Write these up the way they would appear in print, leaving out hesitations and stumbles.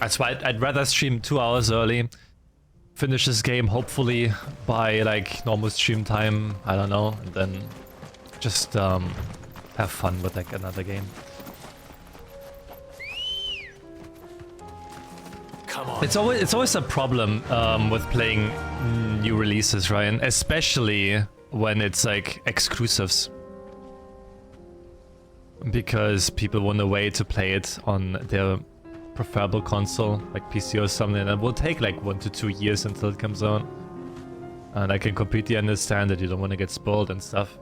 That's why I'd rather stream 2 hours early, finish this game hopefully by like normal stream time, I don't know, and then just have fun with like another game. Come on. It's always a problem with playing new releases, Ryan, especially when it's like exclusives. Because people want a way to play it on their preferable console, like PC or something, and it will take like 1 to 2 years until it comes out. And I can completely understand that you don't want to get spoiled and stuff.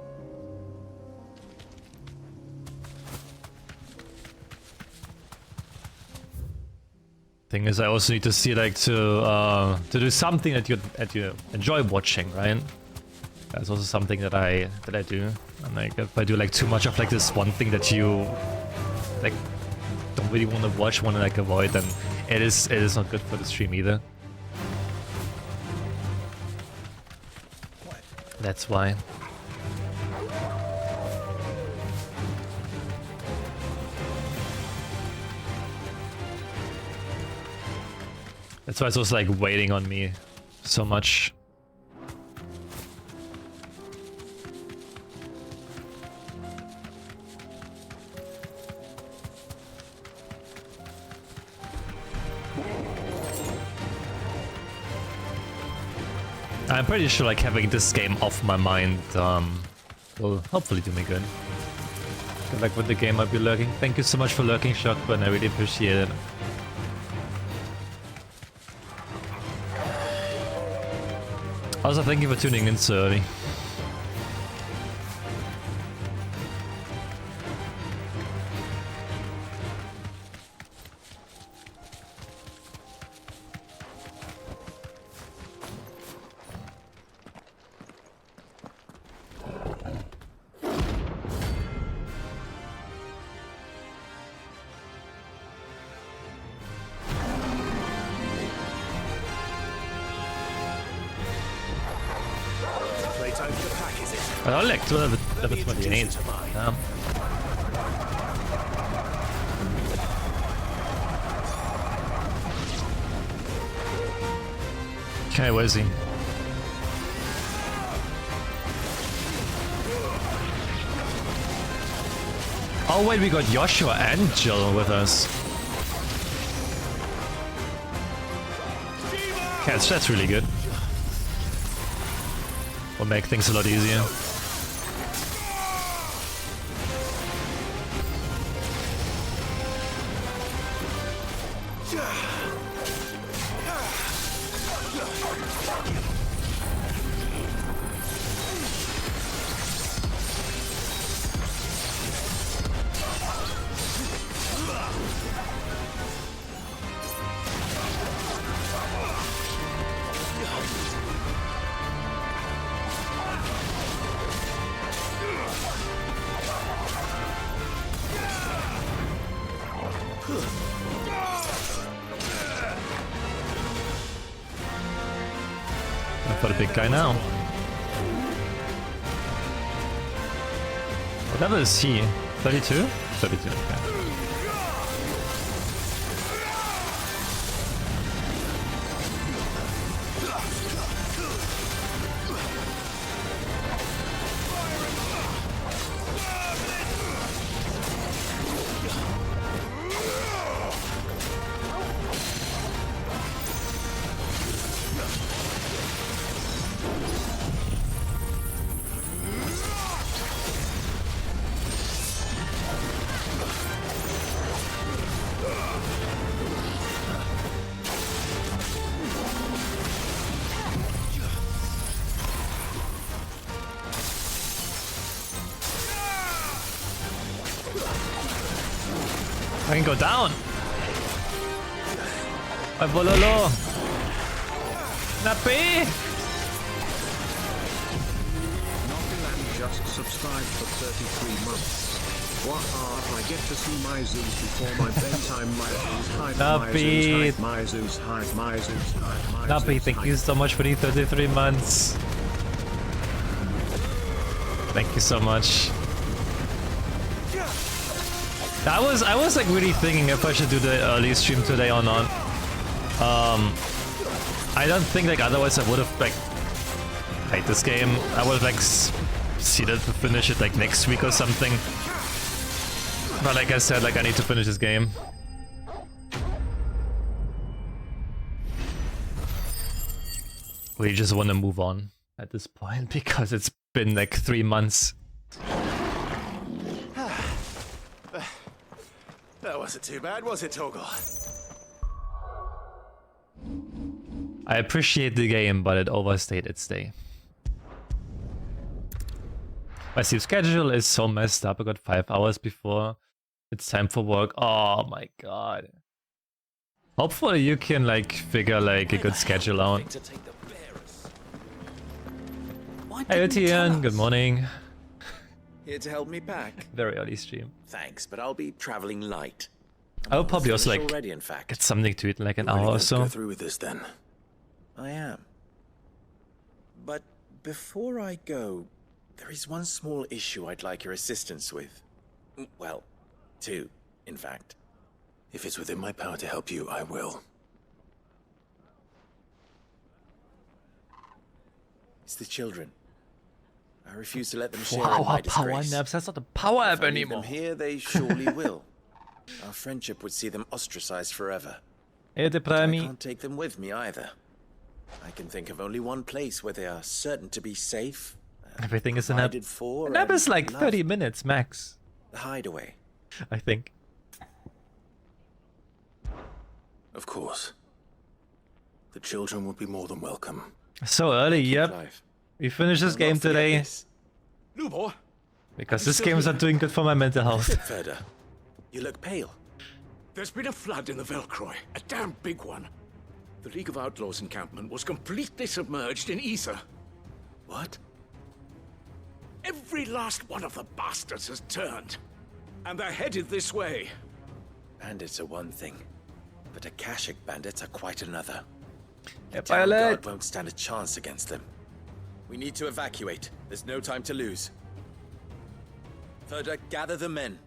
Thing is, I also need to see like to do something that you enjoy watching, right? That's also something that I do. And like if I do like too much of like this one thing that you like don't really want to watch, want to like avoid, then it is not good for the stream either. That's why. That's why it's also like waiting on me so much. I'm pretty sure like having this game off my mind will hopefully do me good. Good luck with the game, I'll be lurking. Thank you so much for lurking, Shotgun, I really appreciate it. Also, thank you for tuning in so early. Ja, läckt level 28. Ja. Okay, where is he? Oh wait, we got Joshua and Jill with us. Okay, that's really good. Will make things a lot easier. For the big guy now. What level is he? 32? 32, okay. I can go down. My bololo. Nappy. Just subscribed for 33 months. What I get to see Mizuz before my bedtime. Mizuz hide, Nappy. Mizuz hide, Mizuz hide. Nappy, thank you so much for the 33 months. Thank you so much. I was like really thinking if I should do the early stream today or not. I don't think like otherwise I would have like played this game. I would have like seeded to finish it like next week or something. But like I said, like I need to finish this game. We just want to move on at this point because it's been like 3 months. That wasn't too bad, was it, Torgal? I appreciate the game, but it overstayed its day. My sleep schedule is so messed up. I got 5 hours before it's time for work. Oh my god. Hopefully you can like figure like a good schedule out. Hey Etienne, good morning. Here to help me pack. Very early stream. Thanks, but I'll be traveling light. I'll probably also like already, in fact. get something to eat in like an You're hour really or going to so. go through with this then. I am. But before I go, there is one small issue I'd like your assistance with. Well, 2, in fact. If it's within my power to help you, I will. It's the children. I refuse to let them share in my Wow, disgrace. power naps. That's not a power app If I leave anymore. them here, they surely will. Our friendship would see them ostracized forever. Hey, the I Prime. can't take them with me either. I can think of only one place where they are certain to be safe. Everything is an app. provided for. An app and is like loved. 30 minutes max, The hideaway. I think. Of course. The children would be more than welcome. So early, yep. Clive. We finished this Don't game forget today this. Lubor, because this game is not doing good for my mental health. Ferda, you look pale. there's been a flood in the Velcroy. A damn big one. The League of Outlaws encampment was completely submerged in ether. What? Every last one of the bastards has turned. And they're headed this way. Bandits are one thing, but Akashic bandits are quite another. Yeah, The town Violet. guard won't stand a chance against them. We need to evacuate. There's no time to lose. Ferda, gather the men.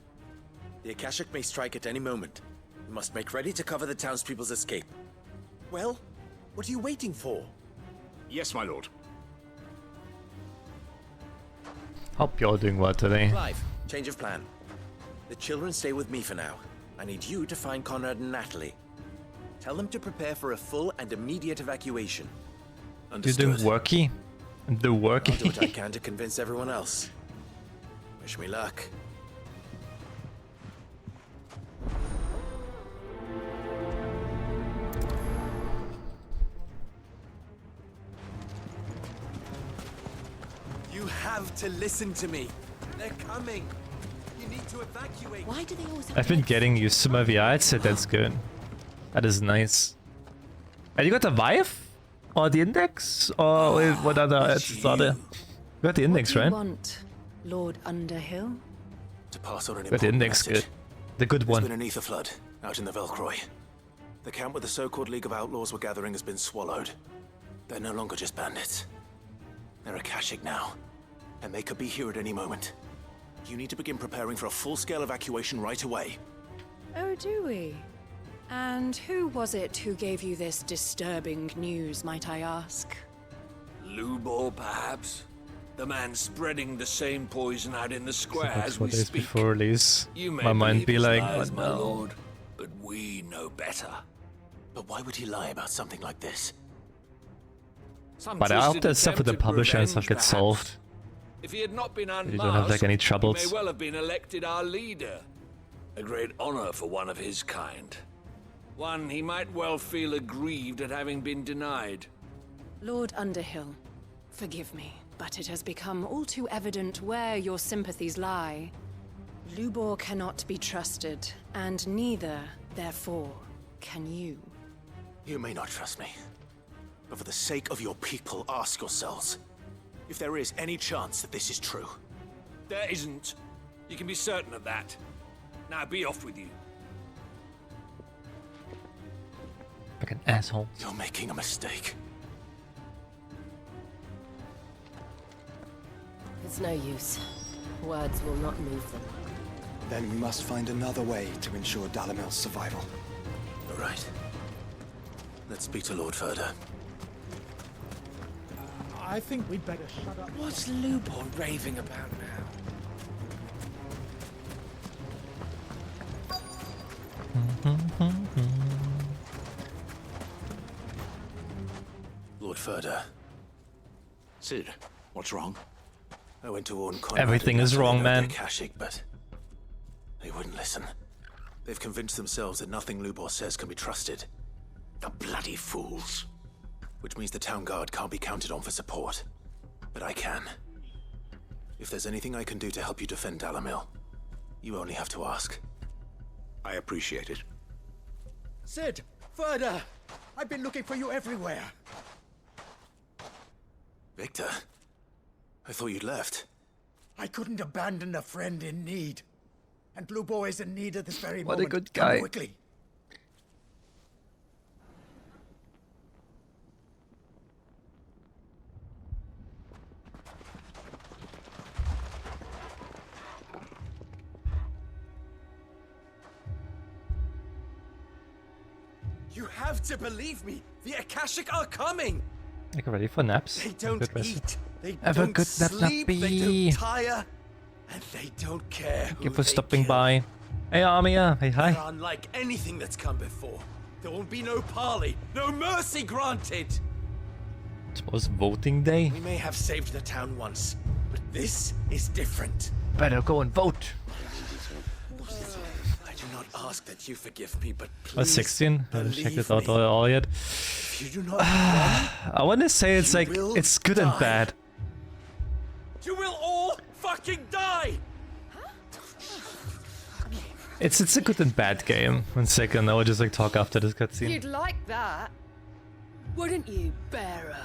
The Akashic may strike at any moment. We must make ready to cover the townspeople's escape. Well, what are you waiting for? Yes, my lord. Hope you're doing well today. Clive, change of plan. The children stay with me for now. I need you to find Conrad and Natalie. Tell them to prepare for a full and immediate evacuation. You're Understood. doing worky? The I'll do what I worky? can to convince everyone else. Wish me luck. You have to listen to me. They're coming. You need to evacuate. Why do they always have I've been getting used to my VR headset, that's good. That is nice. And you got the Vive? Or the Index? Or what other headsets are there? You got the Index, What do you right? want, Lord Underhill? To pass on an Got the important Index, message. good. The good There's been one. an ether flood out in the Velcroy. The camp where the so-called League of Outlaws were gathering has been swallowed. They're no longer just bandits. They're Akashic now, and they could be here at any moment. You need to begin preparing for a full-scale evacuation right away. Oh, do we? And who was it who gave you this disturbing news, might I ask? Lubor, perhaps? The man spreading the same poison out in the square Like as 4 we days speak. before release. You may My mind believe be his like, lies, oh my no. lord, but we know better. But why would he lie about something like this? Some But I hope twisted that stuff with the attempt at publisher and stuff revenge, gets perhaps. solved. If he had not been unmasked, You don't have like any he troubles. may well have been elected our leader. A great honor for one of his kind. One he might well feel aggrieved at having been denied. Lord Underhill, forgive me, but it has become all too evident where your sympathies lie. Lubor cannot be trusted, and neither, therefore, can you. You may not trust me, but for the sake of your people, ask yourselves if there is any chance that this is true. There isn't. You can be certain of that. Now be off with you. Like an asshole. You're making a mistake. It's no use. Words will not move them. Then we must find another way to ensure Dalamel's survival. You're right. Let's speak to Lord Furder. I think we'd better shut up. What's Lubor raving about now? Lord Furder, Sid, what's wrong? I went to warn Conrad. Everything is wrong, man. Akashic, but they wouldn't listen. They've convinced themselves that nothing Lubor says can be trusted. The bloody fools. Which means the town guard can't be counted on for support. But I can. If there's anything I can do to help you defend Dalamil, you only have to ask. I appreciate it. Sid! Further! I've been looking for you everywhere. Victor? I thought you'd left. I couldn't abandon a friend in need. And Blue Boy is in need at this very What a moment. good Come guy. quickly. You have to believe me. The Akashic are coming. Like ready for naps? They don't Good rest. eat. They Have a don't good nap, sleep. They Nappy. don't tire. And they don't care. Thank you who for they stopping kill. by. Hey Armia, hey They're hi. unlike anything that's come before. There won't be no parley, no mercy granted. It was voting day. We may have saved the town once, but this is different. Better go and vote. I do not ask that you forgive me, but please What's 16? I haven't checked believe it out me. all yet. If you do not run, I want to say it's You like, will it's good and die. bad. you will all fucking die. It's a good and bad game. 1 second, I will just like talk after this cutscene. You'd like that, wouldn't you, bearer?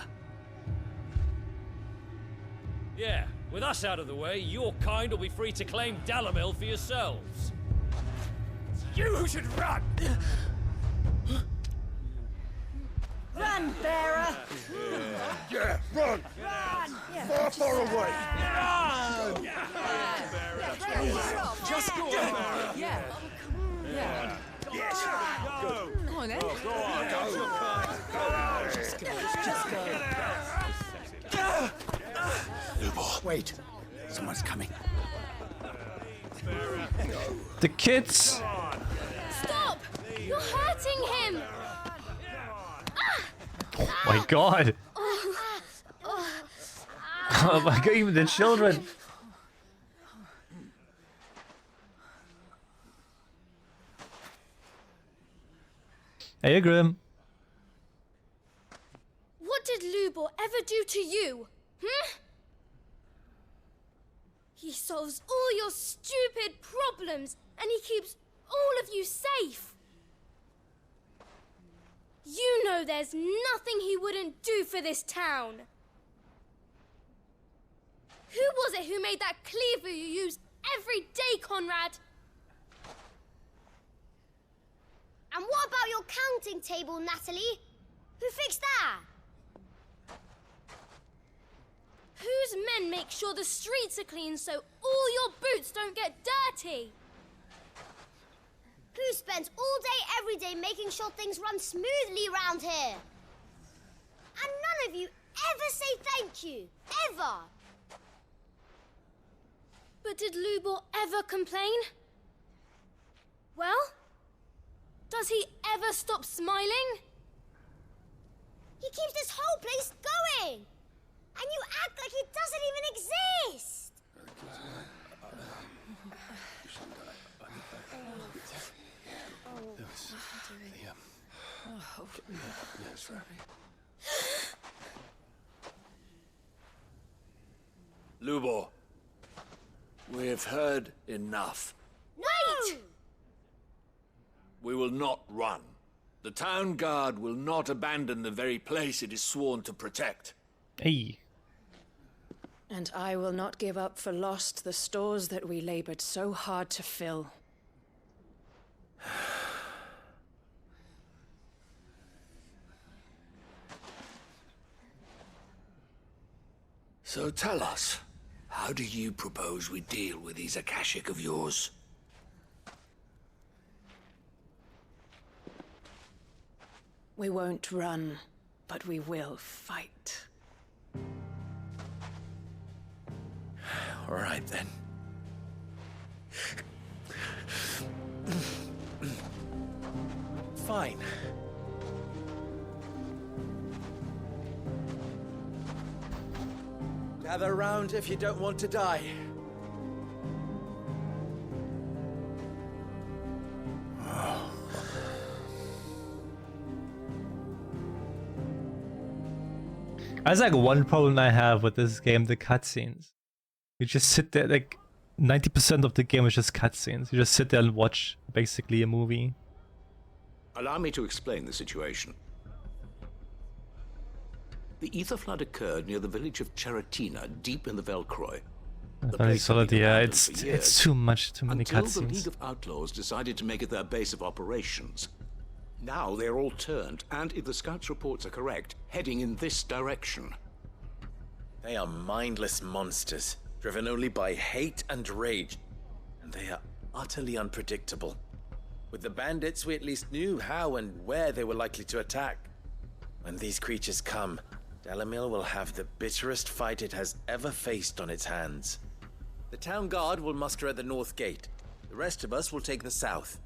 Yeah, with us out of the way, your kind will be free to claim Dalamil for yourselves. You should run. Run, bearer! Yeah, run. Far, far away. Just go on. Yeah. Yeah. Yes. Go. Come on, then. Wait. Someone's coming. The kids! Stop! You're hurting him! Oh my god! Oh my god, even the children! Hey Grim. What did Lubor ever do to you? He solves all your stupid problems, and he keeps all of you safe. You know there's nothing he wouldn't do for this town. Who was it who made that cleaver you use every day, Conrad? And what about your counting table, Natalie? Who fixed that? Whose men make sure the streets are clean so all your boots don't get dirty? Who spends all day every day making sure things run smoothly round here? And none of you ever say thank you, ever. But did Lubor ever complain? Well, does he ever stop smiling? He keeps this whole place going. And you act like it doesn't even exist! Lubor, we've heard enough. Wait! We will not run. The town guard will not abandon the very place it is sworn to protect. Hey. And I will not give up for lost the stores that we labored so hard to fill. So tell us, how do you propose we deal with these Akashic of yours? We won't run, but we will fight. All right, then. Fine. Gather round if you don't want to die. That's like one problem I have with this game, the cutscenes. You just sit there, like 90% of the game is just cutscenes. You just sit there and watch basically a movie. Allow me to explain the situation. The ether flood occurred near the village of Cheratina, deep in the Velcroy. The place had been Yeah, abandoned for years, it's too much, too many until the cutscenes. League of Outlaws decided to make it their base of operations. Now they're all turned, and if the scouts' reports are correct, heading in this direction. They are mindless monsters, driven only by hate and rage, and they are utterly unpredictable. With the bandits, we at least knew how and where they were likely to attack. When these creatures come, Dalamil will have the bitterest fight it has ever faced on its hands. The town guard will muster at the north gate. The rest of us will take the south.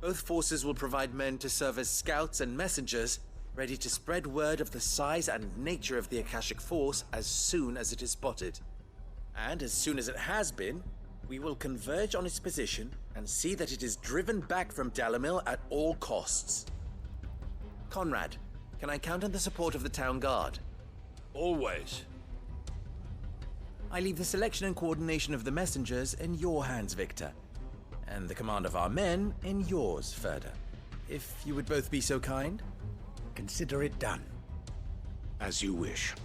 Both forces will provide men to serve as scouts and messengers, ready to spread word of the size and nature of the Akashic force as soon as it is spotted. And as soon as it has been, we will converge on its position and see that it is driven back from Dalamil at all costs. Conrad, can I count on the support of the town guard? Always. I leave the selection and coordination of the messengers in your hands, Victor. And the command of our men in yours, Ferda. If you would both be so kind. Consider it done. As you wish.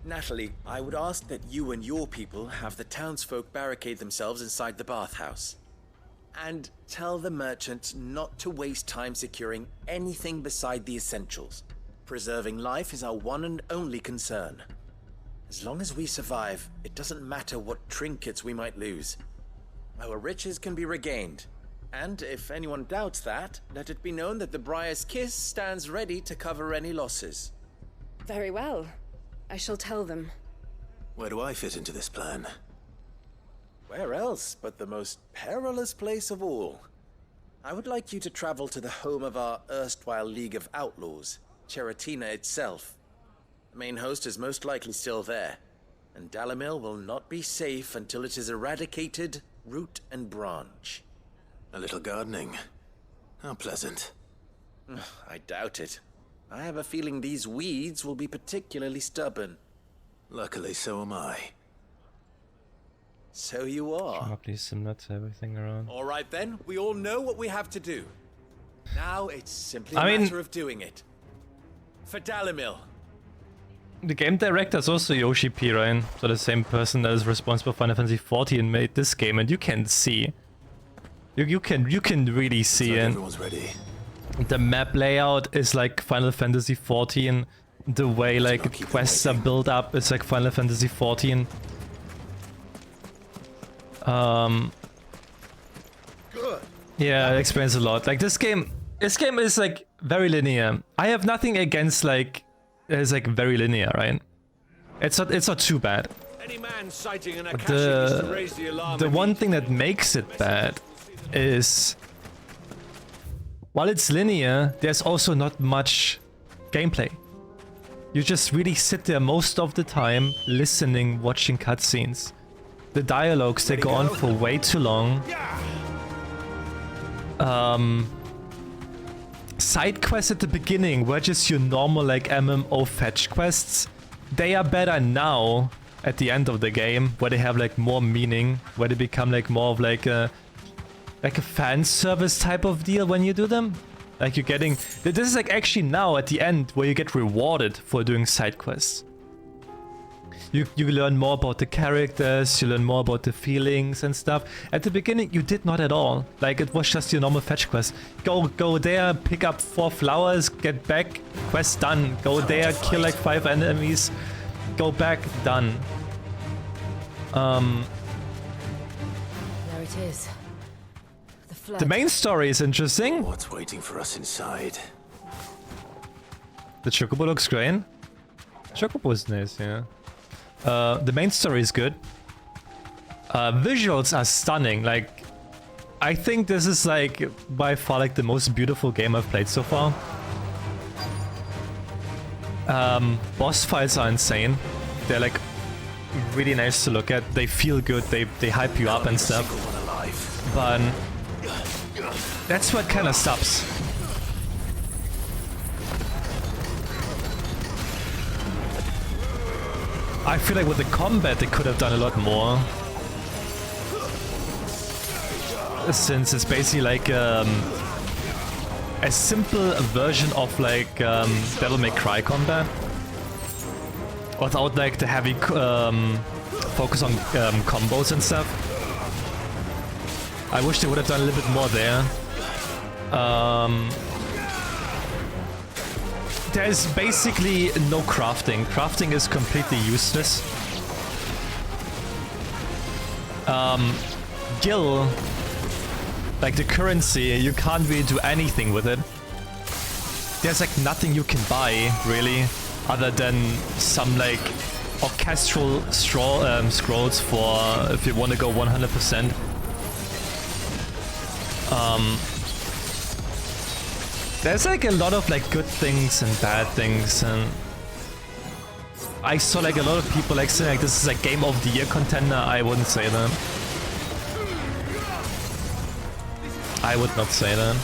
Natalie, I would ask that you and your people have the townsfolk barricade themselves inside the bathhouse. And tell the merchant not to waste time securing anything beside the essentials. Preserving life is our one and only concern. As long as we survive, it doesn't matter what trinkets we might lose. Our riches can be regained. And if anyone doubts that, let it be known that the Briar's Kiss stands ready to cover any losses. Very well. I shall tell them. Where do I fit into this plan? Where else but the most perilous place of all? I would like you to travel to the home of our erstwhile League of Outlaws, Cheratina itself. The main host is most likely still there, and Dalamil will not be safe until it is eradicated, root and branch. A little gardening. How pleasant. I doubt it. I have a feeling these weeds will be particularly stubborn. Luckily, so am I. So you are. Probably similar to everything around. All right then, we all know what we have to do. Now it's simply a matter of doing it. For Dalamil. The game director is also Yoshi P, right? So the same person that is responsible for Final Fantasy 14 and made this game, and you can see. You can really see it. Everyone's ready. The map layout is like Final Fantasy 14. The way like quests are built up is like Final Fantasy 14. Yeah, it explains a lot. Like this game is like very linear. I have nothing against like it's like very linear, right? It's not too bad. Any man sighting an Akashic is to raise the alarm. The one thing that makes it bad is while it's linear, there's also not much gameplay. You just really sit there most of the time listening, watching cutscenes. The dialogues, they go on for way too long. Side quests at the beginning were just your normal like MMO fetch quests. They are better now at the end of the game, where they have like more meaning, where they become like more of like a fan service type of deal when you do them. Like you're getting... This is like actually now at the end where you get rewarded for doing side quests. You learn more about the characters, you learn more about the feelings and stuff. At the beginning you did not at all. Like it was just your normal fetch quest. Go there, pick up 4 flowers, get back, quest done. Go there, kill like 5 enemies, go back, done. There it is. The main story is interesting. What's waiting for us inside? The Chocobo looks great. Chocobo is nice, yeah. The main story is good. Visuals are stunning. Like, I think this is like by far like the most beautiful game I've played so far. Boss fights are insane. They're like really nice to look at. They feel good. They hype you up and stuff. But that's what kind of stops. I feel like with the combat they could have done a lot more. Since it's basically like a simple version of like Devil May Cry combat. Without like the heavy focus on combos and stuff. I wish they would have done a little bit more there. There's basically no crafting. Crafting is completely useless. Gil, like the currency, you can't really do anything with it. There's like nothing you can buy, really, other than some like orchestral scrolls for if you want to go 100%. There's like a lot of like good things and bad things, and I saw like a lot of people like saying like this is like Game of the Year contender. I wouldn't say that. I would not say that.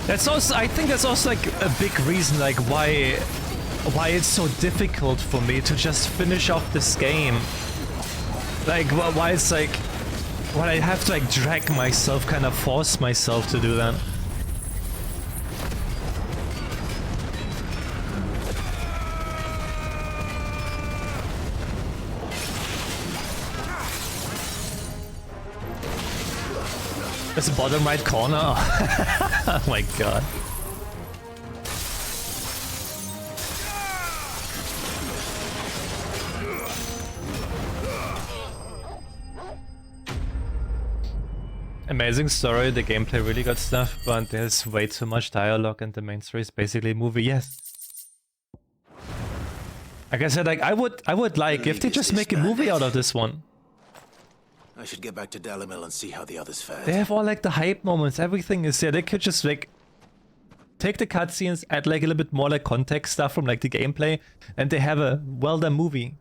That's also, I think that's also like a big reason like why it's so difficult for me to just finish off this game. Like why it's like why I have to like drag myself, kind of force myself to do that. It's the bottom right corner. Oh my god. Amazing story, the gameplay really got stuff, but there's way too much dialogue and the main story is basically a movie, yes. Like I said, like I would like if they just make a movie out of this one. I should get back to Dalamil and see how the others fared. They have all like the hype moments, everything is there. They could just like take the cutscenes, add like a little bit more like context stuff from like the gameplay, and they have a well done movie.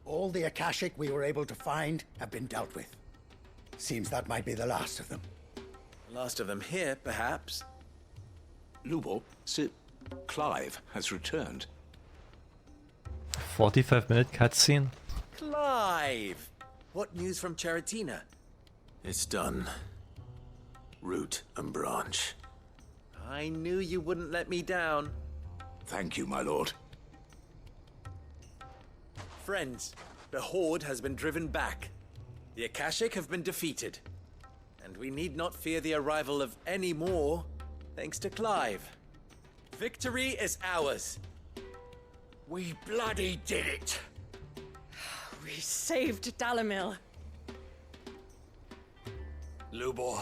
All the Akashic we were able to find have been dealt with. Seems that might be the last of them. Last of them here, perhaps. Lubor, Sir Clive has returned. 45-minute cutscene. Clive! What news from Cheratina? It's done. Root and branch. I knew you wouldn't let me down. Thank you, my lord. Friends, the Horde has been driven back. The Akashic have been defeated. And we need not fear the arrival of any more, thanks to Clive. Victory is ours. We bloody did it! We saved Dalamil. Lubor,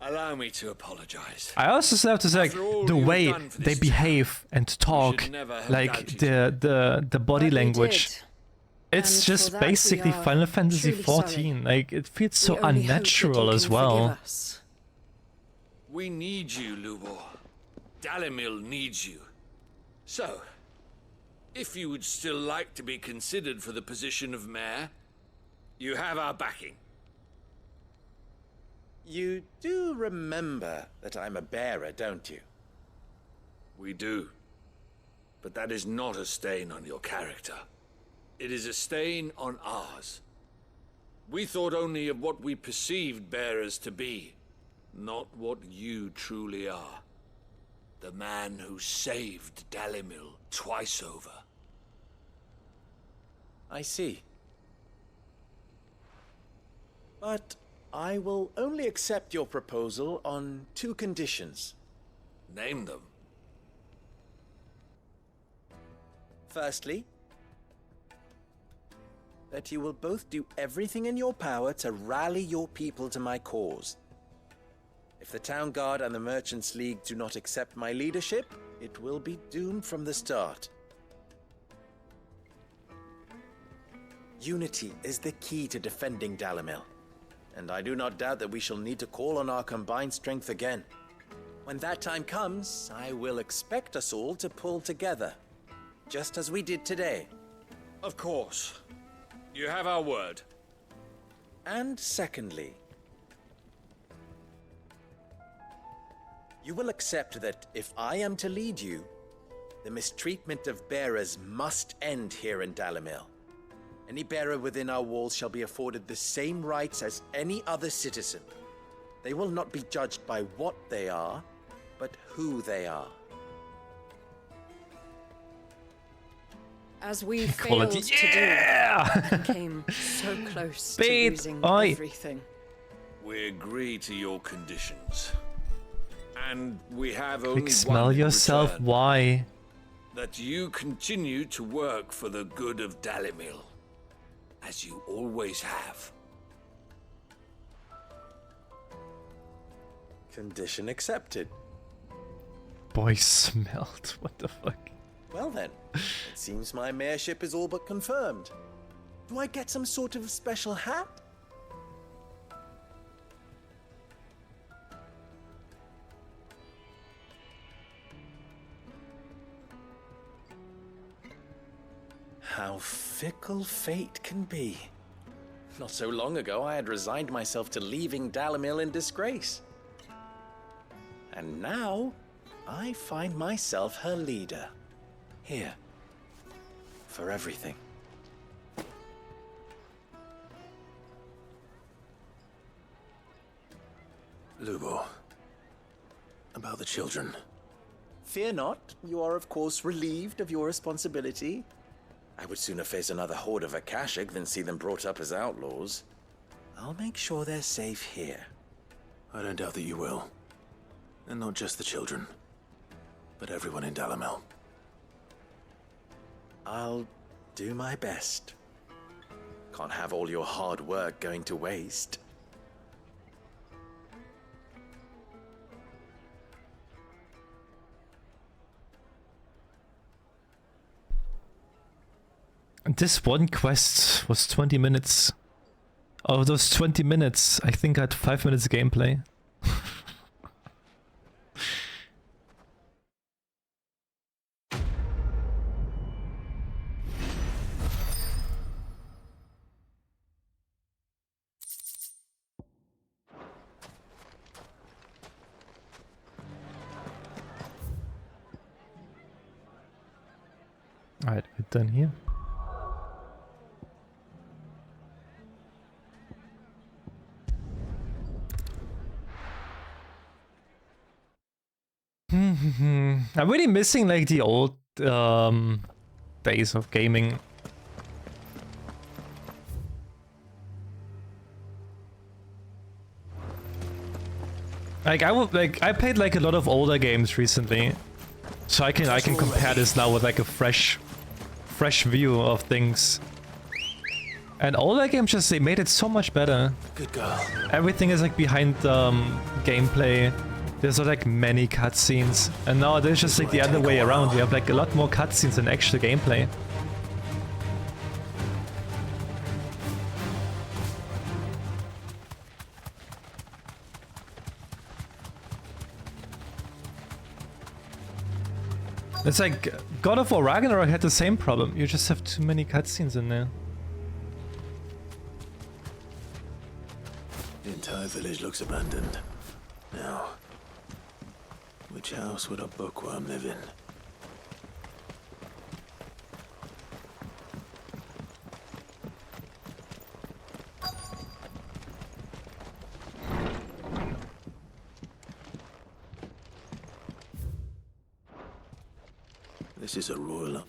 allow me to apologize. I also have to say, like, the way they behave and talk, like the body language. It's just basically Final Fantasy XIV. Like, it feels so unnatural as well. We need you, Lubor. Dalamil needs you. So, if you would still like to be considered for the position of mayor, you have our backing. You do remember that I'm a bearer, don't you? We do. But that is not a stain on your character. It is a stain on ours. We thought only of what we perceived bearers to be. not what you truly are. The man who saved Dalimil twice over. I see. But I will only accept your proposal on 2 conditions. Name them. Firstly, that you will both do everything in your power to rally your people to my cause. If the Town Guard and the Merchants League do not accept my leadership, it will be doomed from the start. Unity is the key to defending Dalimil, and I do not doubt that we shall need to call on our combined strength again. When that time comes, I will expect us all to pull together, just as we did today. Of course. You have our word. And secondly, you will accept that if I am to lead you, the mistreatment of bearers must end here in Dalimil. Any bearer within our walls shall be afforded the same rights as any other citizen. They will not be judged by what they are, but who they are. As we Equality. failed to do, came so close to losing everything. We agree to your conditions. And we have only Quick, one smell in yourself. return. Why? That you continue to work for the good of Dalimil, as you always have. Condition accepted. Boy smelled. What the fuck? Well then, it seems my mayorship is all but confirmed. Do I get some sort of special hat? How fickle fate can be. Not so long ago, I had resigned myself to leaving Dalimil in disgrace. And now, I find myself her leader. Here. For everything. Lubo. About the children. Fear not, you are of course relieved of your responsibility. I would sooner face another horde of Akashic than see them brought up as outlaws. I'll make sure they're safe here. I don't doubt that you will. And not just the children, but everyone in Dalimil. I'll do my best. Can't have all your hard work going to waste. This one quest was 20 minutes. Out of those 20 minutes, I think I had 5 minutes gameplay. Alright, we're done here. I'm really missing like the old days of gaming. Like I played like a lot of older games recently, so I can compare this now with like a fresh view of things. And older games just they made it so much better. Good girl. Everything is like behind gameplay. There's like many cutscenes, and now there's just like the other way around. You have like a lot more cutscenes than actual gameplay. It's like God of War Ragnarok had the same problem. You just have too many cutscenes in there. The entire village looks abandoned. Now, which house would a bookworm live in? This is a royal.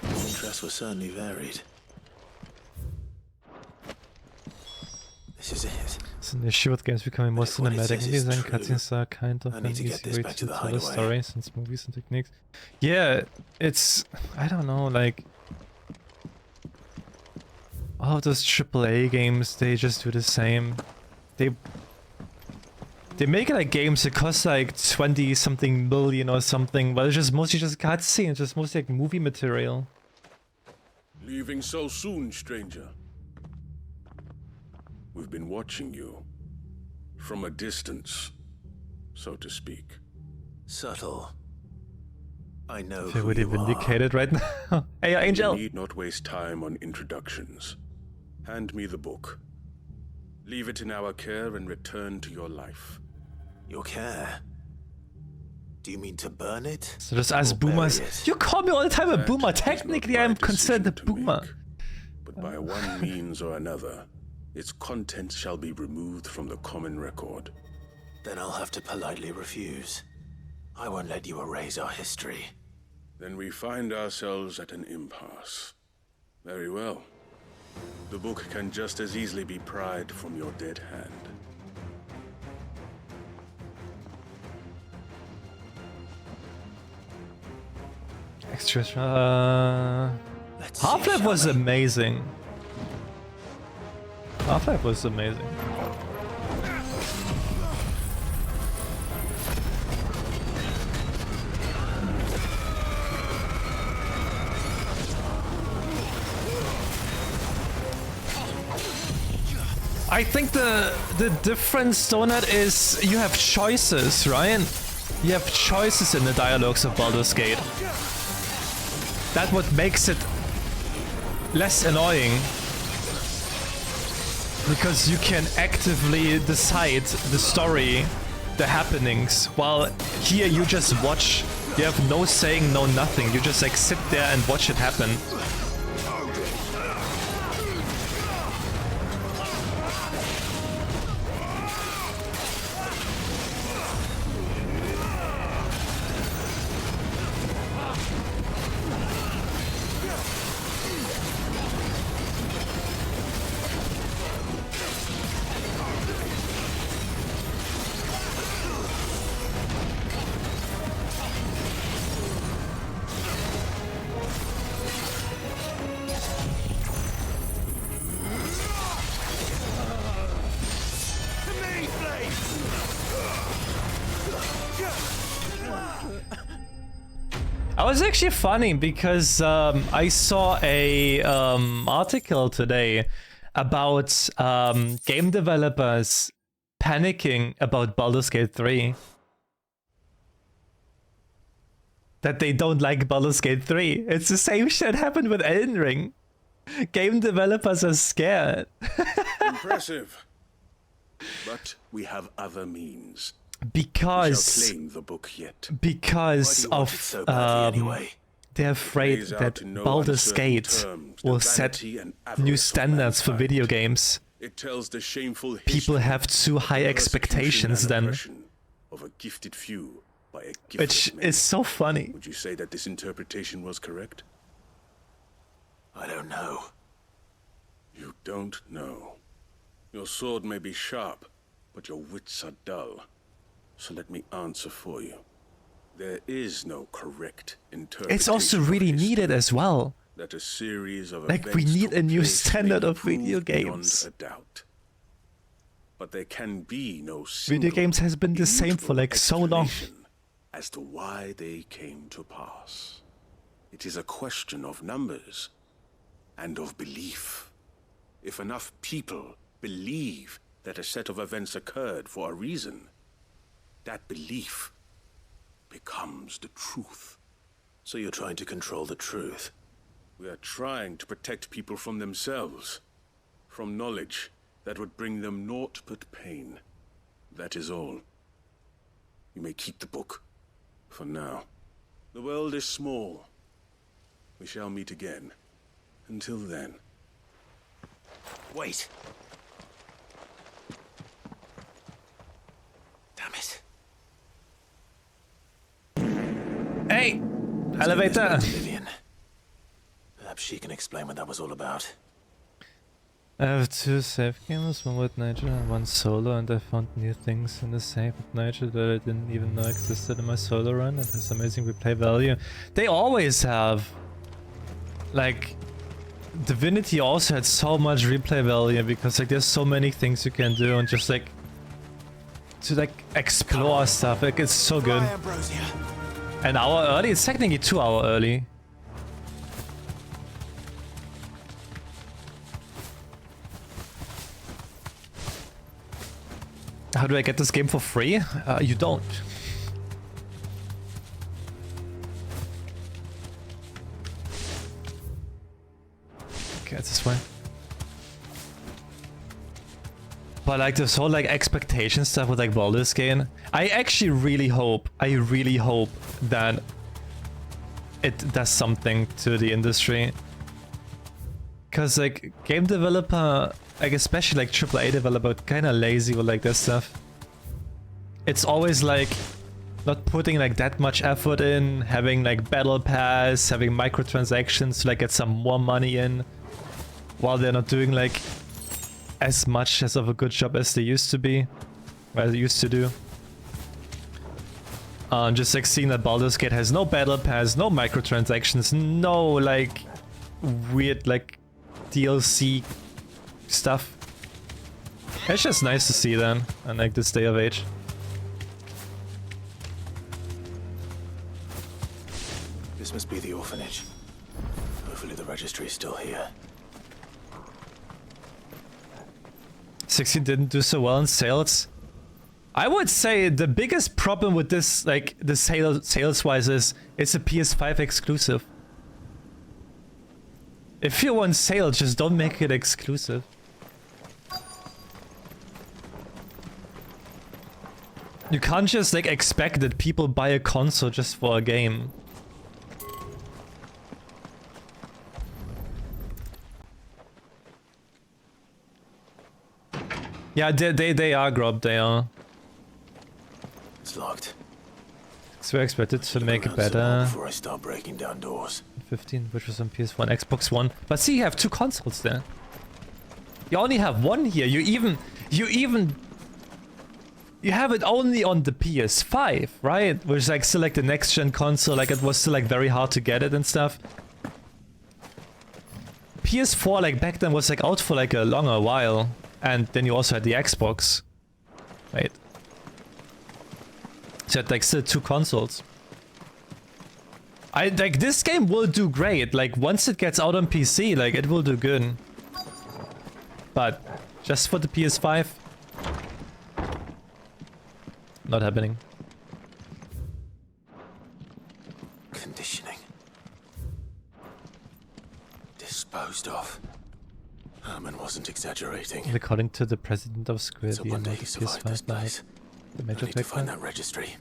Interests were certainly varied. This is it. It's an issue with games becoming more cinematic in design. Cutscenes are kind of an easy way to tell a story since movies and techniques. Yeah, it's... I don't know, like... all of those AAA games, they just do the same. They make it like games that cost like 20-something million or something, but it's just mostly just cutscenes, just mostly like movie material. Leaving so soon, stranger? We've been watching you. From a distance, so to speak. Subtle. I know I feel who really you vindicated right now. Hey, Angel! You need not waste time on introductions. Hand me the book. Leave it in our care and return to your life. Your care? Do you mean to burn it? So just as boomers. You call me all the time a boomer. Technically, I am considered a boomer. But by one means or another, its contents shall be removed from the common record. Then I'll have to politely refuse. I won't let you erase our history. Then we find ourselves at an impasse. Very well. The book can just as easily be pried from your dead hand. Extras. Half-Life was amazing. Half-Life was amazing. I think the difference, Donut, is you have choices, right? You have choices in the dialogues of Baldur's Gate. That's what makes it less annoying. Because you can actively decide the story, the happenings, while here you just watch. You have no saying, no nothing. You just like sit there and watch it happen. It was actually funny because I saw a article today about game developers panicking about Baldur's Gate 3. That they don't like Baldur's Gate 3. It's the same shit happened with Elden Ring. Game developers are scared. Impressive. But we have other means. Because we shall claim the book yet. Because of so anyway? They're afraid that Baldur's Gate will set new standards for video games. It tells the shameful people have too high expectations then. Of a gifted few by a gifted which many. Is so funny. Would you say that this interpretation was correct? I don't know. You don't know. Your sword may be sharp, but your wits are dull. So let me answer for you. There is no correct interpretation. It's also really needed as well. That a series of like we need a new standard of video games. A doubt. But there can be no video games has been the same for like so long. As to why they came to pass. It is a question of numbers and of belief. If enough people believe that a set of events occurred for a reason, that belief becomes the truth. So you're trying to control the truth? We are trying to protect people from themselves, from knowledge that would bring them naught but pain. That is all. You may keep the book, for now. The world is small. We shall meet again. Until then. Wait. Damn it. Elevator! Vivian. Perhaps she can explain what that was all about. I have 2 save games, one with Nigel and one solo, and I found new things in the save with Nigel that I didn't even know existed in my solo run. It has amazing replay value. They always have. Like, Divinity also had so much replay value because like there's so many things you can do and just like to like explore stuff. Like it's so good. An hour early? It's technically 2 hours early. How do I get this game for free? You don't. Okay, it's this way. But like this whole like expectation stuff with like Baldur's Gate, I actually really hope that it does something to the industry. Cause like game developer, like especially like AAA developer, kinda lazy with like this stuff. It's always like not putting like that much effort in, having like battle pass, having microtransactions to like get some more money in, while they're not doing like as much as of a good job as they used to be, or as they used to do. Just like seeing that Baldur's Gate has no battle pass, no microtransactions, no like weird like DLC stuff. It's just nice to see that in like this day of age. This must be the orphanage. Hopefully the registry is still here. 16 didn't do so well in sales. I would say the biggest problem with this, like the sales wise, is it's a PS5 exclusive. If you want sales, just don't make it exclusive. You can't just like expect that people buy a console just for a game. Yeah, they are Grob, they are. It's locked. So we're expected to make it better. Before I start breaking down doors. 15, which was on PS1, Xbox One. But see, you have 2 consoles there. You only have one here. You have it only on the PS5, right? Which is like still like the next gen console. Like it was still like very hard to get it and stuff. PS4 like back then was like out for like a longer while. And then you also had the Xbox. Right. So you had like still 2 consoles. I like this game will do great. Like once it gets out on PC, like it will do good. But just for the PS5, not happening. Conditioning. Disposed of. Herman wasn't exaggerating. According to the president of Square, So the one day amount he of survived this PS5 place. the I major need to find tech. that registry.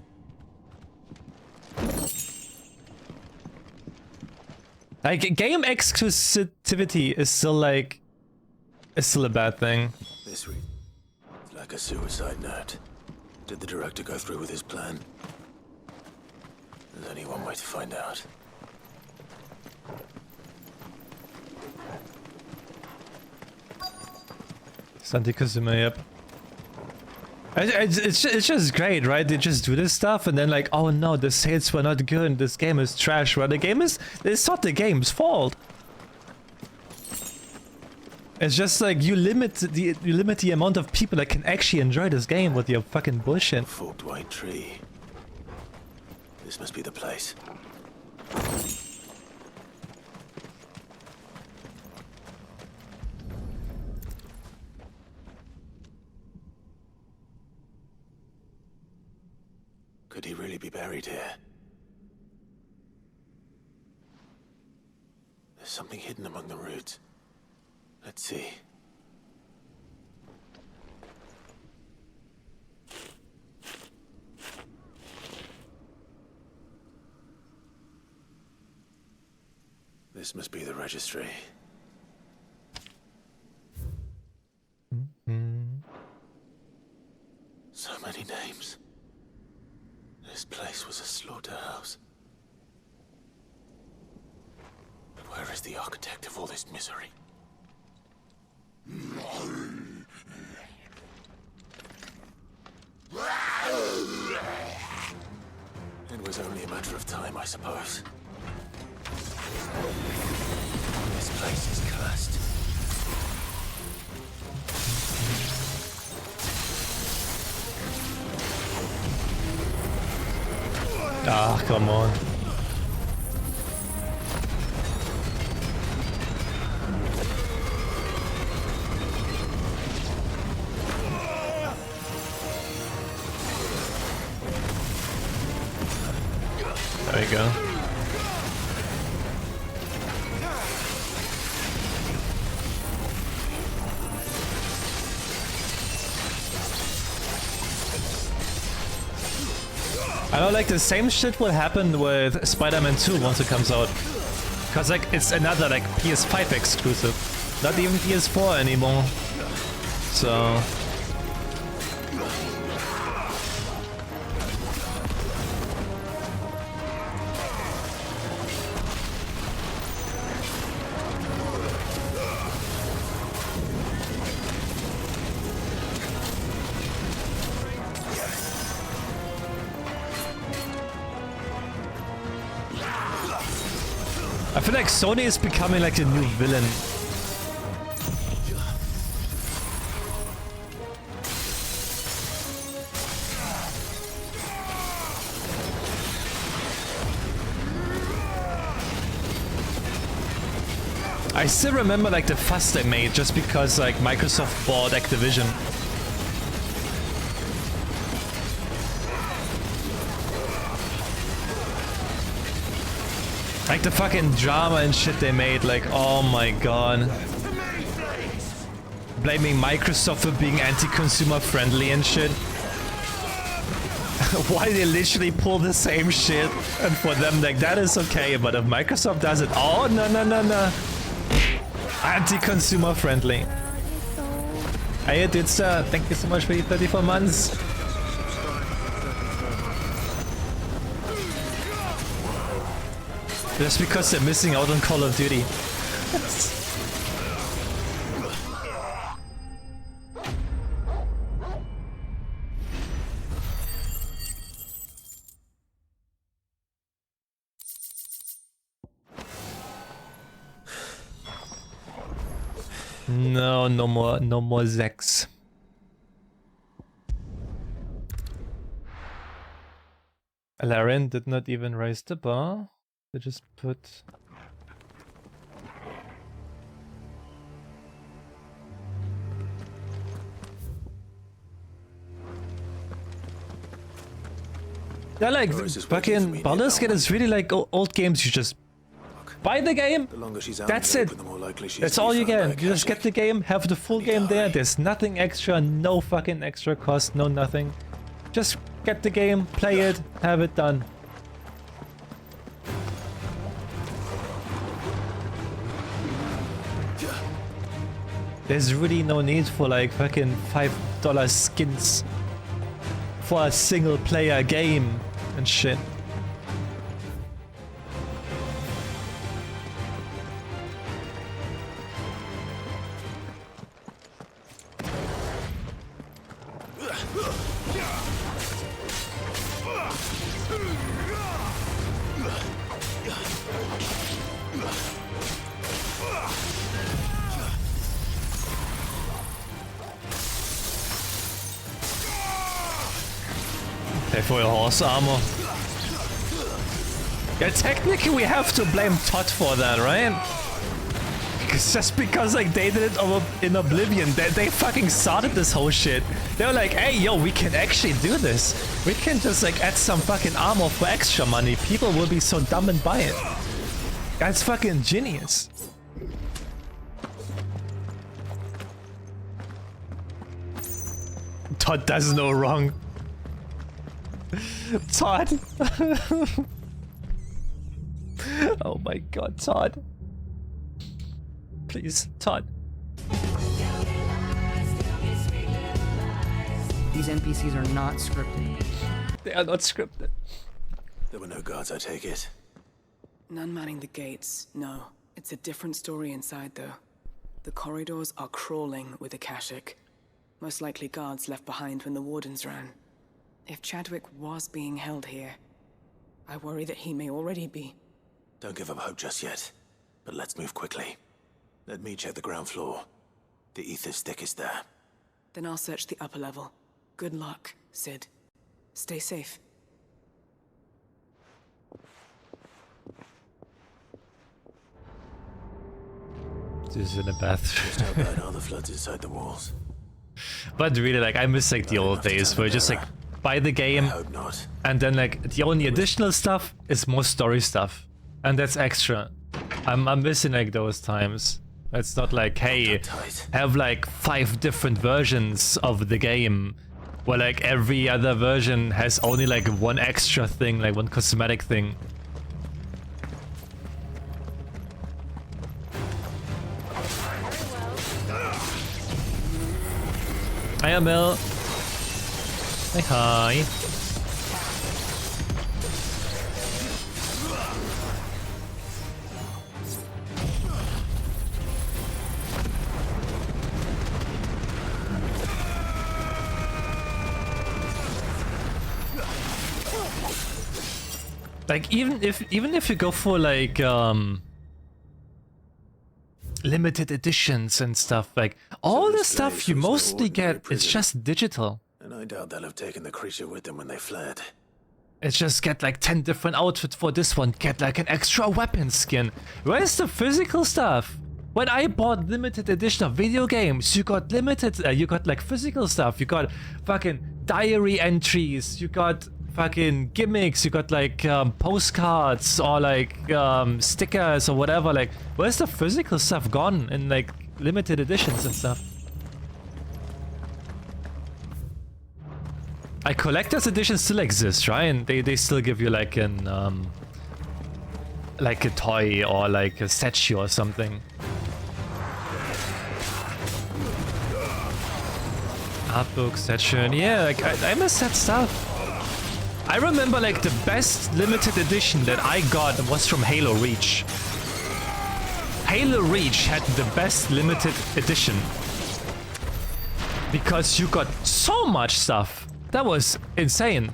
Like game exclusivity is still like a bad thing. This reads like a suicide note. Did the director go through with his plan? There's only one way to find out. Santi Kazuma, yep. It's just great, right? They just do this stuff and then like, oh no, the sales were not good, this game is trash. Well, it's not the game's fault. It's just like you limit the amount of people that can actually enjoy this game with your fucking bullshit. Forked white tree. This must be the place. Could he really be buried here? There's something hidden among the roots. Let's see. This must be the registry. So many names. This place was a slaughterhouse. Where is the architect of all this misery? It was only a matter of time, I suppose. This place is cursed. Ah, come on. There you go. I know, like, the same shit will happen with Spider-Man 2 once it comes out. Cause, like, it's another, like, PS5 exclusive. Not even PS4 anymore. So... I feel like Sony is becoming like a new villain. I still remember like the fuss they made just because like Microsoft bought Activision. Like the fucking drama and shit they made, like, oh my god. Blaming Microsoft for being anti-consumer friendly and shit. Why they literally pull the same shit, and for them, like, that is okay, but if Microsoft does it, oh, no, no, no, no. Anti-consumer friendly. Hey, dude, sir, thank you so much for your 34 months. Just because they're missing out on Call of Duty. No more Zex. Alarian did not even raise the bar. They just put... Yeah, like, fucking Baldur's Gate is really like old games. You just buy the game, that's it. That's all you get. You just get the game, have the full game there. There's nothing extra, no fucking extra cost, no nothing. Just get the game, play it, have it done. There's really no need for like fucking $5 skins for a single player game and shit. For your horse armor. Yeah, technically we have to blame Todd for that, right? Because just because like they did it in Oblivion, they fucking started this whole shit. They were like, hey yo, we can actually do this. We can just like add some fucking armor for extra money. People will be so dumb and buy it. That's fucking genius. Todd does no wrong. Todd! Oh my god, Todd. Please, Todd. These NPCs are not scripted. They are not scripted. There were no guards, I take it. None manning the gates, no. It's a different story inside, though. The corridors are crawling with Akashic. Most likely guards left behind when the Wardens ran. If Chadwick was being held here, I worry that he may already be. Don't give up hope just yet, but let's move quickly. Let me check the ground floor. The ether stick is there. Then I'll search the upper level. Good luck, Sid. Stay safe. This is in a bath. Just how bad are the floods inside the walls? But really, like, I miss like the old days where you just like buy the game and then like the only additional stuff is more story stuff, and that's extra. I'm missing like those times. It's not like, hey, have like 5 different versions of the game where like every other version has only like one extra thing, like one cosmetic thing. Hi, Amel. Hi, hi. Like even if you go for like limited editions and stuff, like all the stuff you mostly get is just digital. And I doubt they'll have taken the creature with them when they fled. It's just get like 10 different outfits for this one, get like an extra weapon skin. Where's the physical stuff? When I bought limited edition of video games, you got limited, you got like physical stuff, you got fucking diary entries, you got fucking gimmicks, you got like postcards or like stickers or whatever. Like, where's the physical stuff gone in like limited editions and stuff? Like collector's editions still exist, right? And they still give you like an like a toy or like a statue or something. Art book, statue, yeah, like I miss that stuff. I remember like the best limited edition that I got was from Halo Reach. Halo Reach had the best limited edition because you got so much stuff. That was insane.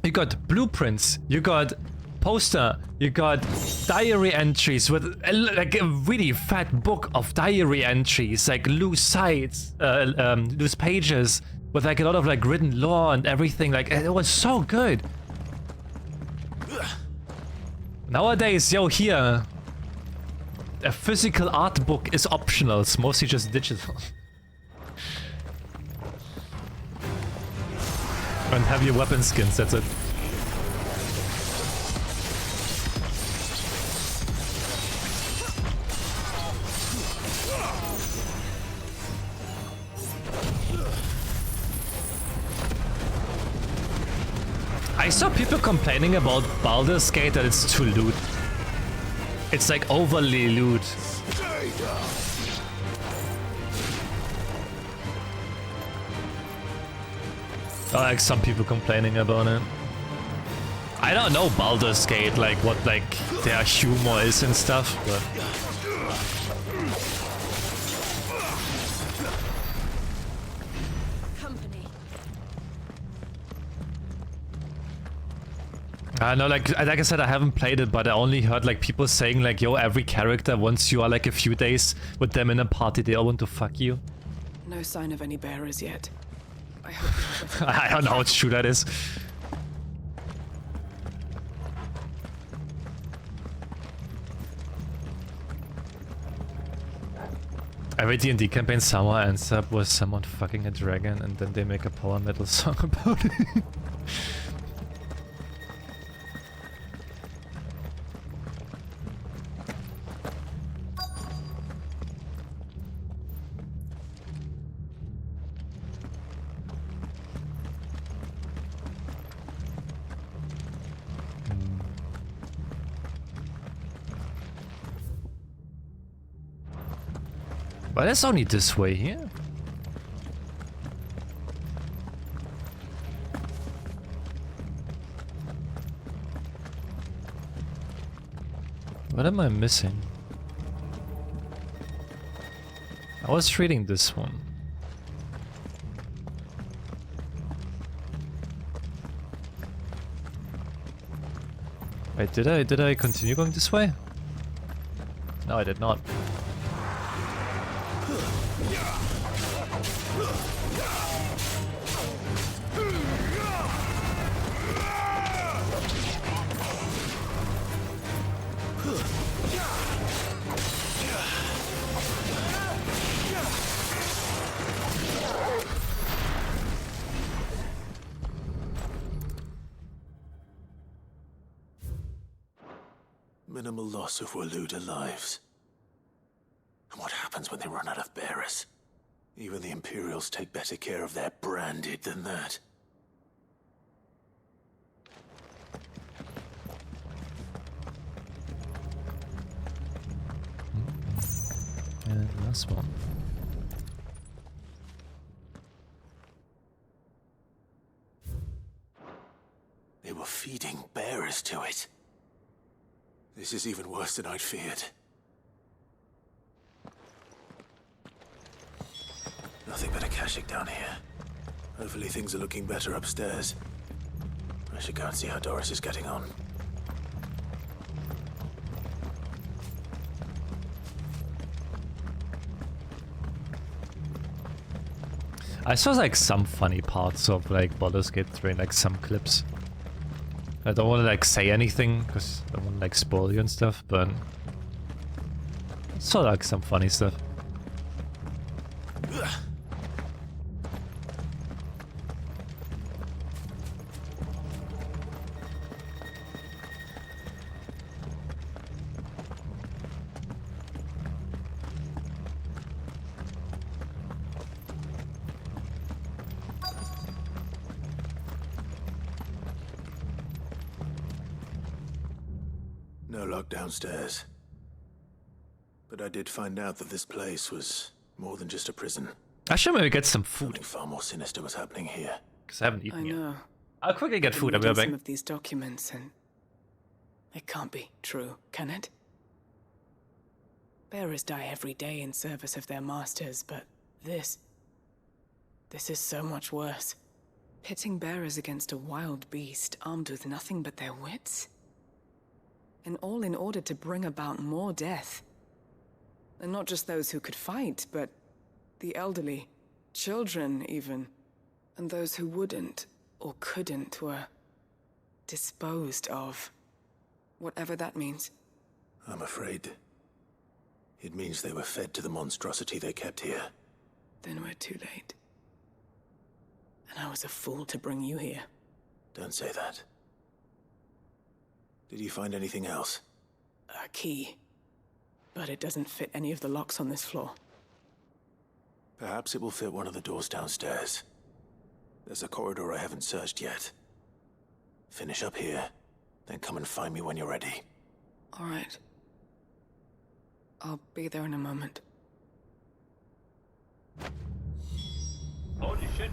You got blueprints, you got poster, you got diary entries with like a really fat book of diary entries, like loose sides, loose pages with like a lot of like written lore and everything. Like it was so good. Nowadays, yo, here a physical art book is optional. It's mostly just digital. And have your weapon skins, that's it. I saw people complaining about Baldur's Gate that it's too loot. It's like overly loot. Like some people complaining about it. I don't know Baldur's Gate, like what like their humor is and stuff, but I know, like I said, I haven't played it, but I only heard like people saying like, yo, every character, once you are like a few days with them in a party, they all want to fuck you. No sign of any bearers yet. I hope I don't know how true that is. Every D&D campaign somehow ends up with someone fucking a dragon and then they make a power metal song about it. But it's only this way here. What am I missing? I was reading this one. Wait, did I continue going this way? No, I did not. Minimal loss of Waluda lives. And what happens when they run out of bearers? Even the Imperials take better care of their branded than that. And last one. They were feeding bearers to it. This is even worse than I'd feared. Nothing but a Akashic down here. Hopefully things are looking better upstairs. I should go and see how Doris is getting on. I saw like some funny parts of like Baldur's Gate 3, like some clips. I don't want to like say anything because I don't want to like spoil you and stuff, but I saw like some funny stuff. No lock downstairs. But I did find out that this place was more than just a prison. I should maybe get some food. Something far more sinister was happening here. Because I haven't eaten I know. yet. I'll quickly get food. I'll be Reading right some back. of these documents, and it can't be true, can it? Bearers die every day in service of their masters, but this is so much worse. Pitting bearers against a wild beast armed with nothing but their wits? And all in order to bring about more death. And not just those who could fight, but the elderly, children even. And those who wouldn't or couldn't were disposed of. Whatever that means. I'm afraid it means they were fed to the monstrosity they kept here. Then we're too late. And I was a fool to bring you here. Don't say that. Did you find anything else? A key. But it doesn't fit any of the locks on this floor. Perhaps it will fit one of the doors downstairs. There's a corridor I haven't searched yet. Finish up here, then come and find me when you're ready. All right. I'll be there in a moment. Holy shit.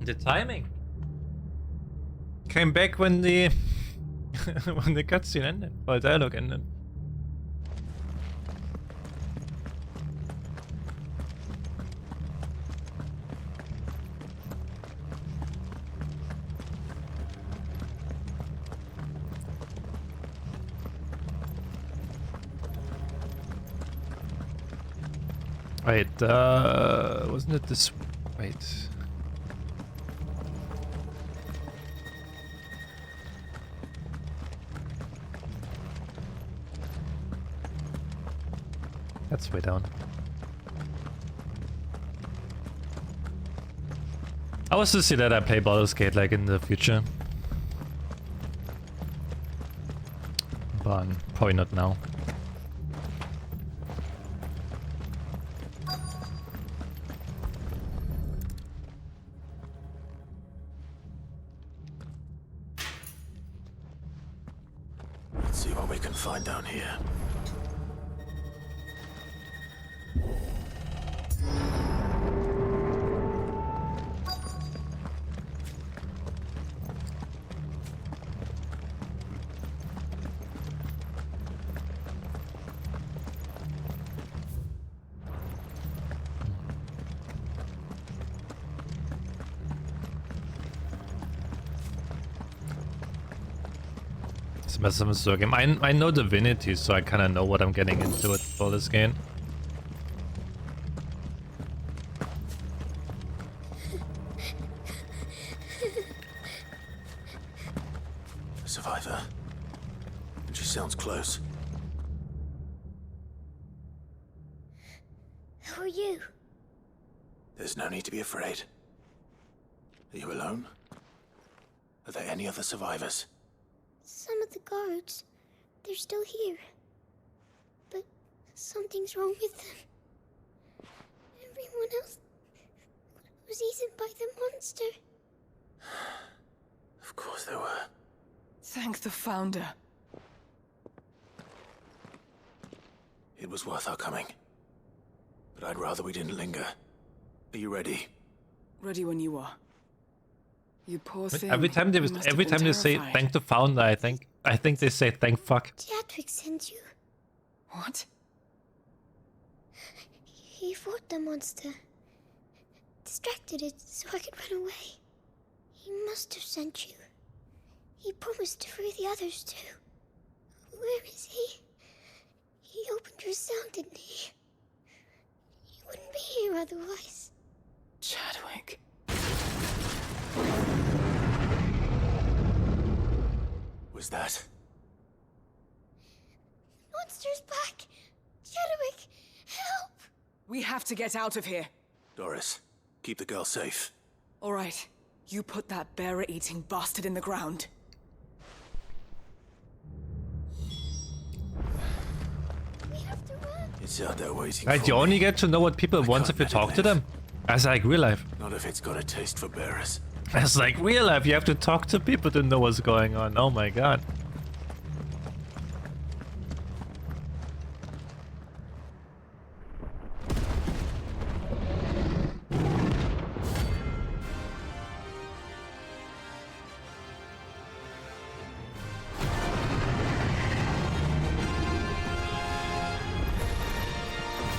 The timing. Came back when the when the cutscene ended, or dialogue ended. Wait, wasn't it this? Wait. That's way down. I was to see that I play Baldur's Gate like in the future. But probably not now. Let's see what we can find down here. It's a massive Mizuz game. I know Divinity, so I kind of know what I'm getting into with for this game. A survivor. And she sounds close. Who are you? There's no need to be afraid. Are you alone? Are there any other survivors? Some of the guards. They're still here. But something's wrong with them. Everyone else was eaten by the monster. Of course there were. Thank the Founder. It was worth our coming. But I'd rather we didn't linger. Are you ready? Ready when you are. You poor thing. Every time they say terrified. thank the Founder, I think they say thank fuck. Chadwick sent you. What? He fought the monster. Distracted it so I could run away. He must have sent you. He promised to free the others too. Where is he? He opened your cell, didn't he? He wouldn't be here otherwise. Chadwick. Was that? Monster's back! Chadwick, help! We have to get out of here. Doris, keep the girl safe. All right. You put that bearer-eating bastard in the ground. We have to run. It's out there waiting Right, for you me. only get to know what people want if you talk to them. As like real life. Not if it's got a taste for bearers. As like real life, you have to talk to people to know what's going on. Oh my god.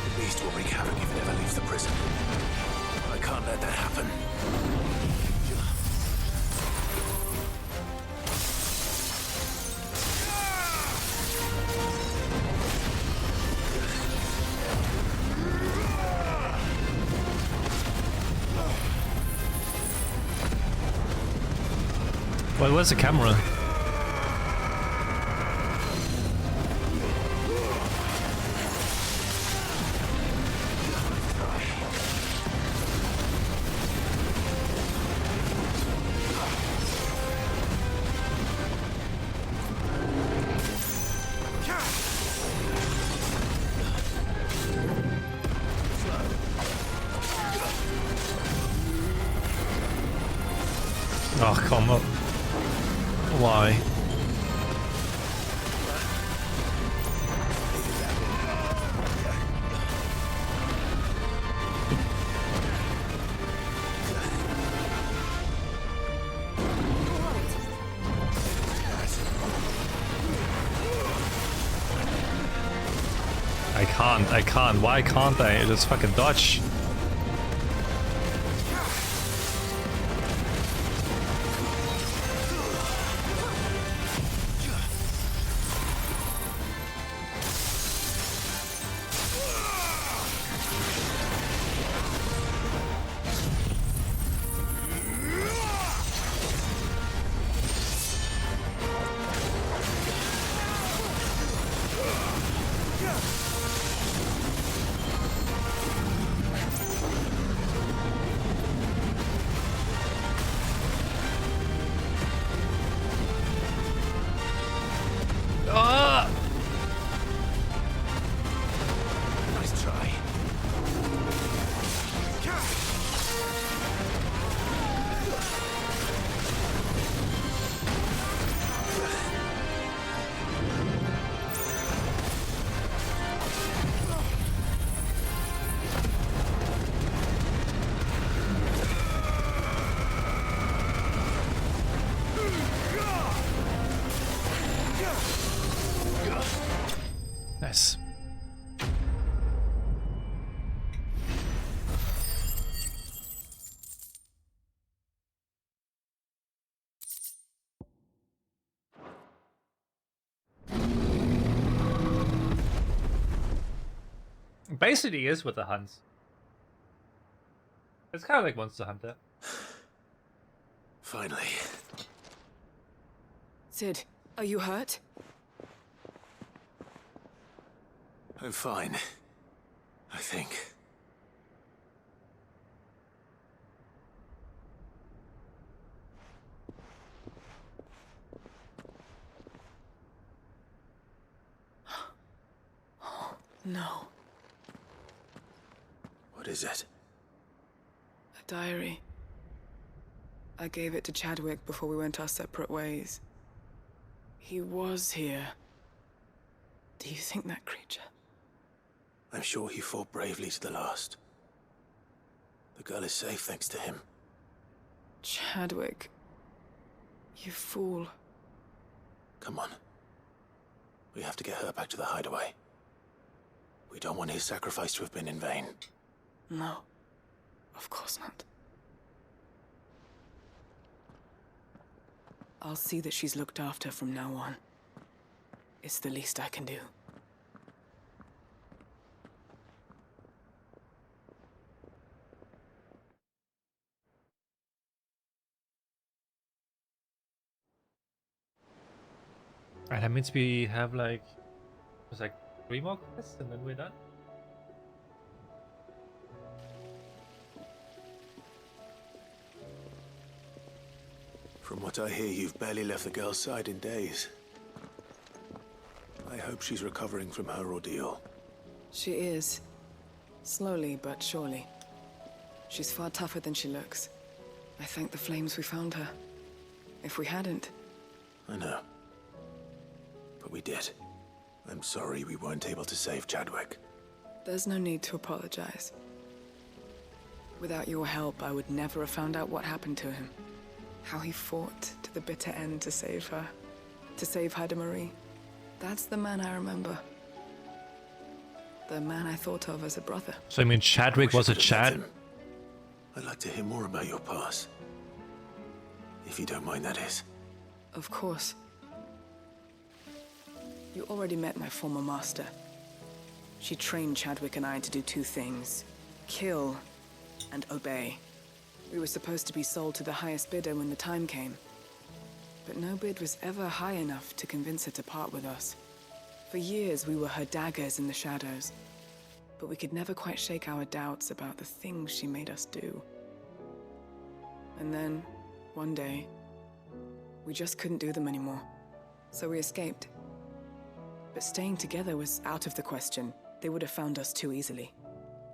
The beast will wreak havoc if it ever leaves the prison. I can't let that happen. Well, where's the camera? Oh, come on. Why? I can't. Why can't I? Just fucking dodge. Basically is with the hunts. It's kind of like Monster Hunter. Finally. Sid, are you hurt? I'm fine. I think. No. What is it? A diary. I gave it to Chadwick before we went our separate ways. He was here. Do you think that creature? I'm sure he fought bravely to the last. The girl is safe thanks to him. Chadwick. You fool. Come on. We have to get her back to the hideaway. We don't want his sacrifice to have been in vain. No. Of course not. I'll see that she's looked after from now on. It's the least I can do. Alright, that means we have like... There's like 3 more quests and then we're done. From what I hear, you've barely left the girl's side in days. I hope she's recovering from her ordeal. She is. Slowly but surely. She's far tougher than she looks. I thank the flames we found her. If we hadn't... I know. But we did. I'm sorry we weren't able to save Chadwick. There's no need to apologize. Without your help, I would never have found out what happened to him. How he fought to the bitter end to save her. To save Haida Marie. That's the man I remember. The man I thought of as a brother. So I mean Chadwick was a Chad? I'd like to hear more about your past. If you don't mind, that is. Of course. You already met my former master. She trained Chadwick and I to do 2 things. Kill and obey. We were supposed to be sold to the highest bidder when the time came. But no bid was ever high enough to convince her to part with us. For years, we were her daggers in the shadows. But we could never quite shake our doubts about the things she made us do. And then, one day, we just couldn't do them anymore. So we escaped. But staying together was out of the question. They would have found us too easily.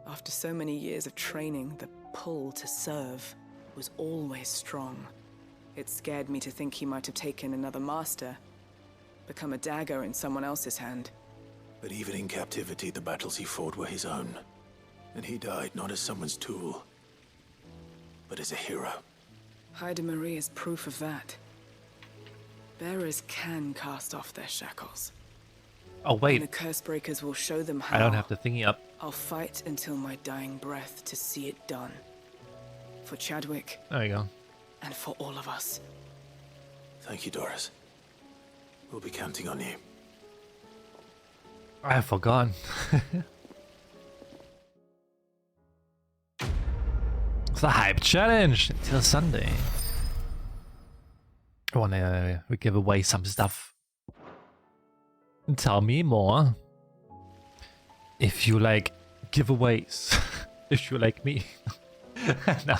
After so many years of training, the pull to serve was always strong. It scared me to think he might have taken another master, become a dagger in someone else's hand. But even in captivity, the battles he fought were his own. And he died not as someone's tool, but as a hero. Haida Marie is proof of that. Bearers can cast off their shackles. Oh wait. And the curse breakers will show them how. I don't have the thingy up. I'll fight until my dying breath to see it done. For Chadwick. There you go. And for all of us. Thank you, Doris. We'll be counting on you. I have forgotten. It's the hype challenge until Sunday. I wanna give away some stuff. Tell me more. If you like giveaways. If you like me. No.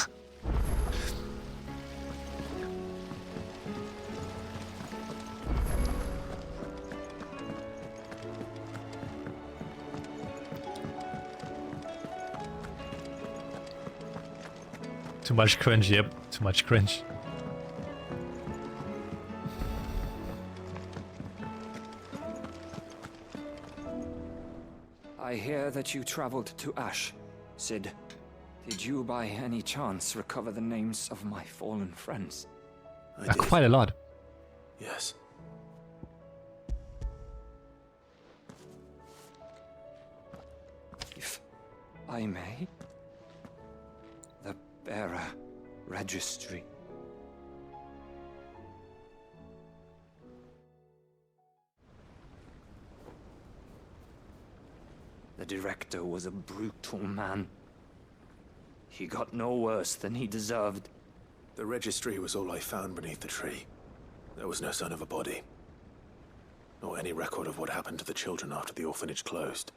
Too much cringe, yep. Too much cringe. I hear that you traveled to Ash, Sid. Did you by any chance recover the names of my fallen friends? Quite a lot. Yes. If I may? The Bearer Registry. The director was a brutal man. He got no worse than he deserved. The registry was all I found beneath the tree. There was no sign of a body. Nor any record of what happened to the children after the orphanage closed.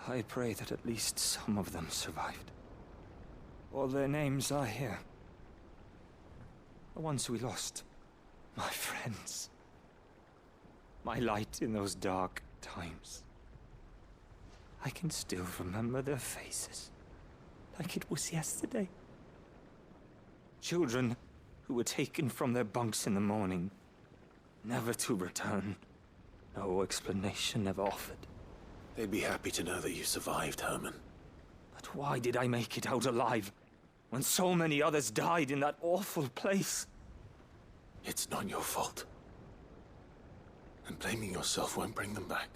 I pray that at least some of them survived. All their names are here. The ones we lost. My friends. My light in those dark times. I can still remember their faces. Like it was yesterday. Children who were taken from their bunks in the morning, never to return. No explanation ever offered. They'd be happy to know that you survived, Herman. But why did I make it out alive, when so many others died in that awful place? It's not your fault. And blaming yourself won't bring them back.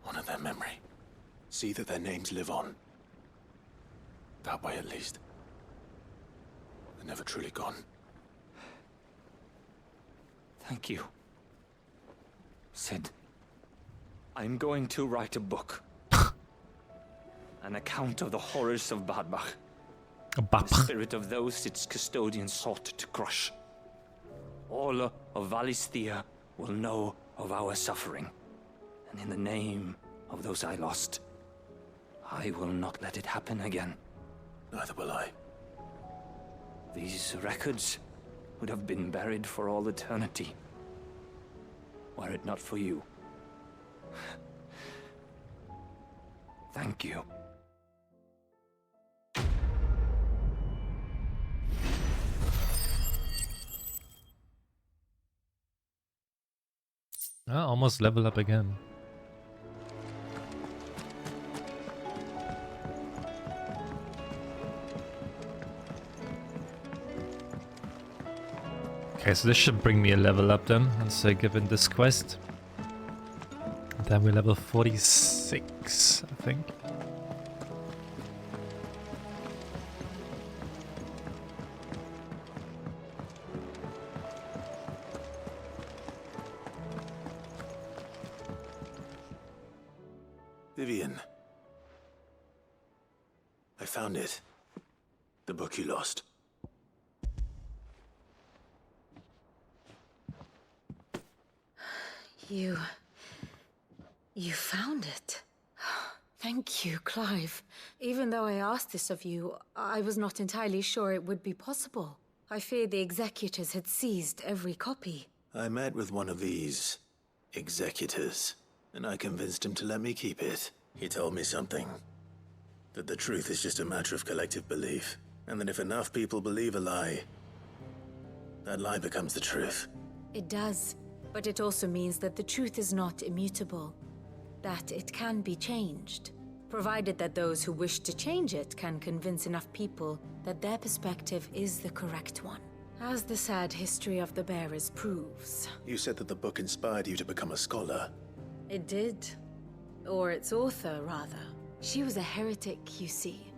Honor their memory. See that their names live on. That way, at least. They're never truly gone. Thank you. Sid, I'm going to write a book. An account of the horrors of Badbach. The spirit of those its custodians sought to crush. All of Valisthea will know of our suffering. And in the name of those I lost, I will not let it happen again. Neither will I. These records would have been buried for all eternity, were it not for you. Thank you. Ah, almost level up again. Okay, so this should bring me a level up then, once I give in this quest. Then we're level 46, I think. Vivian. I found it. The book you lost. You found it. Thank you, Clive. Even though I asked this of you, I was not entirely sure it would be possible. I feared the executors had seized every copy. I met with one of these executors, and I convinced him to let me keep it. He told me something. That the truth is just a matter of collective belief, and that if enough people believe a lie, that lie becomes the truth. It does, but it also means that the truth is not immutable. That it can be changed, provided that those who wish to change it can convince enough people that their perspective is the correct one. As the sad history of the bearers proves. You said that the book inspired you to become a scholar. It did. Or its author, rather. She was a heretic, you see.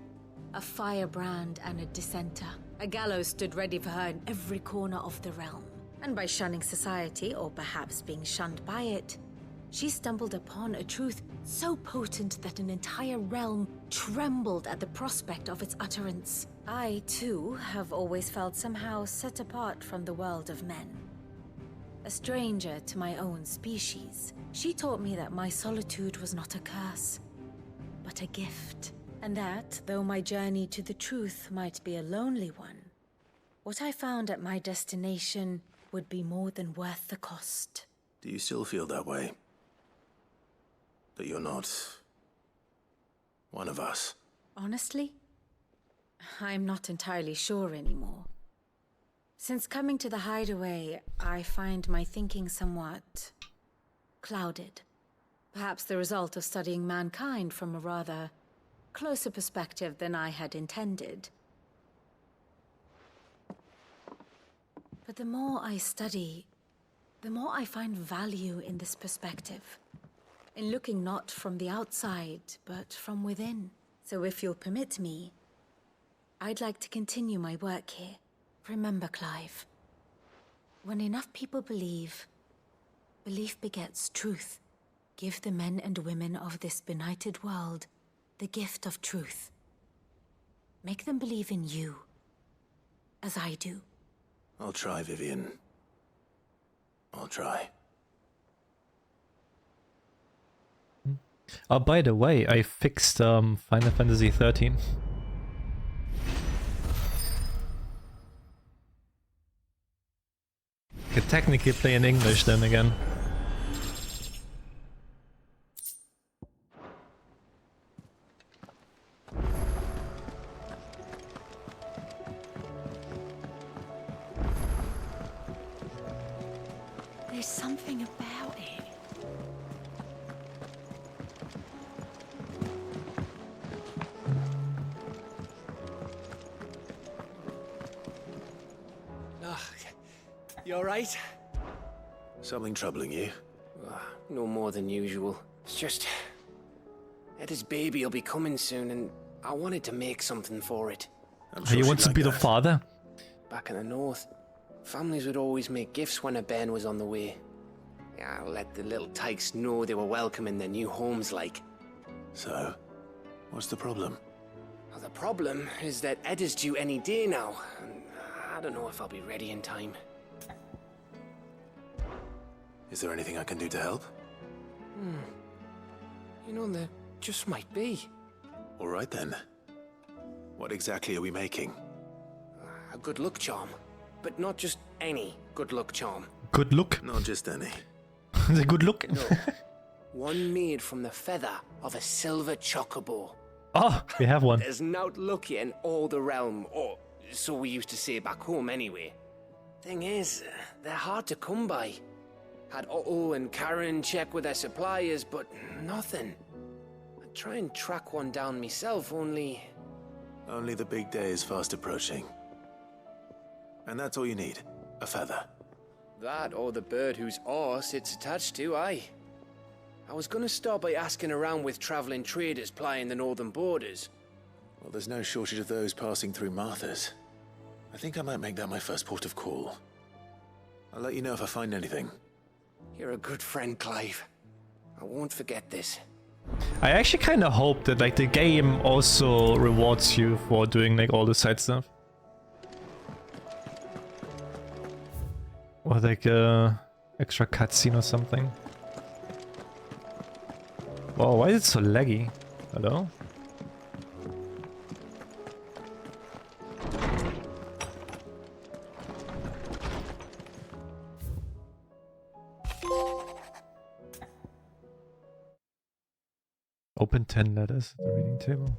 A firebrand and a dissenter. A gallows stood ready for her in every corner of the realm. And by shunning society, or perhaps being shunned by it, she stumbled upon a truth so potent that an entire realm trembled at the prospect of its utterance. I, too, have always felt somehow set apart from the world of men. A stranger to my own species. She taught me that my solitude was not a curse, but a gift. And that, though my journey to the truth might be a lonely one, what I found at my destination would be more than worth the cost. Do you still feel that way? That you're not one of us? Honestly, I'm not entirely sure anymore. Since coming to the hideaway, I find my thinking somewhat clouded. Perhaps the result of studying mankind from a rather closer perspective than I had intended. But the more I study, the more I find value in this perspective. In looking not from the outside, but from within. So if you'll permit me, I'd like to continue my work here. Remember, Clive, when enough people believe, belief begets truth. Give the men and women of this benighted world the gift of truth. Make them believe in you, as I do. I'll try, Vivian. I'll try. Oh, by the way, I fixed Final Fantasy 13. Could technically play in English then again. There's something about it. You alright? Something troubling you? No more than usual. It's just... Eda's baby will be coming soon, and I wanted to make something for it. You want to be the father? Back in the north, families would always make gifts when a bairn was on the way. Yeah, I'll let the little tykes know they were welcome in their new homes, like. So, what's the problem? Well, the problem is that Eda's due any day now, and I don't know if I'll be ready in time. Is there anything I can do to help? You know, there just might be. All right then. What exactly are we making? A good luck charm. But not just any good luck charm. Good look? Not just any. The good look? No. One made from the feather of a silver chocobo. Oh, we have one. There's naught luckier in all the realm, or so we used to say back home anyway. Thing is, they're hard to come by. Had Otto and Karen check with their suppliers, but nothing. I'd try and track one down myself, only... Only the big day is fast approaching. And that's all you need, a feather. That or the bird whose horse it's attached to, aye. I was gonna start by asking around with traveling traders plying the northern borders. Well, there's no shortage of those passing through Martha's. I think I might make that my first port of call. I'll let you know if I find anything. You're a good friend, Clive. I won't forget this. I actually kind of hope that like the game also rewards you for doing like all the side stuff. Or like extra cutscene or something. Wow, why is it so laggy? Hello? Open 10 letters at the reading table.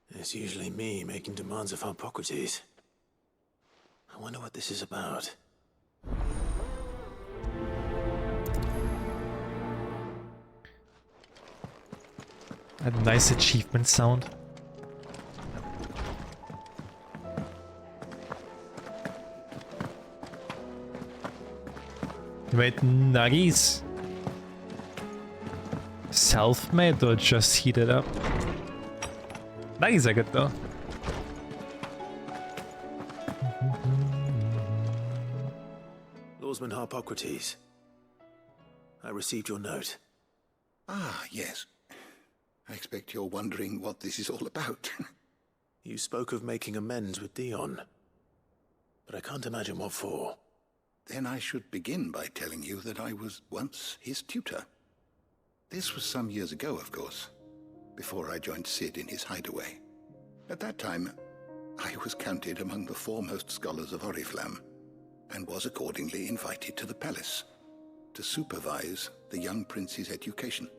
It's usually me making demands of Hippocrates. I wonder what this is about. A nice achievement sound. You made nuggies. Self-made or just heated up? Nuggies are good though. Lawsman Hippocrates. I received your note. Ah, yes. I expect you're wondering what this is all about. You spoke of making amends with Dion. But I can't imagine what for. Then I should begin by telling you that I was once his tutor. This was some years ago, of course, before I joined Sid in his hideaway. At that time, I was counted among the foremost scholars of Oriflamme, and was accordingly invited to the palace to supervise the young prince's education,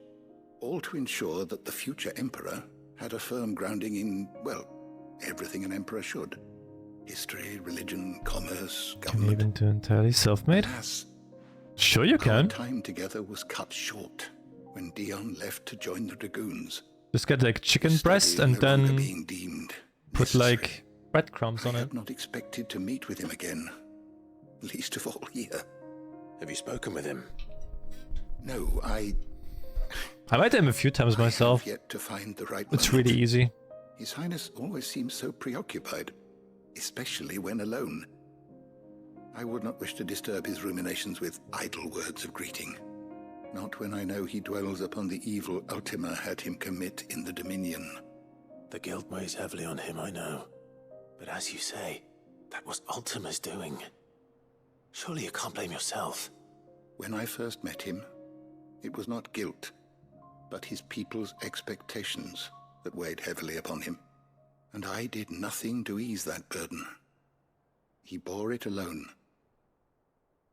all to ensure that the future emperor had a firm grounding in, well, everything an emperor should. History, religion, commerce, government. Can you even do entirely self-made? Sure you can. Our time together was cut short when Dion left to join the Dragoons. Just get like chicken breast and then put like breadcrumbs on I it. had not expected to meet with him again, least of all here. Have you spoken with him? No, I met him a few times myself. have yet to find the right It's moment. really easy. His Highness always seems so preoccupied, especially when alone. I would not wish to disturb his ruminations with idle words of greeting. Not when I know he dwells upon the evil Ultima had him commit in the Dominion. The guilt weighs heavily on him, I know. But as you say, that was Ultima's doing. Surely you can't blame yourself. When I first met him, it was not guilt, but his people's expectations that weighed heavily upon him. And I did nothing to ease that burden. He bore it alone,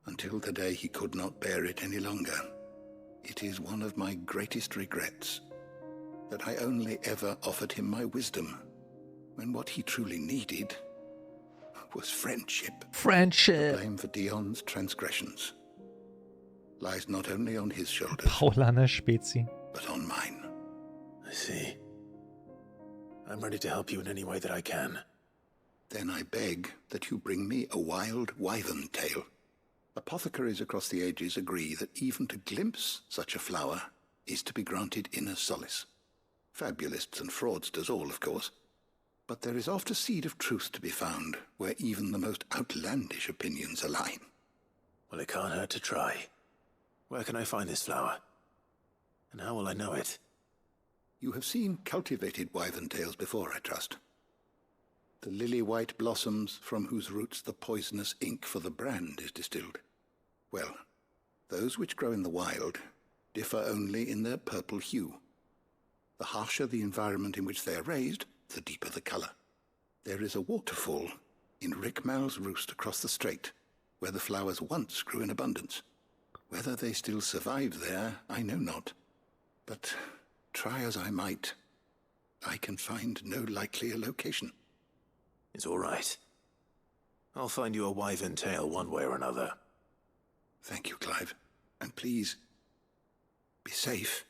until the day he could not bear it any longer. It is one of my greatest regrets that I only ever offered him my wisdom, when what he truly needed was friendship. Friendship. The blame for Dion's transgressions lies not only on his shoulders, Paulaner Spezi, but on mine. I see. I'm ready to help you in any way that I can. Then I beg that you bring me a wild wyvern tail. Apothecaries across the ages agree that even to glimpse such a flower is to be granted inner solace. Fabulists and fraudsters all, of course. But there is oft a seed of truth to be found where even the most outlandish opinions align. Well, it can't hurt to try. Where can I find this flower? And how will I know it? You have seen cultivated wyvern tails before, I trust. The lily-white blossoms from whose roots the poisonous ink for the brand is distilled. Well, those which grow in the wild differ only in their purple hue. The harsher the environment in which they are raised, the deeper the color. There is a waterfall in Rickmal's roost across the strait, where the flowers once grew in abundance. Whether they still survive there, I know not. But try as I might, I can find no likelier location. It's all right. I'll find you a wyvern tail one way or another. Thank you, Clive. And please, be safe.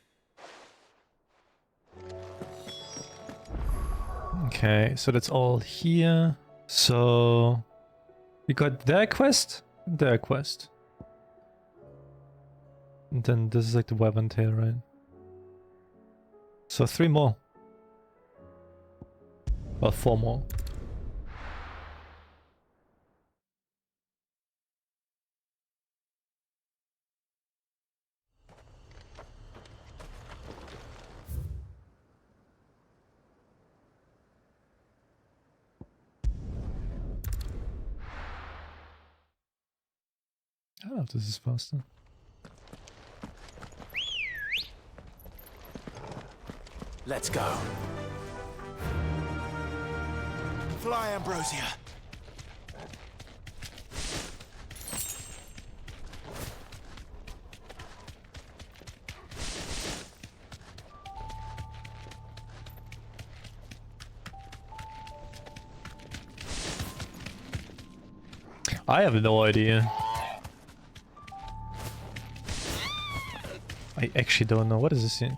Okay, so that's all here. So we got their quest, and their quest. And then this is like the wyvern tail, right? So 3 more. Well, 4 more. I don't know if this is faster. Let's go. Fly, Ambrosia. I have no idea. I actually don't know. What is this thing?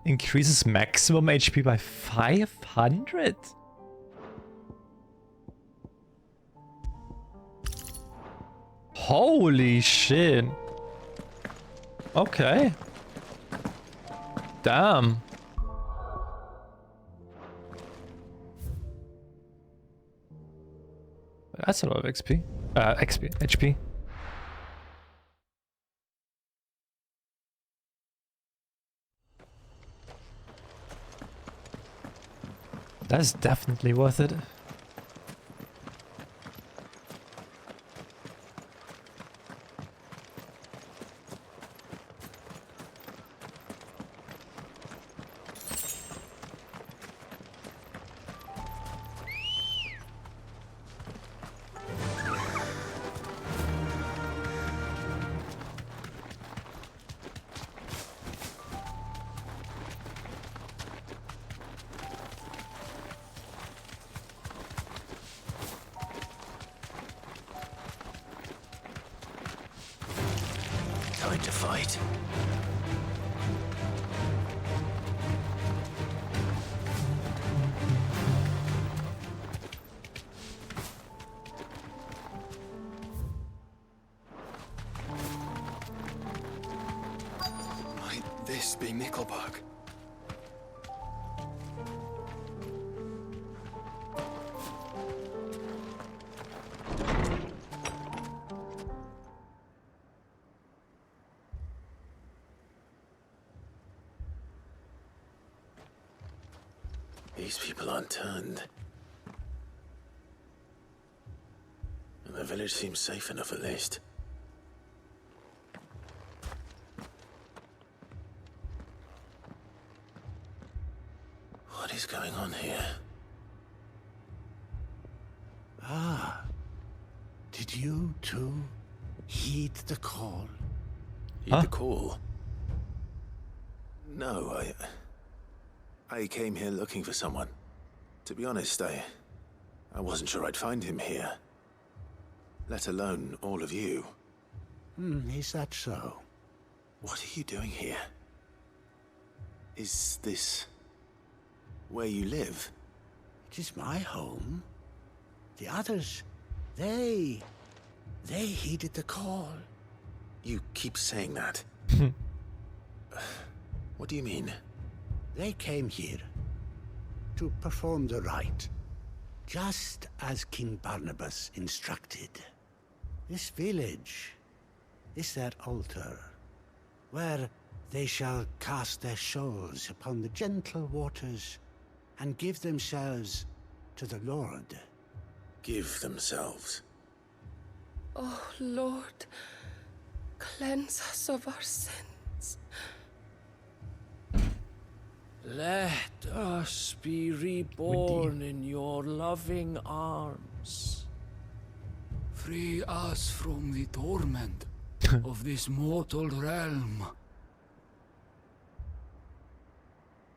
Increases maximum HP by 500? Holy shit. Okay. Damn. That's a lot of XP. HP. That's definitely worth it. Time to fight. this be Nickelberg? These people aren't turned. And the village seems safe enough at least. What is going on here? Ah. Did you too heed the call? Heed the call? No, I came here looking for someone. To be honest, I wasn't sure I'd find him here. Let alone all of you. Is that so? What are you doing here? Is this where you live? It is my home. The others, they heeded the call. You keep saying that. What do you mean? They came here to perform the rite, just as King Barnabas instructed. This village is their altar, where they shall cast their souls upon the gentle waters and give themselves to the Lord. Give themselves? Oh, Lord, cleanse us of our sins. Let us be reborn in your loving arms. Free us from the torment of this mortal realm.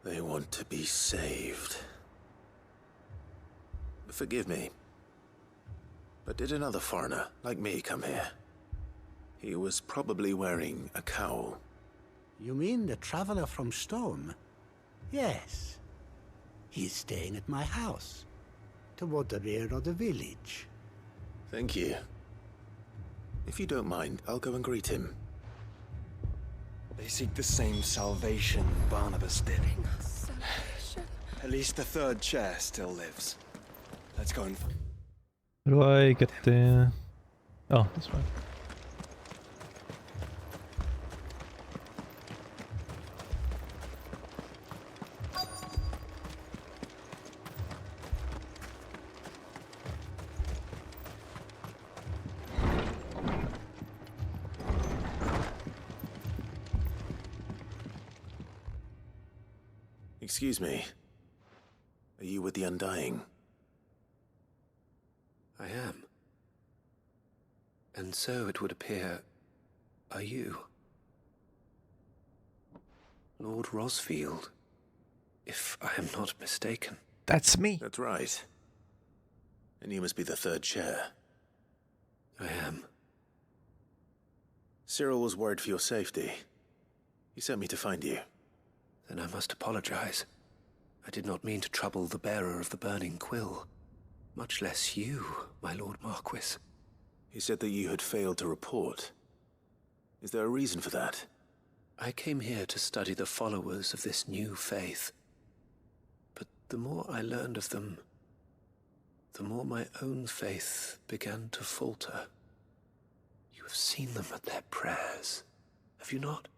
They want to be saved. Forgive me, but did another foreigner like me come here? He was probably wearing a cowl. You mean the traveler from Storm? Yes. He is staying at my house, toward the rear of the village. Thank you. If you don't mind, I'll go and greet him. They seek the same salvation Barnabas did. At least the third chair still lives. Let's go and... How do I get there? Oh, that's right. Excuse me. Are you with the Undying? I am. And so it would appear, are you? Lord Rosfield, if I am not mistaken. That's me. That's right. And you must be the third chair. I am. Cyril was worried for your safety. He sent me to find you. Then I must apologize. I did not mean to trouble the bearer of the burning quill. Much less you, my Lord Marquis. He said that you had failed to report. Is there a reason for that? I came here to study the followers of this new faith. But the more I learned of them, the more my own faith began to falter. You have seen them at their prayers, have you not?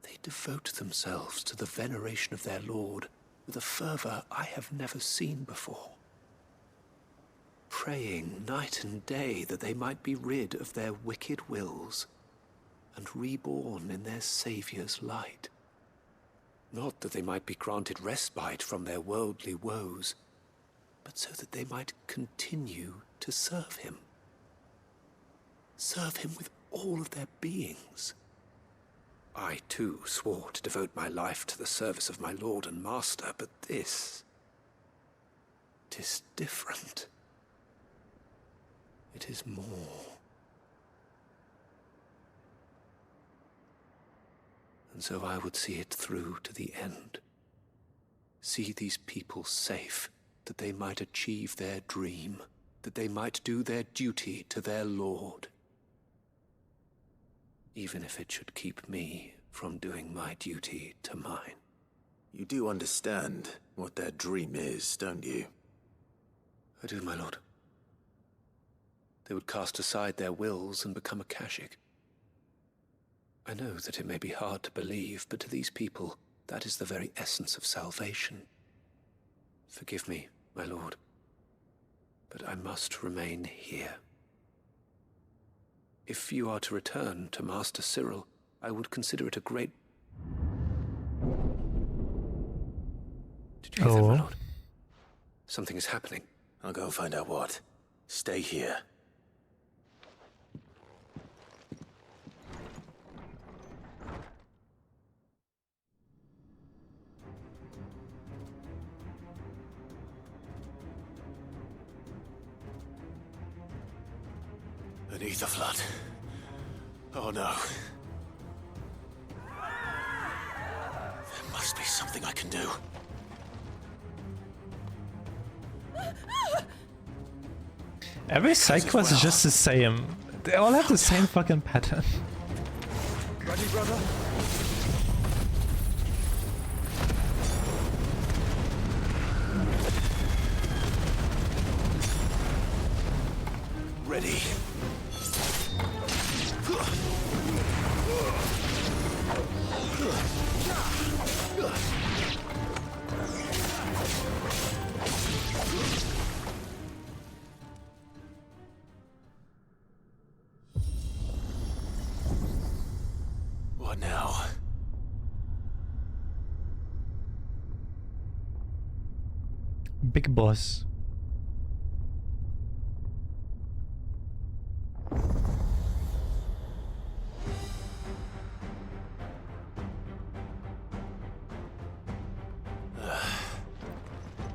They devote themselves to the veneration of their Lord with a fervor I have never seen before. Praying night and day that they might be rid of their wicked wills and reborn in their Saviour's light. Not that they might be granted respite from their worldly woes, but so that they might continue to serve him. Serve him with all of their beings. I, too, swore to devote my life to the service of my Lord and Master, but this... 'tis different. It is more. And so I would see it through to the end. See these people safe, that they might achieve their dream, that they might do their duty to their Lord. even if it should keep me from doing my duty to mine. You do understand what their dream is, don't you? I do, my lord. They would cast aside their wills and become Akashic. I know that it may be hard to believe, but to these people, that is the very essence of salvation. Forgive me, my lord, but I must remain here. If you are to return to Master Cyril, I would consider it a great... Did you hear that, my lord? Something is happening. I'll go and find out what. Stay here. An ether flood. Oh no. There must be something I can do. Every side quest is just the same. They all have the same fucking pattern. Ready, brother? Ready. What now? Big boss.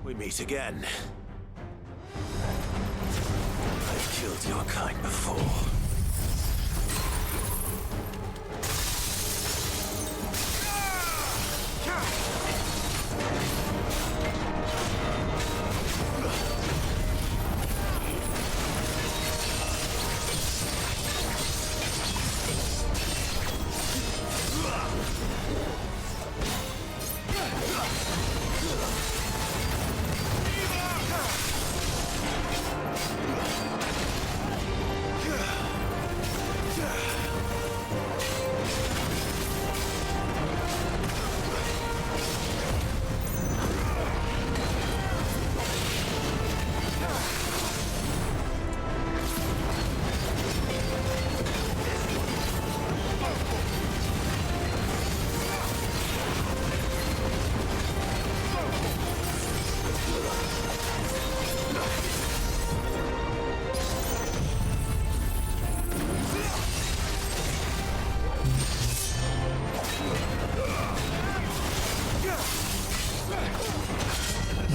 We meet again. I've killed your kind before.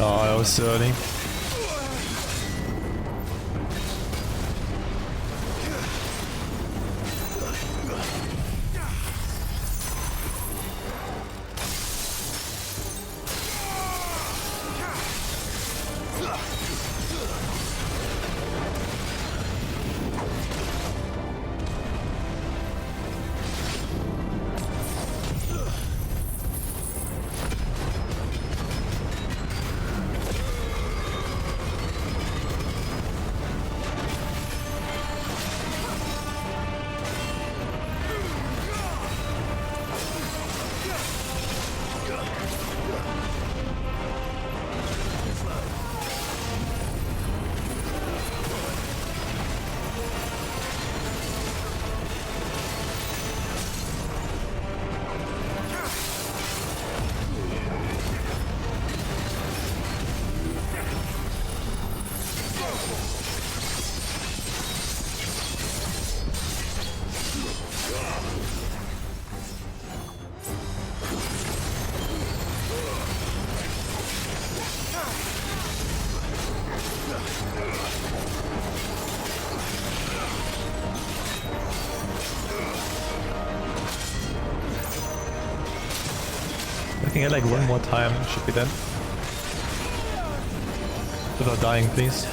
Oh, that was so early. I can get like one more time, should be dead. Without dying, please.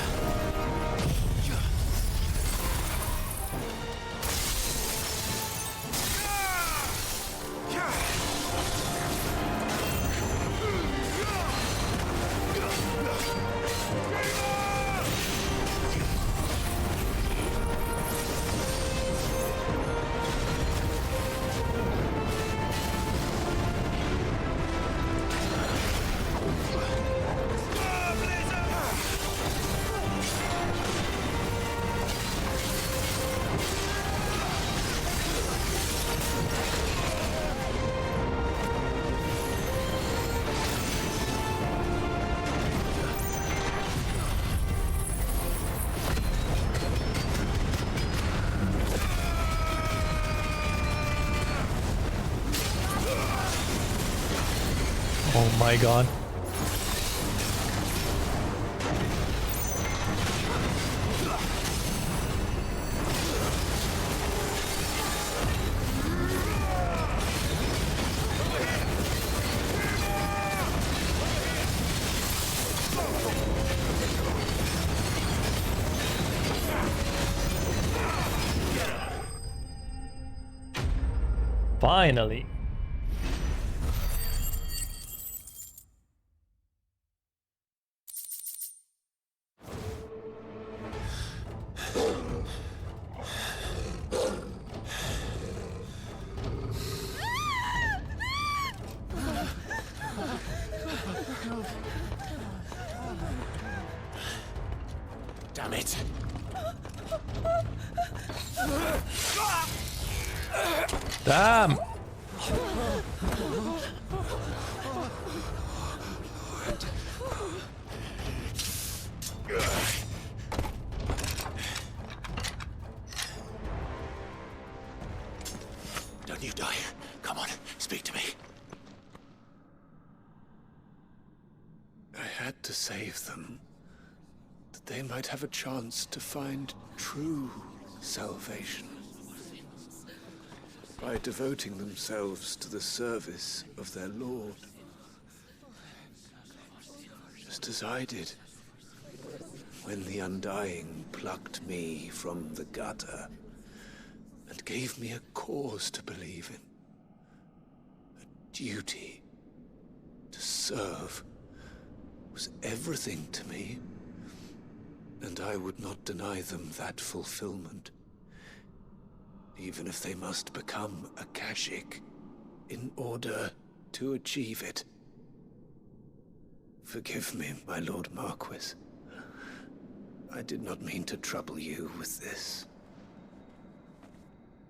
my god. Finally. Damn it. Damn. Don't you die. Come on, speak to me. I had to save them, that they might have a chance to find true salvation. By devoting themselves to the service of their Lord. Just as I did when the Undying plucked me from the gutter and gave me a cause to believe in. A duty to serve was everything to me, and I would not deny them that fulfillment, even if they must become a Kashik in order to achieve it. Forgive me, my Lord Marquis. I did not mean to trouble you with this.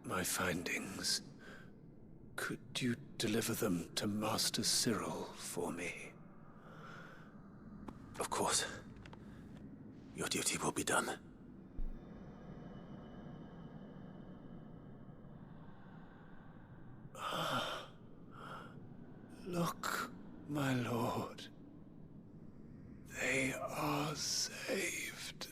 My findings. Could you deliver them to Master Cyril for me? Of course. Your duty will be done. Look, my lord. They are saved.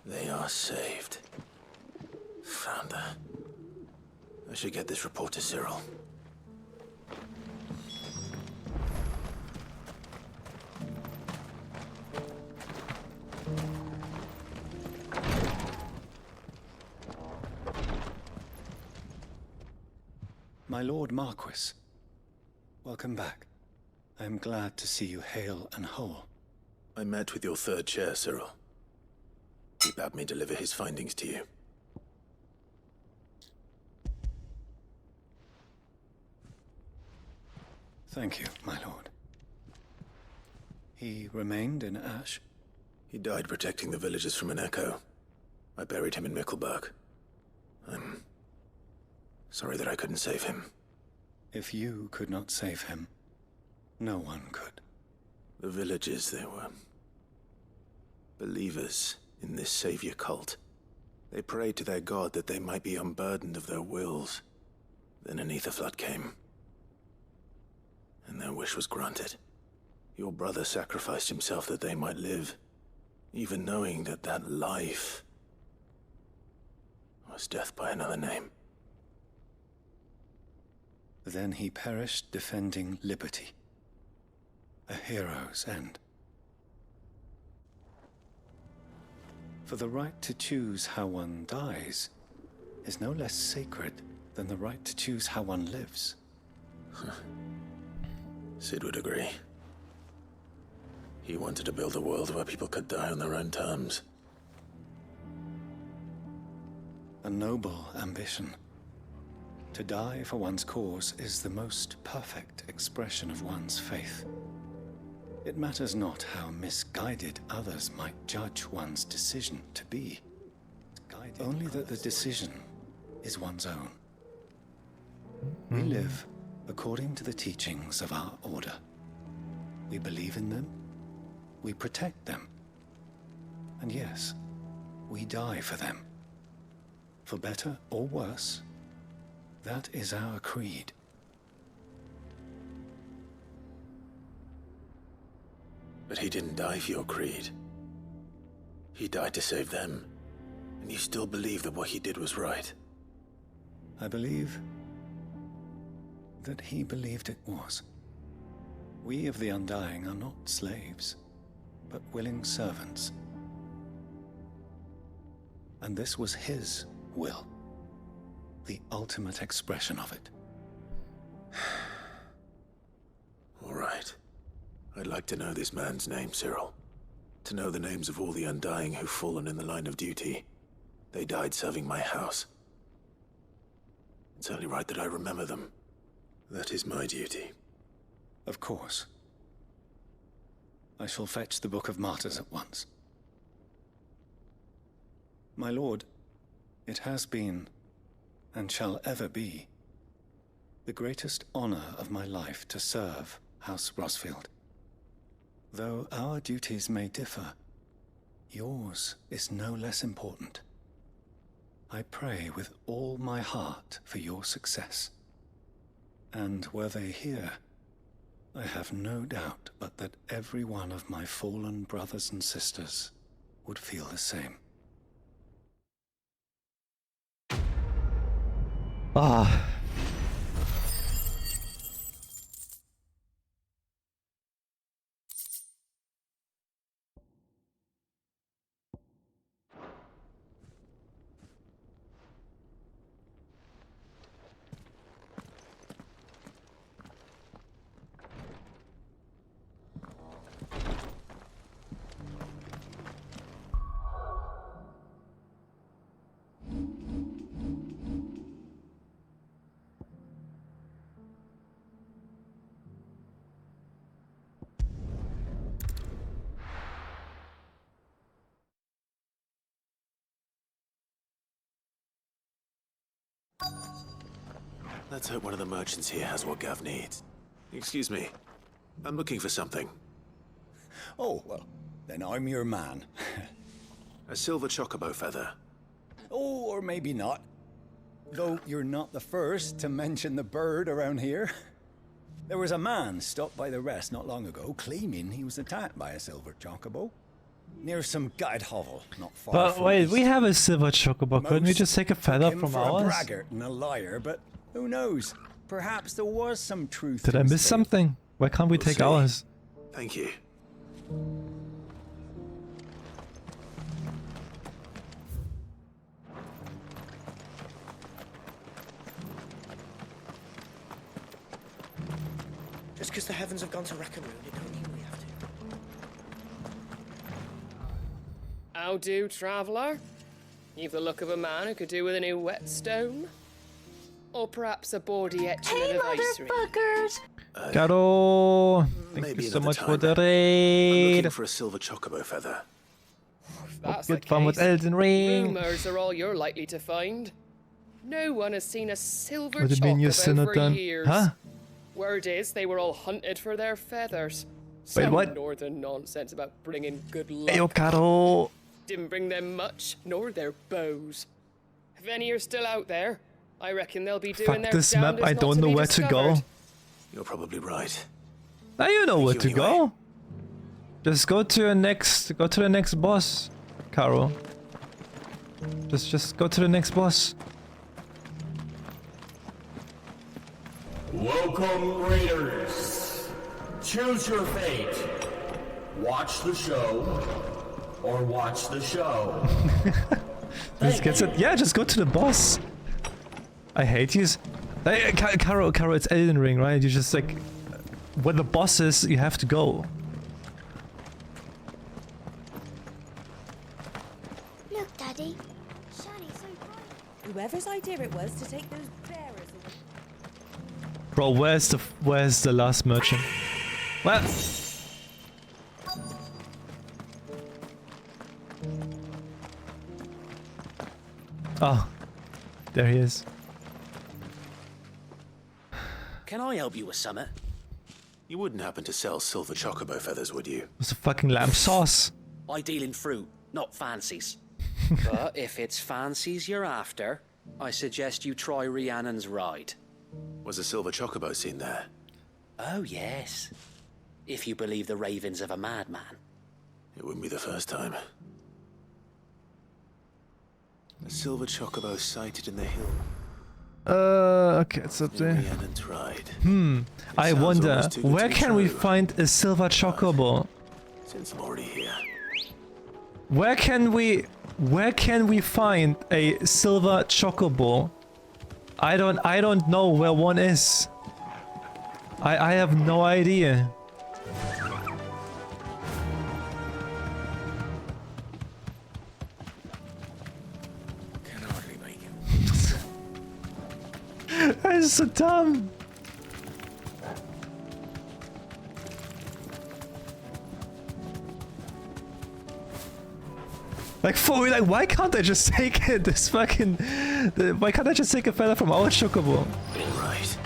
They are saved. Founder. I should get this report to Cyril. My Lord Marquis, welcome back. I am glad to see you hale and whole. I met with your third chair, Cyril. He bade me deliver his findings to you. Thank you, my lord. He remained in Ash? He died protecting the villagers from an echo. I buried him in Mickelberg. I'm sorry that I couldn't save him. If you could not save him, no one could. The villagers, they were believers in this savior cult. They prayed to their god that they might be unburdened of their wills. Then an ether flood came, and their wish was granted. Your brother sacrificed himself that they might live, even knowing that that life was death by another name. Then he perished defending liberty. A hero's end. For the right to choose how one dies is no less sacred than the right to choose how one lives. Sid would agree. He wanted to build a world where people could die on their own terms. A noble ambition. To die for one's cause is the most perfect expression of one's faith. It matters not how misguided others might judge one's decision to be. Only that the decision is one's own. We live according to the teachings of our order. We believe in them, we protect them, and yes, we die for them. For better or worse, that is our creed. But he didn't die for your creed. He died to save them. And you still believe that what he did was right? I believe that he believed it was. We of the Undying are not slaves, but willing servants. And this was his will, the ultimate expression of it. All right. I'd like to know this man's name, Cyril. To know the names of all the Undying who've fallen in the line of duty. They died serving my house. It's only right that I remember them. That is my duty. Of course. I shall fetch the Book of Martyrs at once. My lord, it has been, and shall ever be, the greatest honor of my life to serve House Rosfield. Though our duties may differ, yours is no less important. I pray with all my heart for your success. And were they here, I have no doubt but that every one of my fallen brothers and sisters would feel the same. Ah. Let's hope one of the merchants here has what Gav needs. Excuse me. I'm looking for something. Oh, well, then I'm your man. A silver chocobo feather. Oh, or maybe not. Though you're not the first to mention the bird around here. There was a man stopped by the rest not long ago, claiming he was attacked by a silver chocobo. Near some guide hovel, not far But from wait, east. we have a silver chocobo. Couldn't we just take a feather Him from for a ours? braggart and a liar, but who knows? Perhaps there was some truth. Did to I his miss tale. something? Why can't we take ours? Thank you. Just because the heavens have gone to Rackaroon, it don't mean we have to. How do, traveller? You've the look of a man who could do with a new whetstone. Or perhaps a baudy etching of icery. Caro, thank Maybe you so another much time. for the I'm raid. looking for a silver chocobo feather. That's Good the fun with case. Elden Ring. Rumours are all you're likely to find. No one has seen a silver What do you mean you're chocobo for Sinnoh? years. Huh? Word is they were all hunted for their feathers. Wait, Some what? northern nonsense about bringing good luck. Ayo, Caro. Didn't bring them much, nor their bows. If any are still out there, I reckon they'll be doing Fuck their this map, damnedest I not don't to know be where to go. discovered. You're probably right. Now you know where to anyway. go. Just go to the next boss, Caro. Just go to the next boss. Welcome, Raiders. Choose your fate. Watch the show, or watch the show. This gets it. Yeah, just go to the boss. I hate yous. Hey, Caro, it's Elden Ring, right? You just like, where the boss is, you have to go. Look, Daddy. Shining so bright. Whoever's idea it was to take those bearers away. Bro, where's the last merchant? Well. Oh, there he is. Can I help you with something? You wouldn't happen to sell silver chocobo feathers, would you? It's a fucking lamb sauce. I deal in fruit, not fancies. But if it's fancies you're after, I suggest you try Rhiannon's ride. Was a silver chocobo seen there? Oh, yes. If you believe the ravings of a madman. It wouldn't be the first time. A silver chocobo sighted in the hill. Okay, it's up there. I wonder, where can we find a silver chocobo? Since I'm already here. Where can we find a silver chocobo? I don't know where one is. I have no idea. That is so dumb. Like why can't I just take this fucking? Why can't I just take a feather from our chocobo? All right.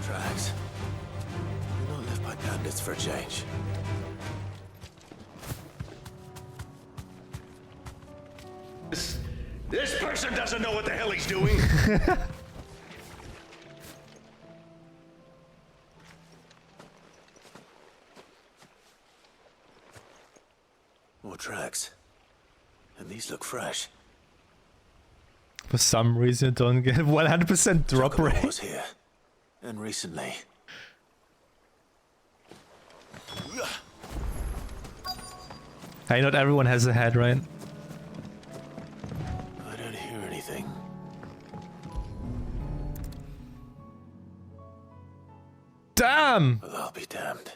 Tracks. You're not left by bandits for a change. This person doesn't know what the hell he's doing. More tracks. And these look fresh. For some reason, I don't get 100% drop rate. Was here. And recently. Hey, not everyone has a head, right? I don't hear anything. Damn! Well, I'll be damned.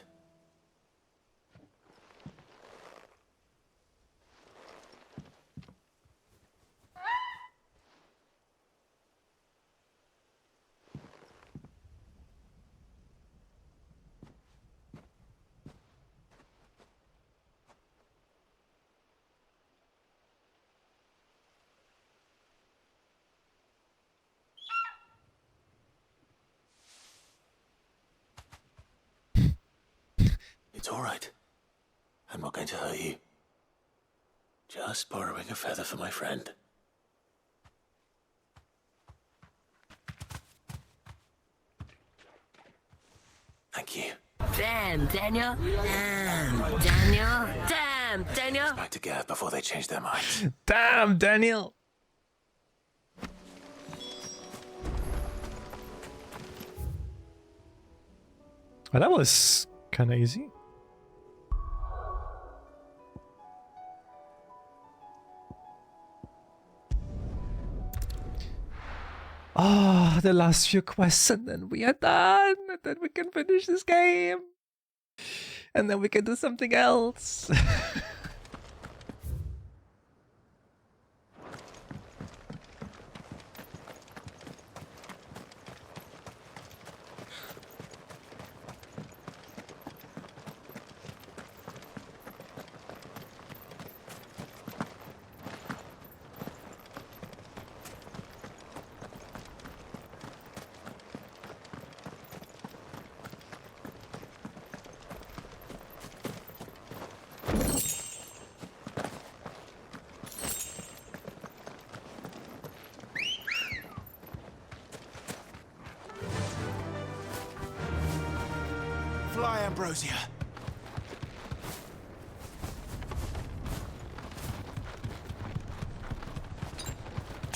It's all right. I'm not going to hurt you. Just borrowing a feather for my friend. Thank you. Damn, Daniel. Damn, Daniel. Damn, Daniel. Back to Gav before they change their minds. Damn, Daniel. Well, that was kind of easy. Oh, the last few quests and then we are done. And then we can finish this game. And then we can do something else. Fly, Ambrosia.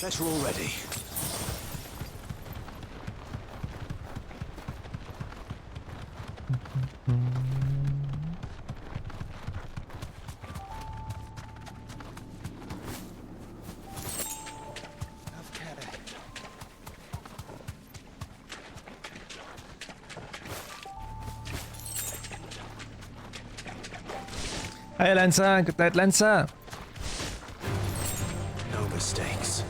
Better already. Hey Lancer, good night Lancer. No mistakes.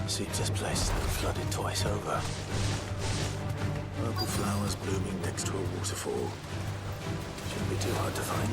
Seems this place has been flooded twice over. Purple flowers blooming next to a waterfall. Shouldn't be too hard to find.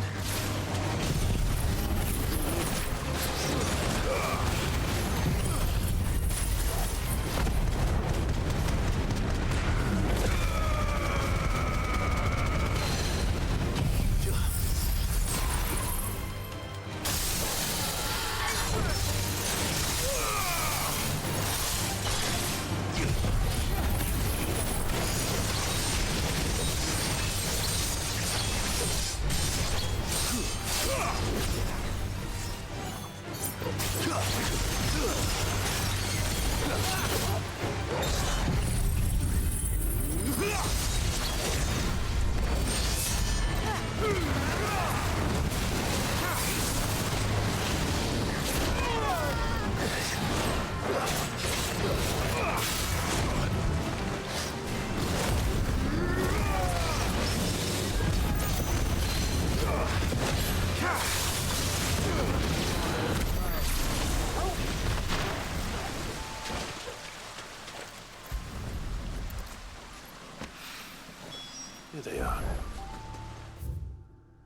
Here they are.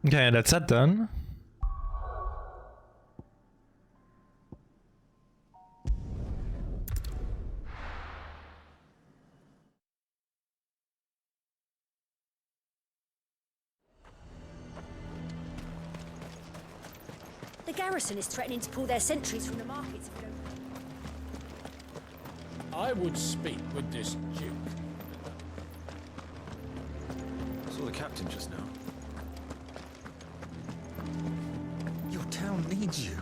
Okay, that's that done. The garrison is threatening to pull their sentries from the markets if we don't... I would speak with this Duke. Saw the captain just now. Your town needs you.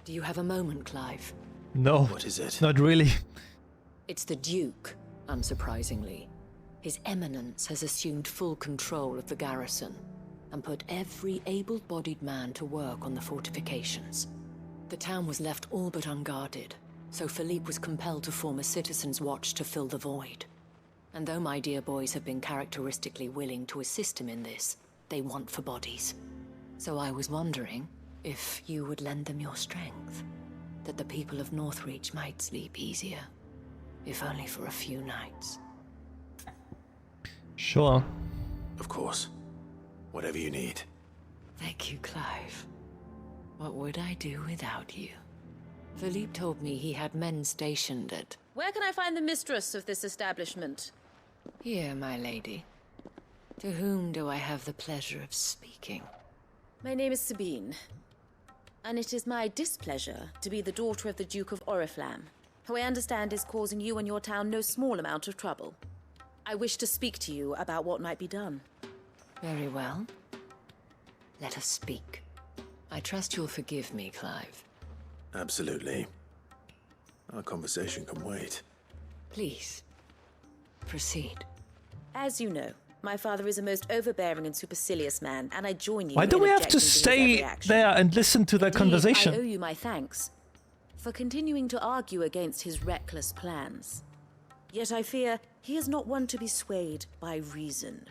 Do you have a moment, Clive? No. What is it? Not really. It's the Duke, unsurprisingly. His Eminence has assumed full control of the garrison and put every able-bodied man to work on the fortifications. The town was left all but unguarded, so Philippe was compelled to form a citizen's watch to fill the void. And though my dear boys have been characteristically willing to assist him in this, they want for bodies. So I was wondering if you would lend them your strength, that the people of Northreach might sleep easier, if only for a few nights. Sure. Of course. Whatever you need. Thank you, Clive. What would I do without you? Philippe told me he had men stationed at... Where can I find the mistress of this establishment? Here, my lady. To whom do I have the pleasure of speaking? My name is Sabine, and it is my displeasure to be the daughter of the Duke of Oriflamme, who I understand is causing you and your town no small amount of trouble. I wish to speak to you about what might be done. Very well. Let us speak. I trust you'll forgive me, Clive. Absolutely. Our conversation can wait. Please, proceed. As you know, my father is a most overbearing and supercilious man, and I join you Why do in we have to objecting his stay every action. there and listen to their Indeed, conversation? I owe you my thanks for continuing to argue against his reckless plans. Yet I fear he is not one to be swayed by reason.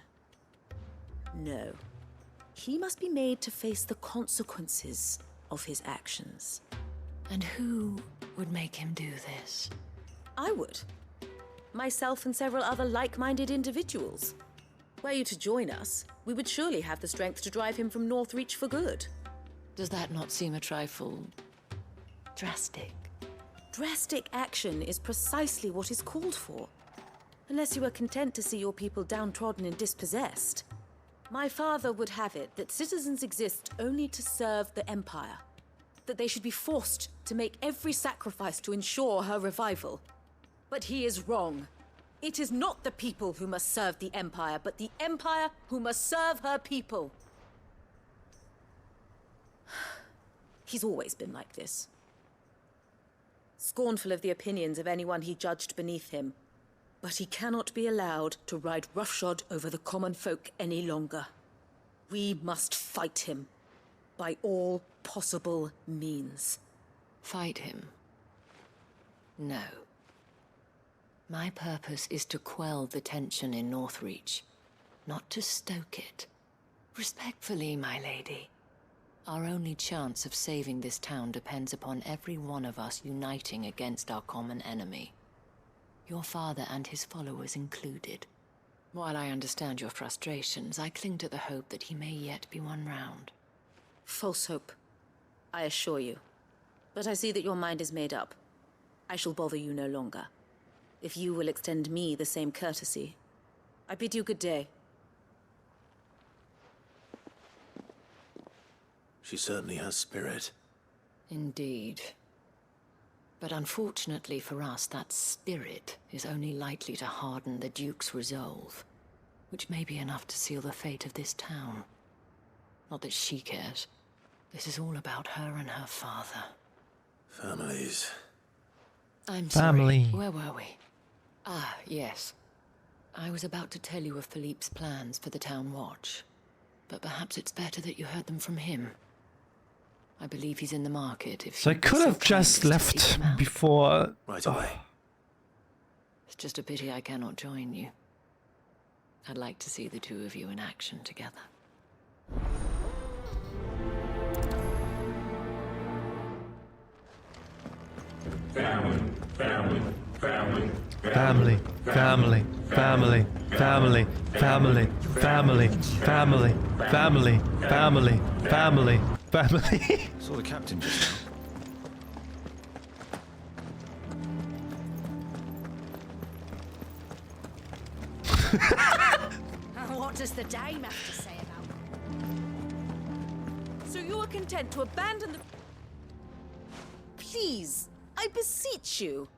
No. He must be made to face the consequences of his actions. And who would make him do this? I would. Myself and several other like-minded individuals. Were you to join us, we would surely have the strength to drive him from Northreach for good. Does that not seem a trifle... drastic? Drastic action is precisely what is called for. Unless you are content to see your people downtrodden and dispossessed. My father would have it that citizens exist only to serve the Empire. That they should be forced to make every sacrifice to ensure her revival. But he is wrong. It is not the people who must serve the Empire, but the Empire who must serve her people. He's always been like this. Scornful of the opinions of anyone he judged beneath him. But he cannot be allowed to ride roughshod over the common folk any longer. We must fight him. By all possible means. Fight him? No. My purpose is to quell the tension in Northreach, not to stoke it. Respectfully, my lady. Our only chance of saving this town depends upon every one of us uniting against our common enemy. Your father and his followers included. While I understand your frustrations, I cling to the hope that he may yet be won round. False hope, I assure you. But I see that your mind is made up. I shall bother you no longer. If you will extend me the same courtesy, I bid you good day. She certainly has spirit. Indeed. But unfortunately for us, that spirit is only likely to harden the Duke's resolve, which may be enough to seal the fate of this town. Not that she cares. This is all about her and her father. Families. I'm Family. sorry. Where were we? Ah, yes. I was about to tell you of Philippe's plans for the town watch, but perhaps it's better that you heard them from him. I believe he's in the market. If So I could have just left before. Right away. It's just a pity I cannot join you. I'd like to see the two of you in action together. Family, family, family, family, family, family, family, family, family, family, family, family, family, family. Saw the captain just now. What does the dame have to say about it? So you are content to abandon the... Please, I beseech you.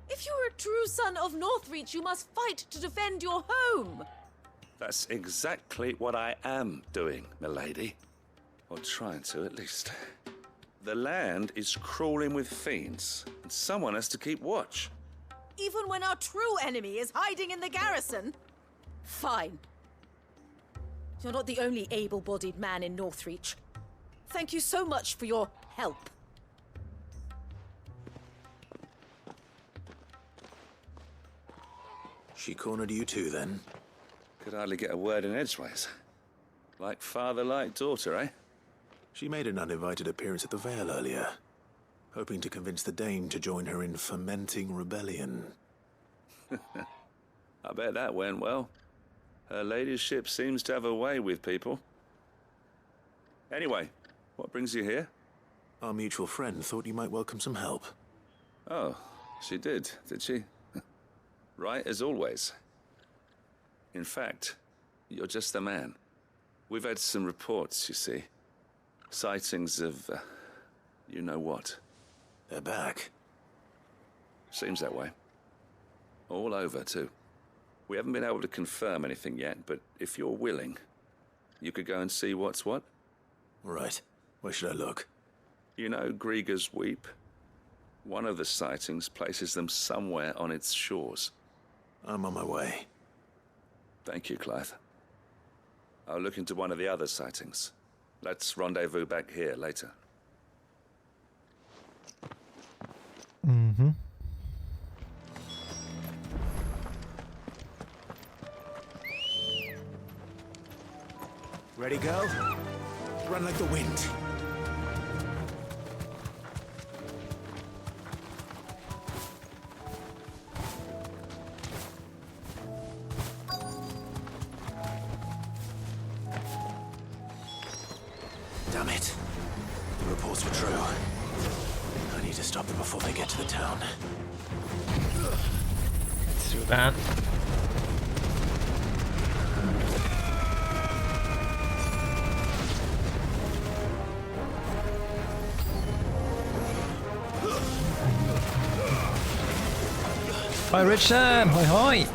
If you are a true son of Northreach, you must fight to defend your home. That's exactly what I am doing, milady. Or trying to, at least. The land is crawling with fiends, and someone has to keep watch. Even when our true enemy is hiding in the garrison? Fine. You're not the only able-bodied man in Northreach. Thank you so much for your help. She cornered you too, then? Could hardly get a word in edgeways. Like father, like daughter, eh? She made an uninvited appearance at the Vale earlier, hoping to convince the Dame to join her in fomenting rebellion. I bet that went well. Her ladyship seems to have a way with people. Anyway, what brings you here? Our mutual friend thought you might welcome some help. Oh, she did she? Right as always. In fact, you're just the man. We've had some reports, you see. Sightings of, you know what. They're back. Seems that way. All over, too. We haven't been able to confirm anything yet, but if you're willing, you could go and see what's what. Right. Where should I look? You know Grieger's Weep? One of the sightings places them somewhere on its shores. I'm on my way. Thank you, Clive. I'll look into one of the other sightings. Let's rendezvous back here later. Mm-hmm. Ready, girl? Run like the wind. Damn it. The reports were true. I need to stop them before they get to the town. Let's do that. Hi Richard! Hoi hoi!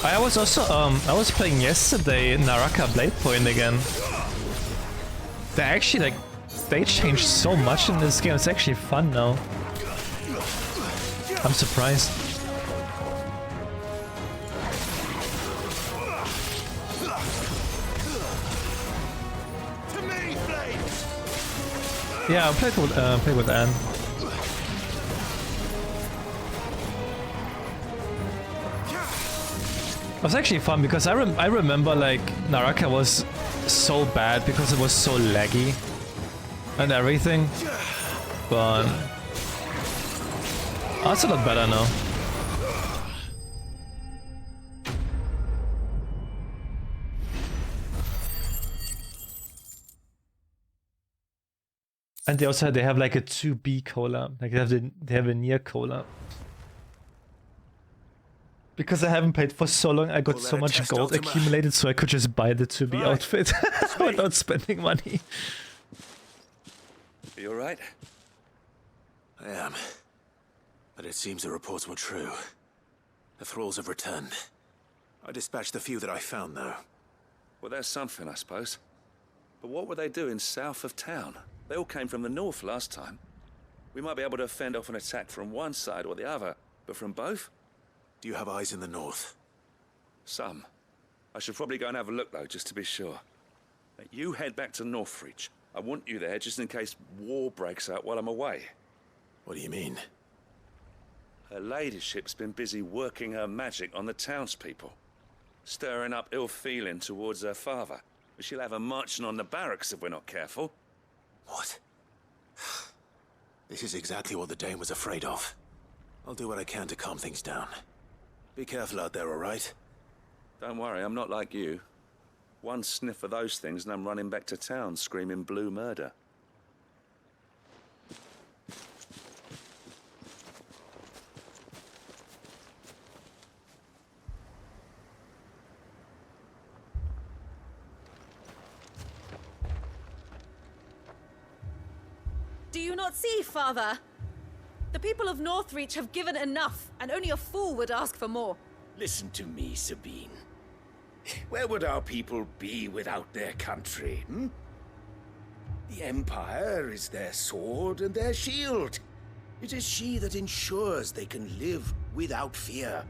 I was also I was playing yesterday Naraka Blade Point again. They actually they changed so much in this game. It's actually fun now. I'm surprised. Yeah, I played with Anne. It was actually fun because I remember like Naraka was so bad because it was so laggy and everything, but it's a lot better now. And they have like a 2B collab, like they have a near collab. Because I haven't played for so long, I got so much gold accumulated, so I could just buy the 2B outfit without spending money. Are you alright? I am. But it seems the reports were true. The thralls have returned. I dispatched the few that I found, though. Well, that's something, I suppose. But what were they doing south of town? They all came from the north last time. We might be able to fend off an attack from one side or the other, but from both? Do you have eyes in the north? Some. I should probably go and have a look, though, just to be sure. You head back to Northreach. I want you there just in case war breaks out while I'm away. What do you mean? Her ladyship's been busy working her magic on the townspeople, stirring up ill feeling towards her father. She'll have her marching on the barracks if we're not careful. What? This is exactly what the Dane was afraid of. I'll do what I can to calm things down. Be careful out there, all right? Don't worry, I'm not like you. One sniff of those things and I'm running back to town screaming blue murder. Do you not see, Father? The people of Northreach have given enough, and only a fool would ask for more. Listen to me, Sabine. Where would our people be without their country, hmm? The Empire is their sword and their shield. It is she that ensures they can live without fear.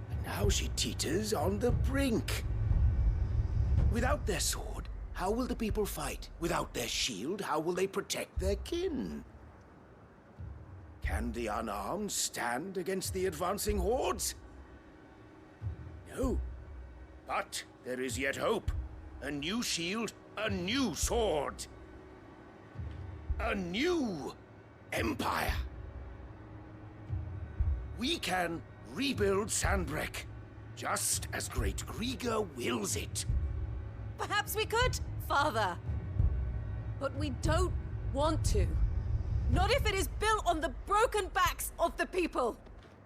And now she teeters on the brink. Without their sword, how will the people fight? Without their shield, how will they protect their kin? Can the unarmed stand against the advancing hordes? No. But there is yet hope. A new shield, a new sword. A new empire. We can rebuild Sandbreck, just as Great Grieger wills it. Perhaps we could, Father. But we don't want to. Not if it is built on the broken backs of the people.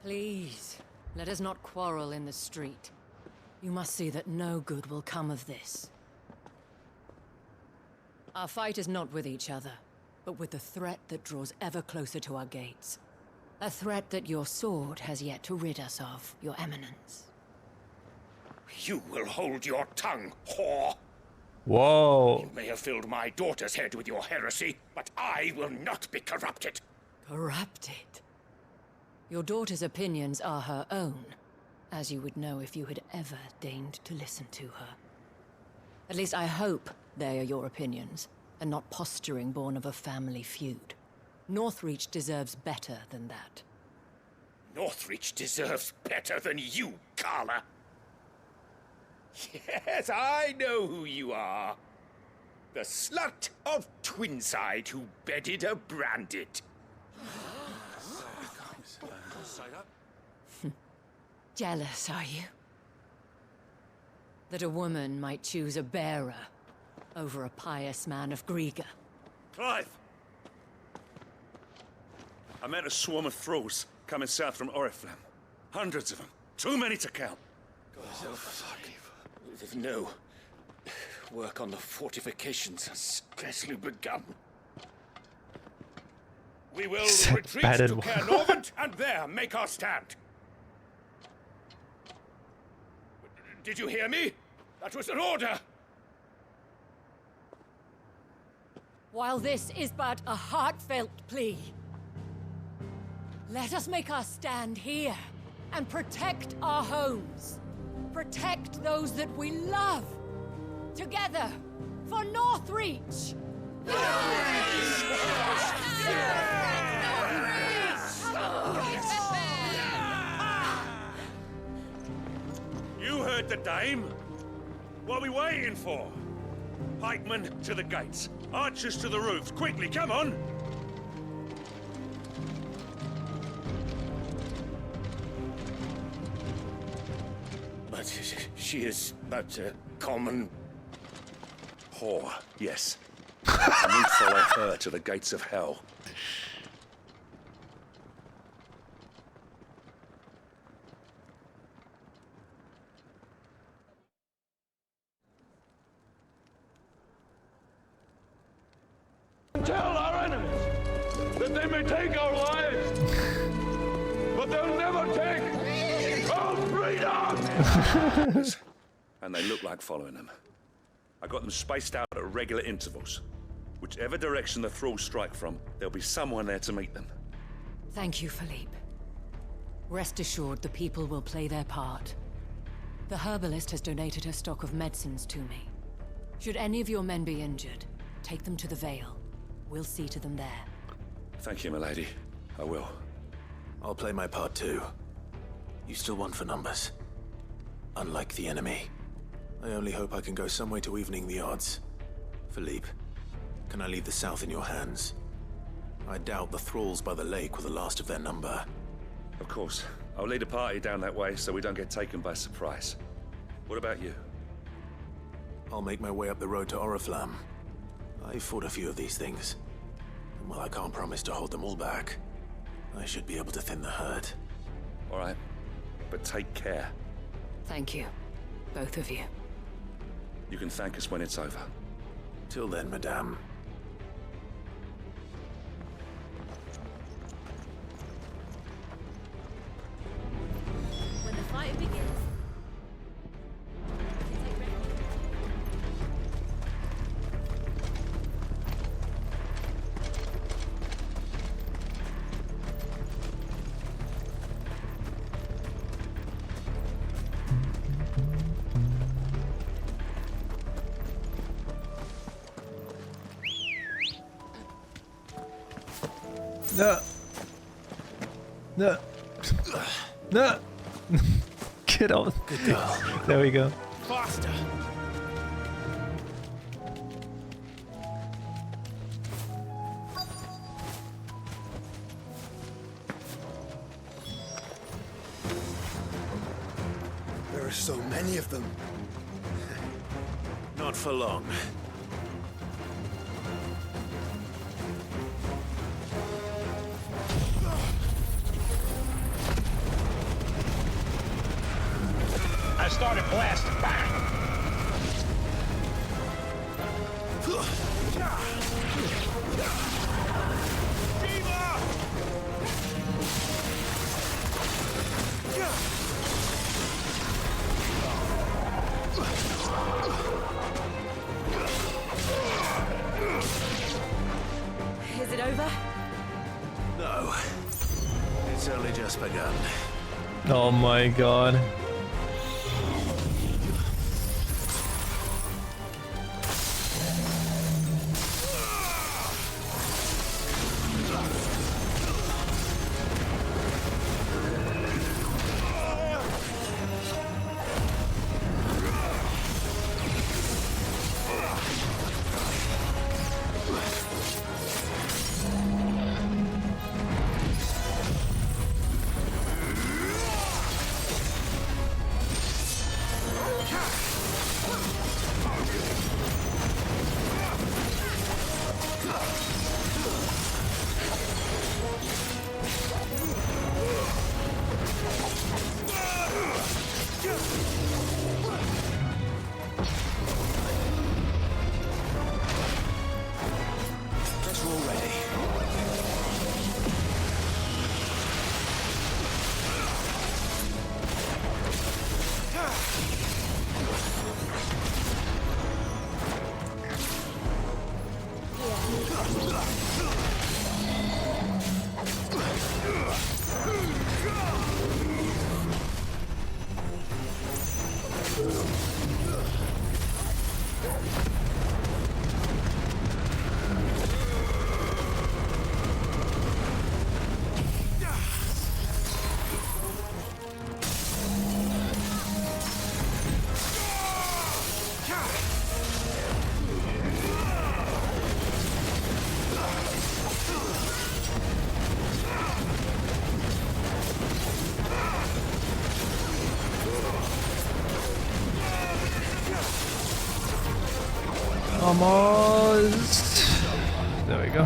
Please, let us not quarrel in the street. You must see that no good will come of this. Our fight is not with each other, but with the threat that draws ever closer to our gates. A threat that your sword has yet to rid us of, Your Eminence. You will hold your tongue, whore! Whoa. You may have filled my daughter's head with your heresy, but I will not be corrupted. Corrupted? Your daughter's opinions are her own, as you would know if you had ever deigned to listen to her. At least I hope they are your opinions, and not posturing born of a family feud. Northreach deserves better than that. Northreach deserves better than you, Carla. Yes, I know who you are. The slut of Twinside who bedded a Branded. Jealous, are you? That a woman might choose a bearer over a pious man of Grieger. Clive! I met a swarm of thralls coming south from Oriflamme. Hundreds of them. Too many to count. No. Work on the fortifications has scarcely begun. We will retreat to Caernarvon and there make our stand. Did you hear me? That was an order! While this is but a heartfelt plea, let us make our stand here and protect our homes. Protect those that we love. Together, for Northreach! You heard the dame. What are we waiting for? Pikemen to the gates. Archers to the roofs. Quickly, come on! But she is but a common... Whore, yes. And we follow her to the gates of hell. Tell our enemies that they may take our lives, but they'll never take our freedom! And they look like following them. I got them spaced out at regular intervals. Whichever direction the thralls strike from, there'll be someone there to meet them. Thank you, Philippe. Rest assured the people will play their part. The herbalist has donated her stock of medicines to me. Should any of your men be injured, take them to the Vale. We'll see to them there. Thank you, milady. I will. I'll play my part too. You still want for numbers. Unlike the enemy. I only hope I can go some way to evening the odds. Philippe, can I leave the south in your hands? I doubt the thralls by the lake were the last of their number. Of course. I'll lead a party down that way so we don't get taken by surprise. What about you? I'll make my way up the road to Oriflamme. I've fought a few of these things. And while I can't promise to hold them all back, I should be able to thin the herd. All right. But take care. Thank you. Both of you. You can thank us when it's over. Till then, madame. When the fight begins... No. No. No. Get out. Good girl. There we go. Faster! There are so many of them. Not for long. I started blasting. Bang! Is it over? No. It's only just begun. Oh my god. Almost. There we go.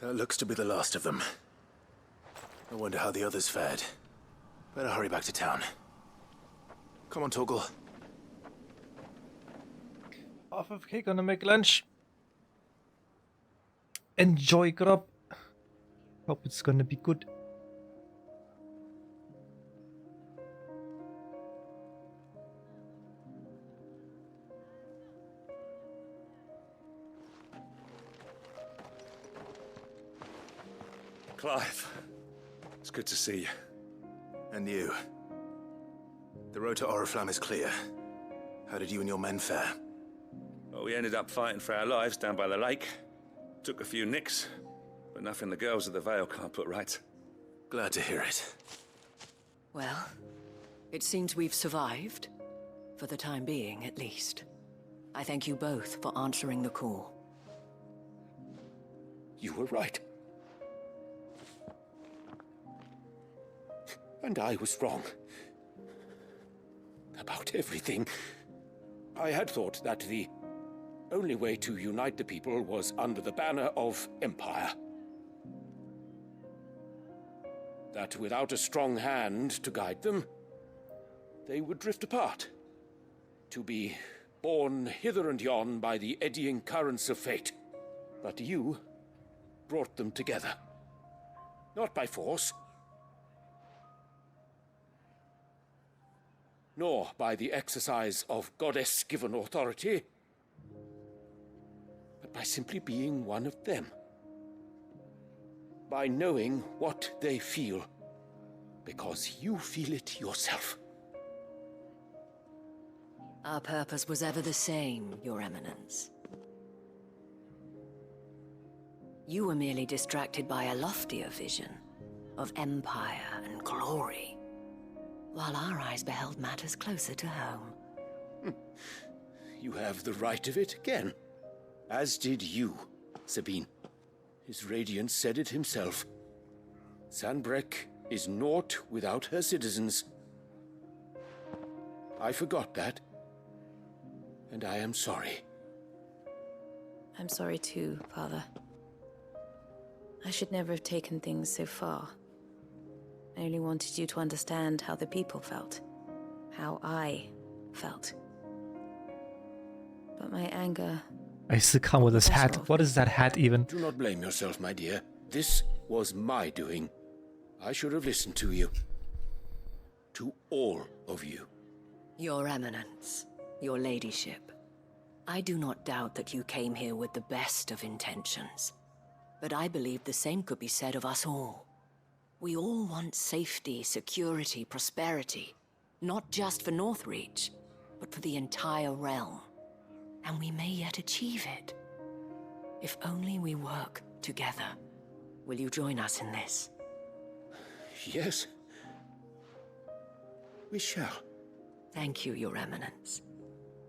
That looks to be the last of them. I wonder how the others fared. Better hurry back to town. Come on, Torgal. Half of cake, gonna make lunch. Enjoy, grub. Hope it's gonna be good. Clive, it's good to see you. And you. The road to Oriflamme is clear. How did you and your men fare? Well, we ended up fighting for our lives down by the lake. Took a few nicks, but nothing the girls of the Vale can't put right. Glad to hear it. Well, it seems we've survived. For the time being, at least. I thank you both for answering the call. You were right. And I was wrong. About everything. I had thought that the only way to unite the people was under the banner of Empire. That without a strong hand to guide them, they would drift apart. To be borne hither and yon by the eddying currents of fate. But you brought them together. Not by force, nor by the exercise of goddess-given authority, but by simply being one of them. By knowing what they feel, because you feel it yourself. Our purpose was ever the same, Your Eminence. You were merely distracted by a loftier vision of empire and glory, while our eyes beheld matters closer to home. You have the right of it again. As did you, Sabine. His radiance said it himself. Sanbreque is naught without her citizens. I forgot that. And I am sorry. I'm sorry too, Father. I should never have taken things so far. I only wanted you to understand how the people felt. How I felt. But my anger... I used to come with this hat. What is that hat even? Do not blame yourself, my dear. This was my doing. I should have listened to you. To all of you. Your Eminence, your ladyship. I do not doubt that you came here with the best of intentions. But I believe the same could be said of us all. We all want safety, security, prosperity. Not just for Northreach, but for the entire realm. And we may yet achieve it. If only we work together. Will you join us in this? Yes. We shall. Thank you, Your Eminence.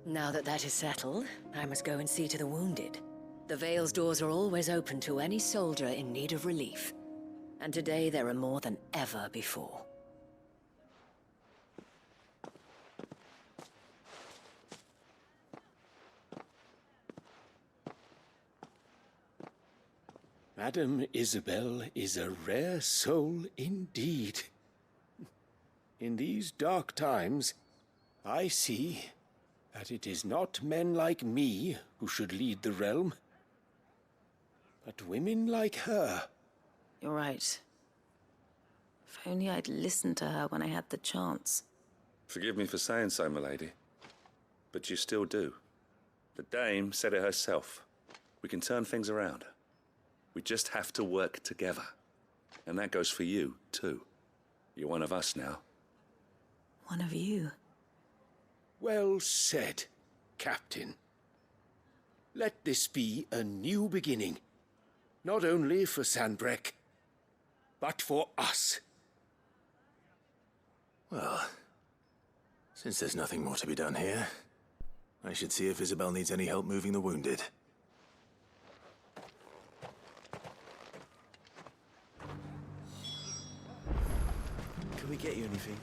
Now that that is settled, I must go and see to the wounded. The Vale's doors are always open to any soldier in need of relief. And today there are more than ever before. Madame Isabel is a rare soul indeed. In these dark times, I see that it is not men like me who should lead the realm, but women like her. You're right. If only I'd listened to her when I had the chance. Forgive me for saying so, my lady, but you still do. The Dame said it herself. We can turn things around. We just have to work together. And that goes for you, too. You're one of us now. One of you? Well said, Captain. Let this be a new beginning. Not only for Sanbreque, but for us. Well, since there's nothing more to be done here, I should see if Isabel needs any help moving the wounded. Can we get you anything?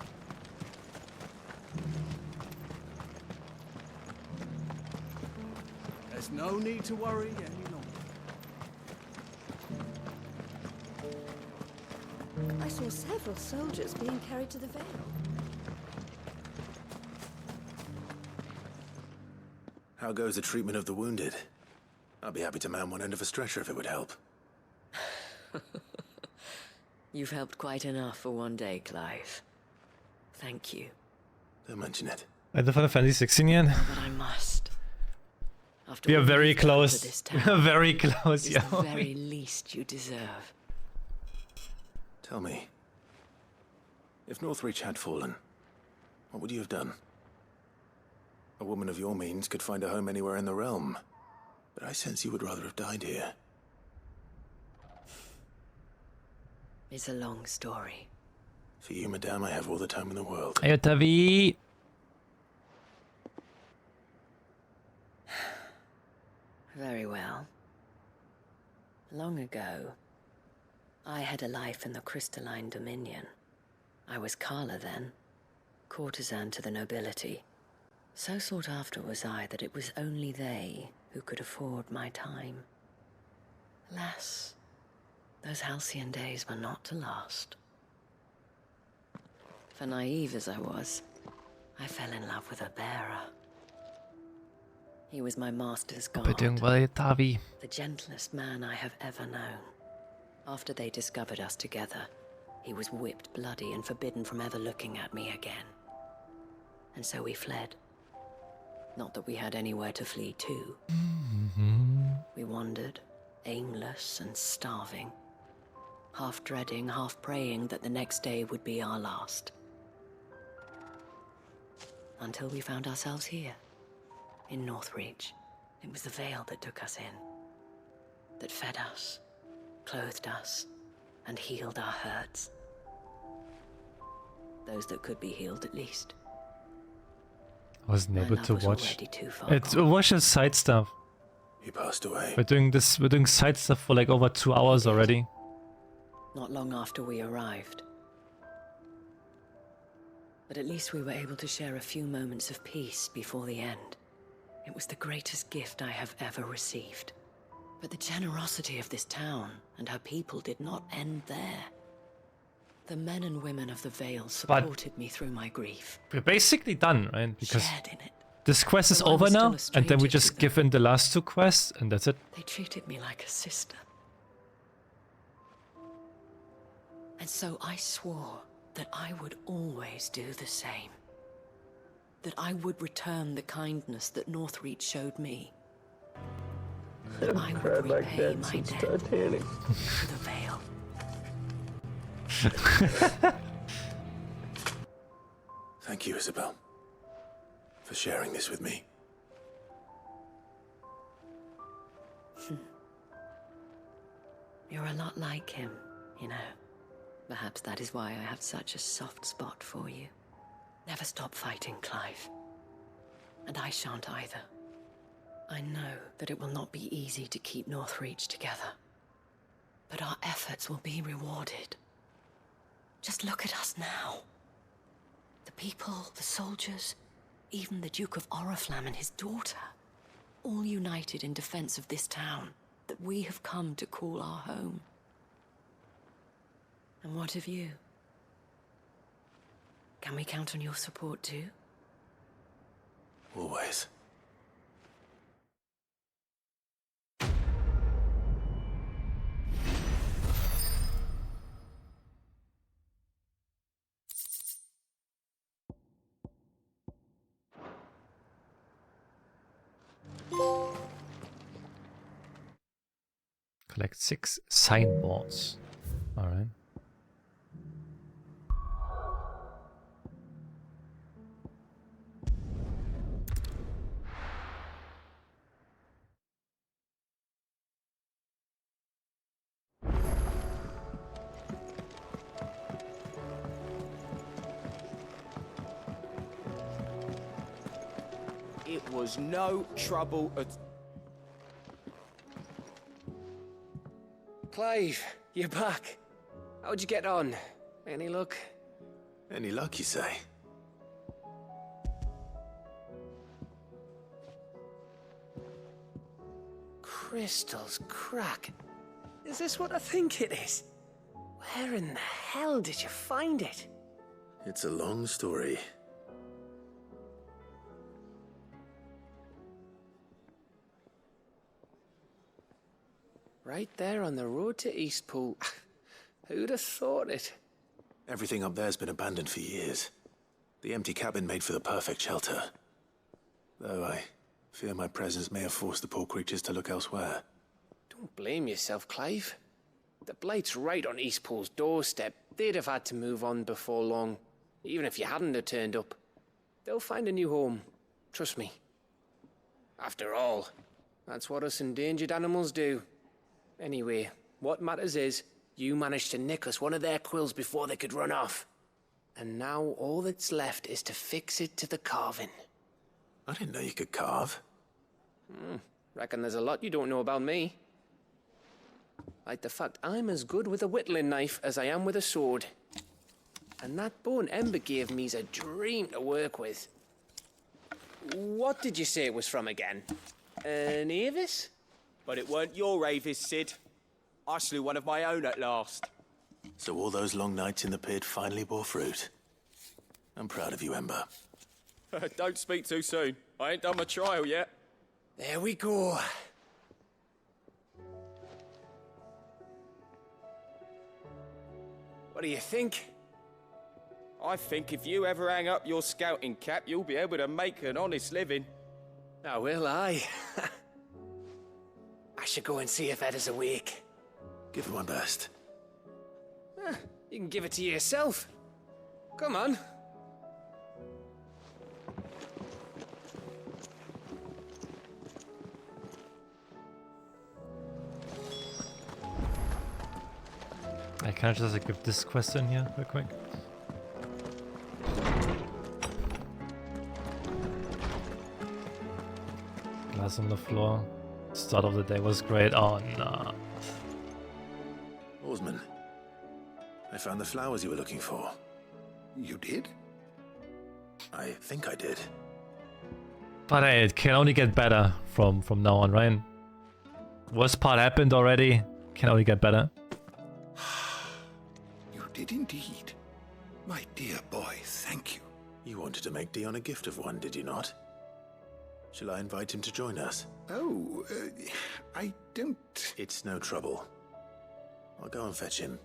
There's no need to worry any longer. I saw several soldiers being carried to the Vale. How goes the treatment of the wounded? I'll be happy to man one end of a stretcher if it would help. You've helped quite enough for one day, Clive. Thank you. Don't mention it. Ende von der Fantasy 16 igen. But I must. After We are all very you've done for close. this We town, are very close, is yeah. the very least you deserve. Tell me, if Northreach had fallen, what would you have done? A woman of your means could find a home anywhere in the realm, but I sense you would rather have died here. It's a long story. For you, madame, I have all the time in the world. Hey, Tavi. Very well. Long ago, I had a life in the Crystalline Dominion. I was Carla then, courtesan to the nobility. So sought after was I that it was only they who could afford my time. Alas, those halcyon days were not to last. For naive as I was, I fell in love with a bearer. He was my master's guard, Bedingung bei Tavi. the gentlest man I have ever known. After they discovered us together, he was whipped bloody and forbidden from ever looking at me again. And so we fled. Not that we had anywhere to flee to. We wandered, aimless and starving, half dreading, half praying that the next day would be our last. Until we found ourselves here, in Northreach. It was the Vale that took us in, that fed us, clothed us, and healed our hurts. Those that could be healed at least. I wasn't able love to was watch. already too far It was just side stuff. He passed away. We're doing side stuff for like over 2 hours already. Not long after we arrived. But at least we were able to share a few moments of peace before the end. It was the greatest gift I have ever received. But the generosity of this town and her people did not end there. The men and women of the Vale supported me through my grief. We're basically done, right? Because Shared in it. this quest is Though I over was now, still a and then we stranger just to give in the last 2 quests, and that's it. They treated me like a sister. And so I swore that I would always do the same. That I would return the kindness that Northreach showed me. That I would repay my debt to the Vale. Thank you, Isabel, for sharing this with me. You're a lot like him, you know. Perhaps that is why I have such a soft spot for you. Never stop fighting, Clive. And I shan't either. I know that it will not be easy to keep Northreach together. But our efforts will be rewarded. Just look at us now. The people, the soldiers, even the Duke of Oriflamme and his daughter, all united in defense of this town that we have come to call our home. And what of you? Can we count on your support too? Always. Collect 6 signboards. Alright. It was no trouble at... Clive, you're back. How'd you get on? Any luck? Any luck, you say? Crystal's crack. Is this what I think it is? Where in the hell did you find it? It's a long story. Right there on the road to Eastpool. Who'd have thought it? Everything up there's been abandoned for years. The empty cabin made for the perfect shelter. Though I fear my presence may have forced the poor creatures to look elsewhere. Don't blame yourself, Clive. The Blight's right on Eastpool's doorstep. They'd have had to move on before long, even if you hadn't have turned up. They'll find a new home. Trust me. After all, that's what us endangered animals do. Anyway, what matters is, you managed to nick us one of their quills before they could run off. And now all that's left is to fix it to the carving. I didn't know you could carve. Reckon there's a lot you don't know about me. Like the fact I'm as good with a whittling knife as I am with a sword. And that bone Ember gave me's a dream to work with. What did you say it was from again? An Avis? But it weren't your Avis, Sid. I slew one of my own at last. So all those long nights in the pit finally bore fruit. I'm proud of you, Ember. Don't speak too soon. I ain't done my trial yet. There we go. What do you think? I think if you ever hang up your scouting cap, you'll be able to make an honest living. Now will I? I should go and see if Ed is awake. Give it my best. You can give it to yourself. Come on. Can I just give this quest in here real quick? Glass on the floor. Start of the day was great. Oh no. Oarsman, I found the flowers you were looking for. You did? I think I did. But hey, it can only get better from now on, right? Worst part happened already. Can only get better. You did indeed. My dear boy, thank you. You wanted to make Dion a gift of one, did you not? Shall I invite him to join us? Oh, I don't... It's no trouble. I'll go and fetch him.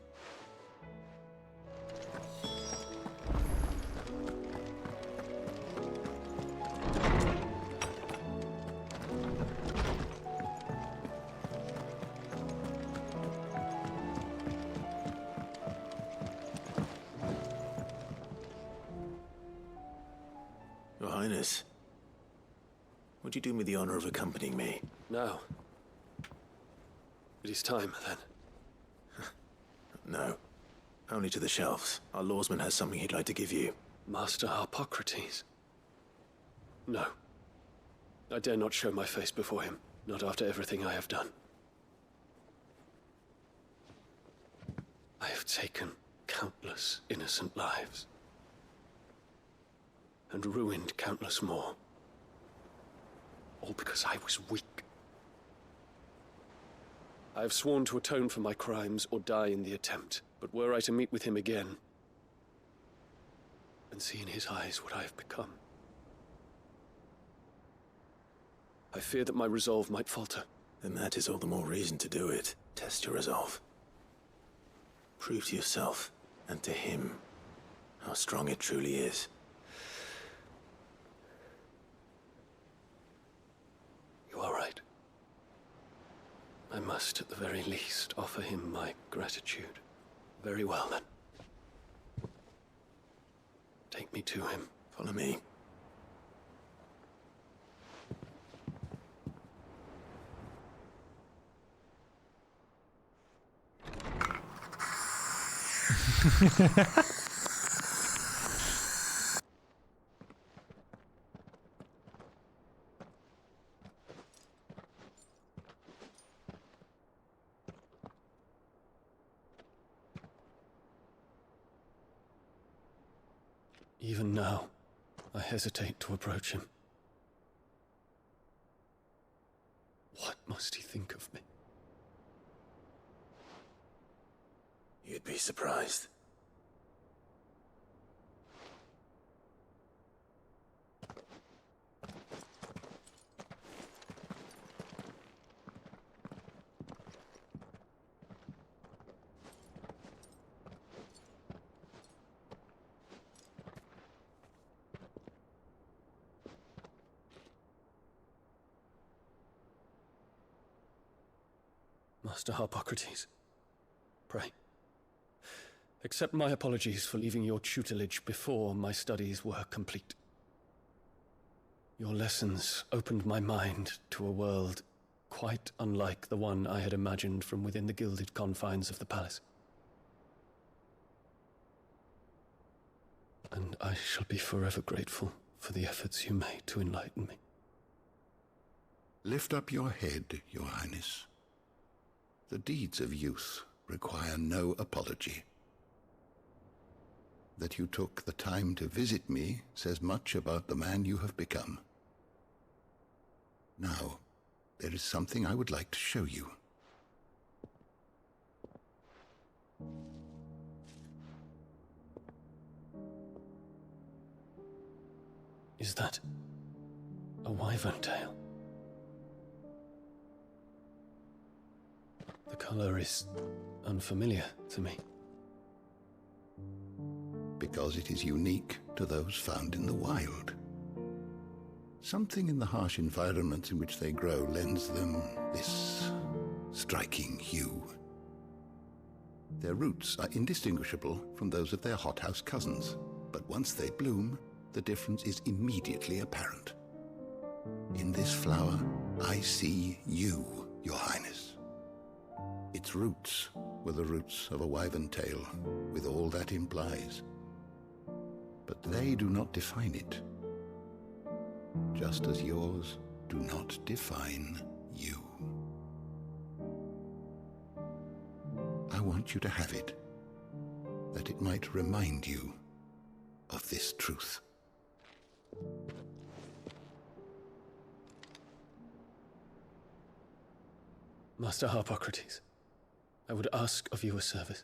Your Highness, would you do me the honor of accompanying me? No. It is time, then. No. Only to the shelves. Our lawsman has something he'd like to give you. Master Harpocrates? No. I dare not show my face before him, not after everything I have done. I have taken countless innocent lives. And ruined countless more. All because I was weak. I have sworn to atone for my crimes or die in the attempt, but were I to meet with him again and see in his eyes what I have become, I fear that my resolve might falter. Then that is all the more reason to do it. Test your resolve. Prove to yourself and to him how strong it truly is. You are right. I must, at the very least, offer him my gratitude. Very well, then. Take me to him. Follow me. Even now, I hesitate to approach him. What must he think of me? You'd be surprised. Master Harpocrates, pray, accept my apologies for leaving your tutelage before my studies were complete. Your lessons opened my mind to a world quite unlike the one I had imagined from within the gilded confines of the palace. And I shall be forever grateful for the efforts you made to enlighten me. Lift up your head, Your Highness. The deeds of youth require no apology. That you took the time to visit me says much about the man you have become. Now, there is something I would like to show you. Is that a wyvern tail? The color is unfamiliar to me. Because it is unique to those found in the wild. Something in the harsh environment in which they grow lends them this striking hue. Their roots are indistinguishable from those of their hothouse cousins, but once they bloom, the difference is immediately apparent. In this flower, I see you, Your Highness. Its roots were the roots of a wyvern tail, with all that implies. But they do not define it, just as yours do not define you. I want you to have it, that it might remind you of this truth. Master Harpocrates, I would ask of you a service.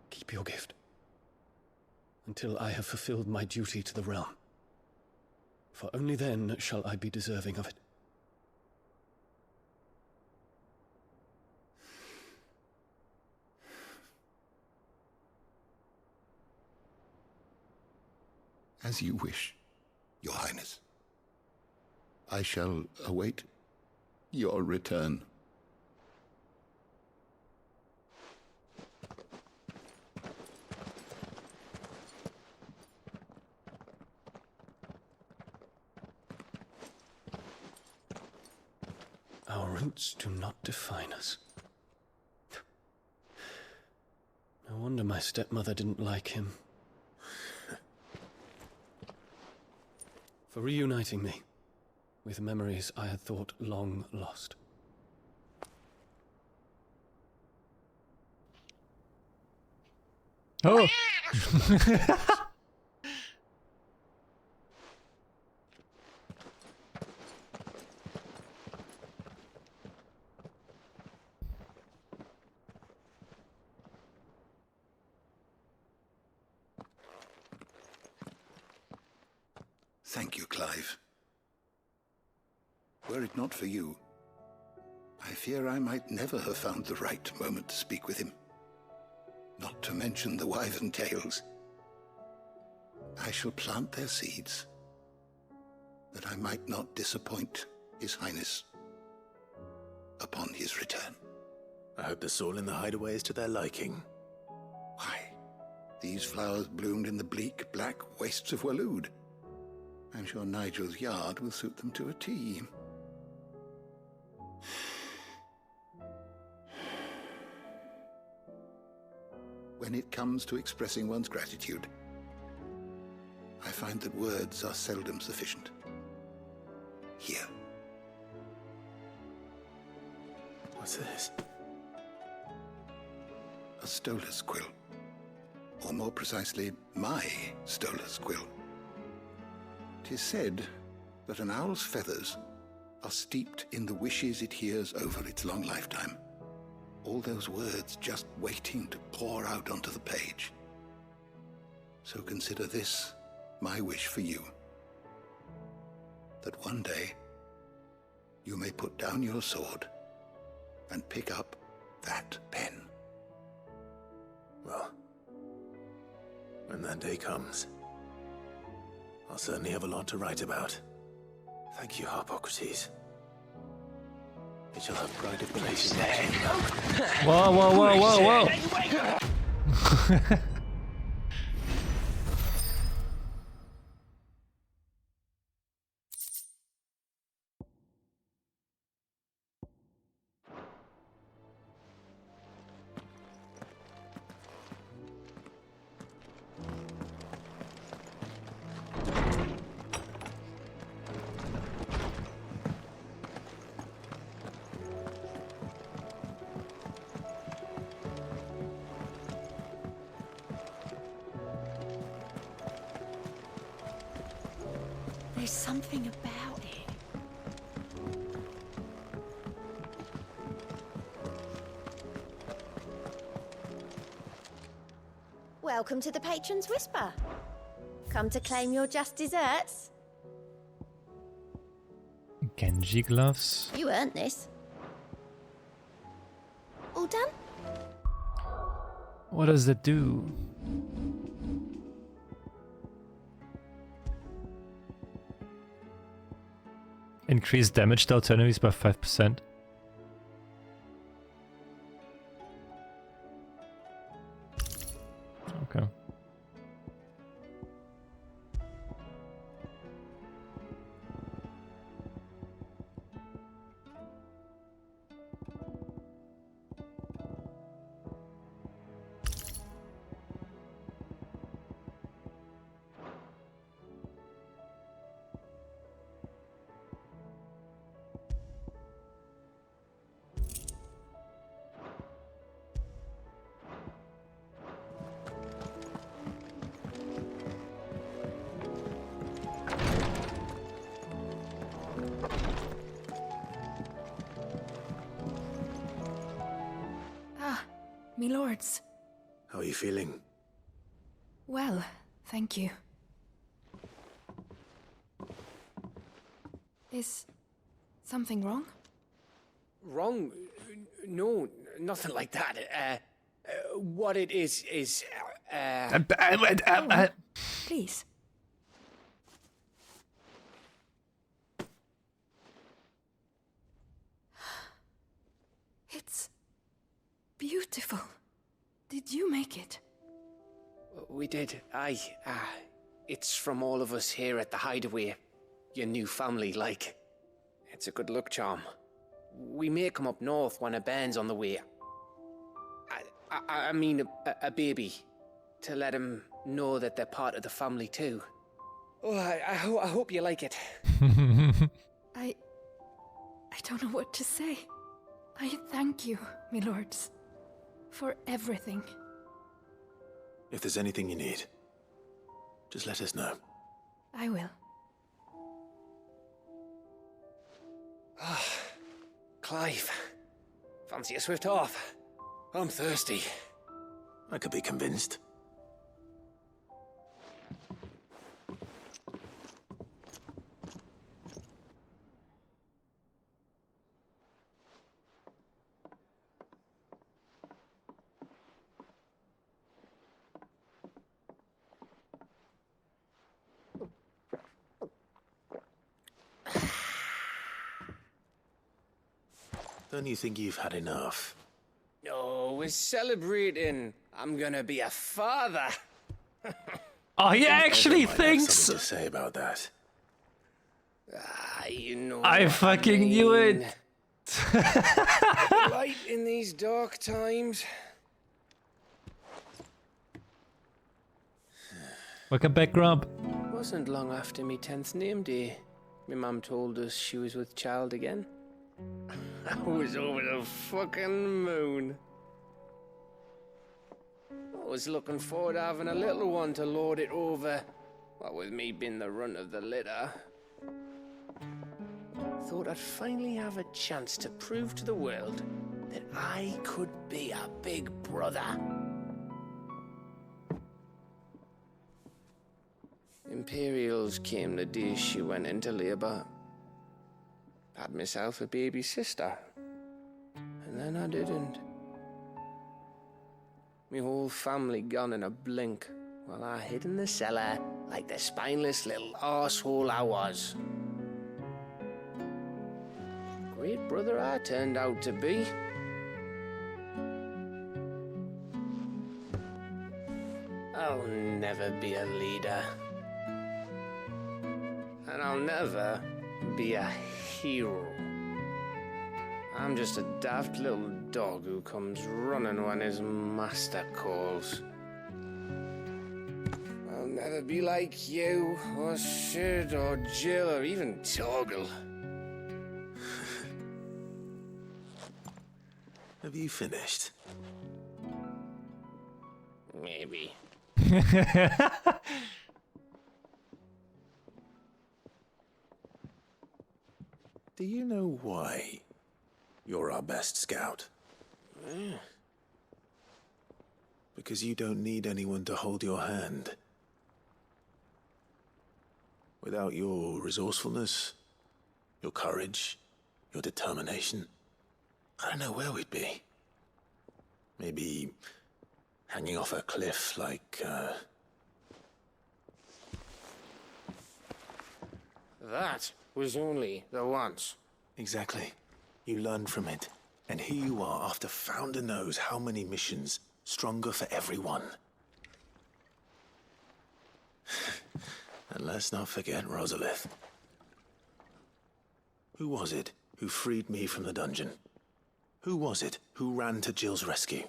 Keep your gift until I have fulfilled my duty to the realm, for only then shall I be deserving of it. As you wish, Your Highness. I shall await your return. Our roots do not define us. No wonder my stepmother didn't like him. For reuniting me with memories I had thought long lost. Oh! Thank you, Clive. Were it not for you, I fear I might never have found the right moment to speak with him. Not to mention the wyvern tails. I shall plant their seeds, that I might not disappoint His Highness upon his return. I hope the soil in the hideaway is to their liking. Why, these flowers bloomed in the bleak, black wastes of Waloed. I'm sure Nigel's yard will suit them to a T. When it comes to expressing one's gratitude, I find that words are seldom sufficient. Here. What's this? A stolas quill. or more precisely, my stolas quill. 'Tis said that an owl's feathers are steeped in the wishes it hears over its long lifetime. All those words just waiting to pour out onto the page. So consider this my wish for you. That one day, you may put down your sword and pick up that pen. Well, when that day comes, I'll certainly have a lot to write about. Thank you, Harpocrates. It shall have pride of place in my chamber. Whoa, whoa, whoa, whoa, whoa! There's something about it. Welcome to the Patron's Whisper. Come to claim your just desserts? Genji gloves? You earned this. All done? What does it do? Increase damage dealt to enemies by 5%. Okay. Me lords. How are you feeling? Well, thank you. Is something wrong? Wrong? No, nothing like that. What it is... Please. It's beautiful. Did you make it? We did, aye. It's from all of us here at the Hideaway. Your new family, like. It's a good luck charm. We may come up north when a band's on the way. I mean a baby. To let him know that they're part of the family too. Oh, I hope you like it. I don't know what to say. I thank you, my lords, for everything. If there's anything you need, just let us know. I will. Clive, fancy a swift off? I'm thirsty. I could be convinced. Don't you think you've had enough? No, we're celebrating. I'm gonna be a father. Oh, he actually Everyone might have thinks. something to say about that. You know. I what fucking knew it. Light in these dark times. Welcome back, Grump. Wasn't long after me 10th name day. My mum told us she was with child again. I was over the fucking moon. was looking forward to having a little one to lord it over. What with me being the runt of the litter. Thought I'd finally have a chance to prove to the world that I could be a big brother. Imperials came the day she went into labour. Had myself a baby sister. And then I didn't. Me whole family gone in a blink, while I hid in the cellar like the spineless little arsehole I was. Great brother I turned out to be. I'll never be a leader. And I'll never be a hero. I'm just a daft little dog who comes running when his master calls. I'll never be like you, or Sid, or Jill, or even Torgal. Have you finished? Maybe. Do you know why you're our best scout? Because you don't need anyone to hold your hand. Without your resourcefulness, your courage, your determination, I don't know where we'd be. Maybe hanging off a cliff like, That was only the once. Exactly. You learned from it. And here you are after Founder knows how many missions, stronger for everyone. And let's not forget Rosalith. Who was it who freed me from the dungeon? Who was it who ran to Jill's rescue?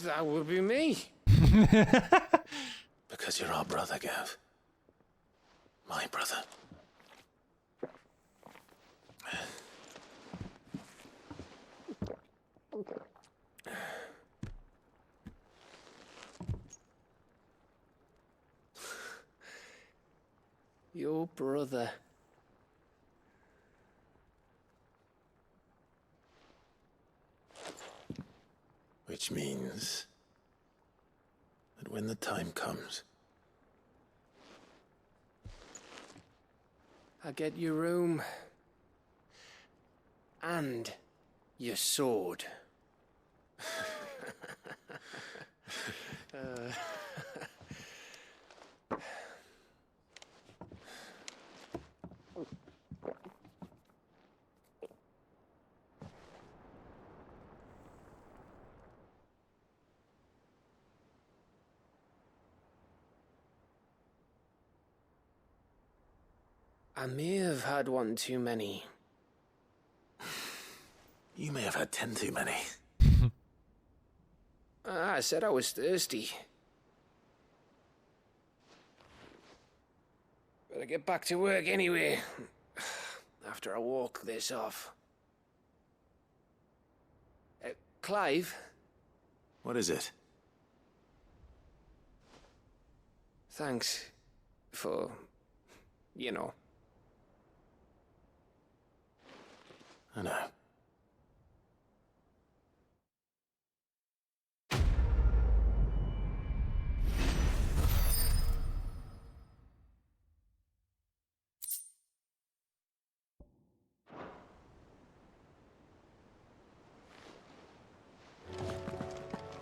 That would be me. Because you're our brother, Gav. My brother. Your brother. Which means that when the time comes, I get your room. And your sword. I may have had one too many. you may have had 10 too many. I said I was thirsty. Better get back to work anyway. After I walk this off. Clive? What is it? Thanks for, you know. I know.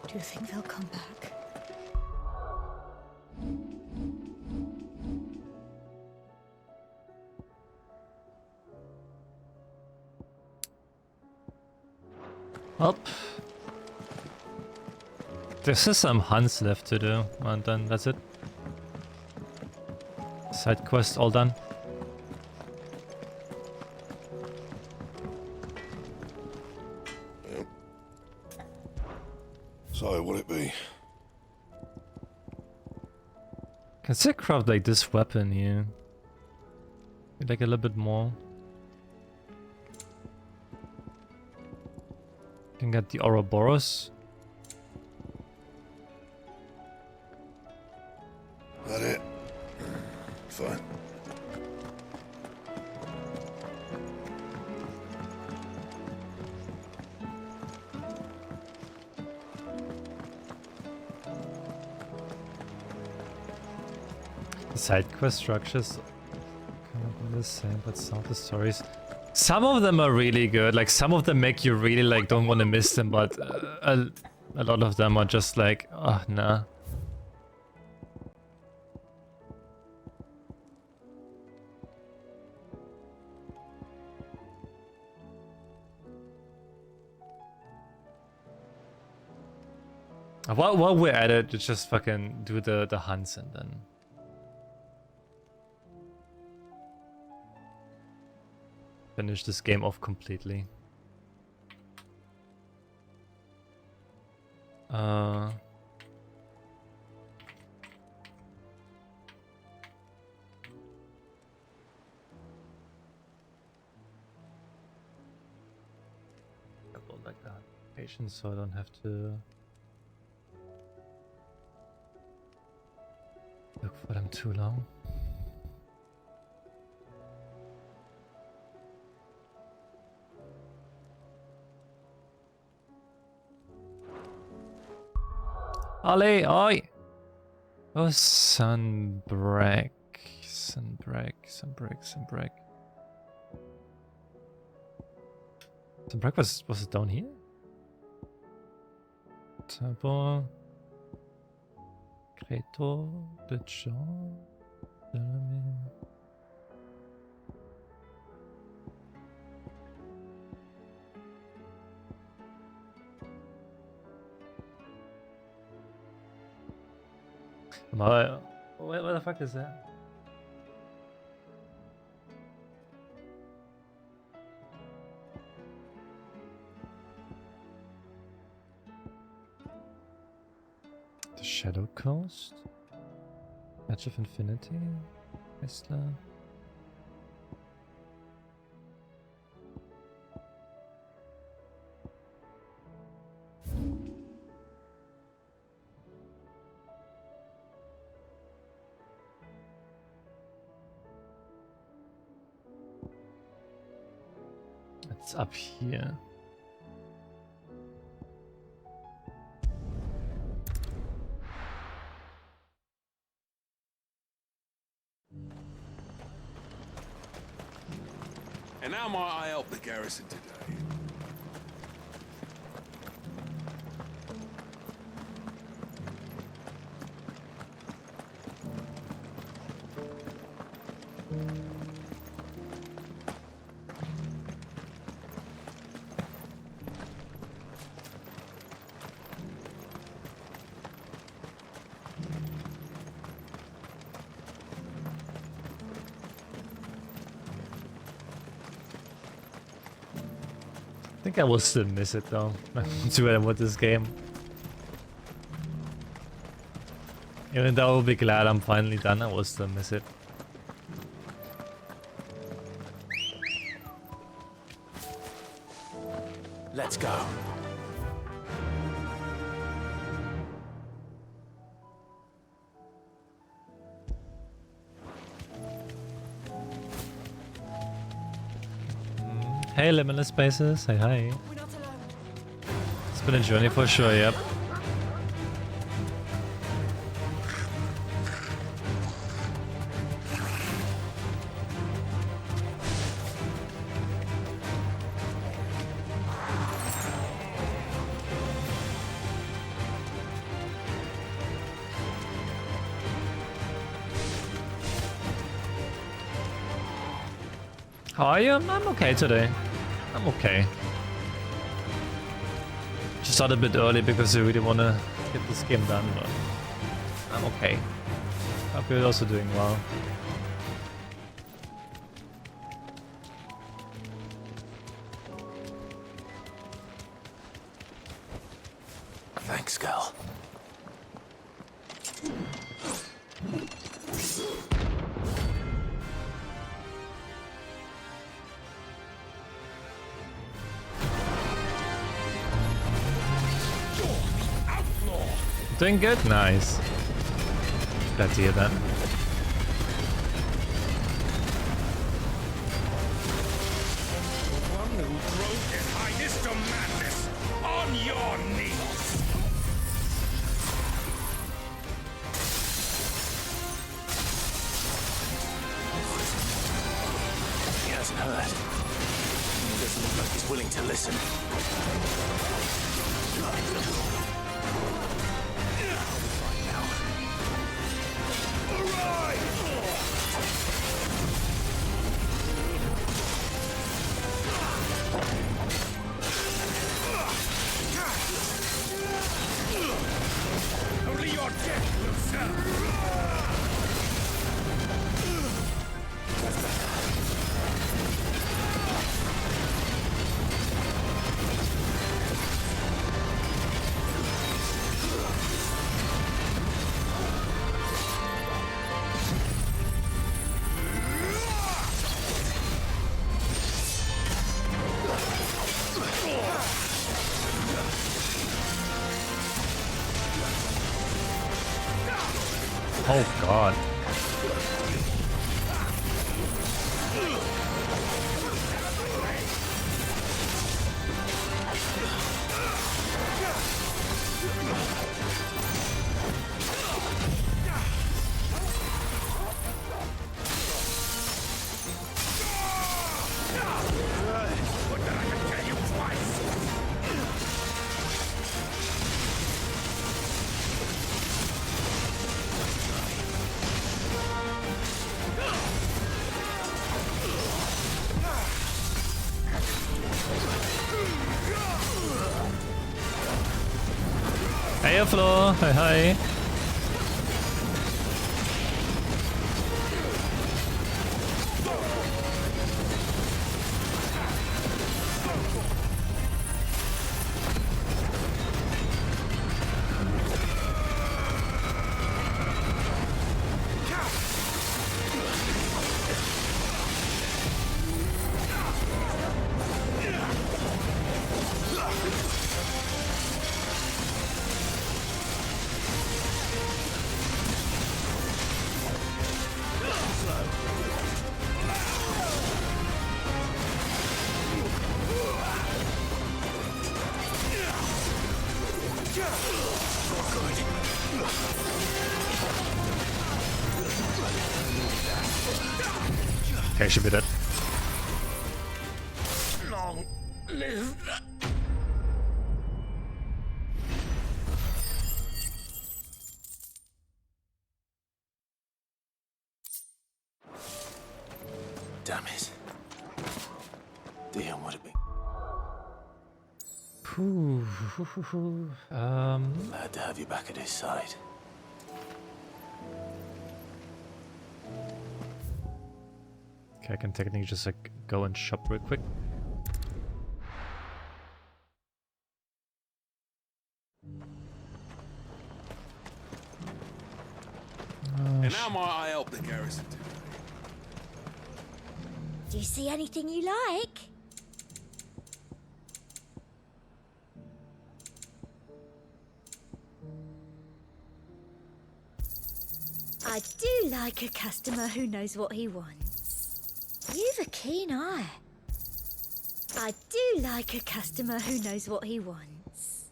Do you think they'll come back? Well, there's just some hunts left to do, and then that's it. Side quest all done. Yep. So, what'll it be? Can still craft like this weapon here. Like a little bit more. Can get the Ouroboros. Fine. The side quest structures kind of the same, but some of the stories. Some of them are really good. Like some of them make you really like don't want to miss them, but a lot of them are just like, oh nah. While we're at it, just fucking do the hunts and then finish this game off completely. Like that patience, so I don't have to look for them too long. Ollie, oi! Oh, Sunbreak. Sunbreak. Sunbreak was it down here? Temple. Creto de John. What the fuck is that? The Shadow Coast? Match of Infinity? Isla? It's up here. And how might I help the garrison today? I think I will still miss it though. Too bad with this game. Even though I'll be glad I'm finally done, I will still miss it. Let's go. Hey, Limitless Spaces. Hey, hi. It's been a journey for sure, yep. How are you? I'm okay today. I'm okay. Just started a bit early because I really want to get this game done, but I'm okay. Hope you're also doing well. Thanks, girl. Doing good? Nice. Glad to hear that. hasn't heard. He doesn't look like he's willing to listen. Only your death will serve. Oh god. Hey Flo, hi hi. Okay, should be dead. Long live. Damn it. Dion would have been glad to have you back at his side. Okay, I can technically just like go and shop real quick. And how might I help the garrison today? Do you see anything you like? I do like a customer who knows what he wants. You've a keen eye. I do like a customer who knows what he wants.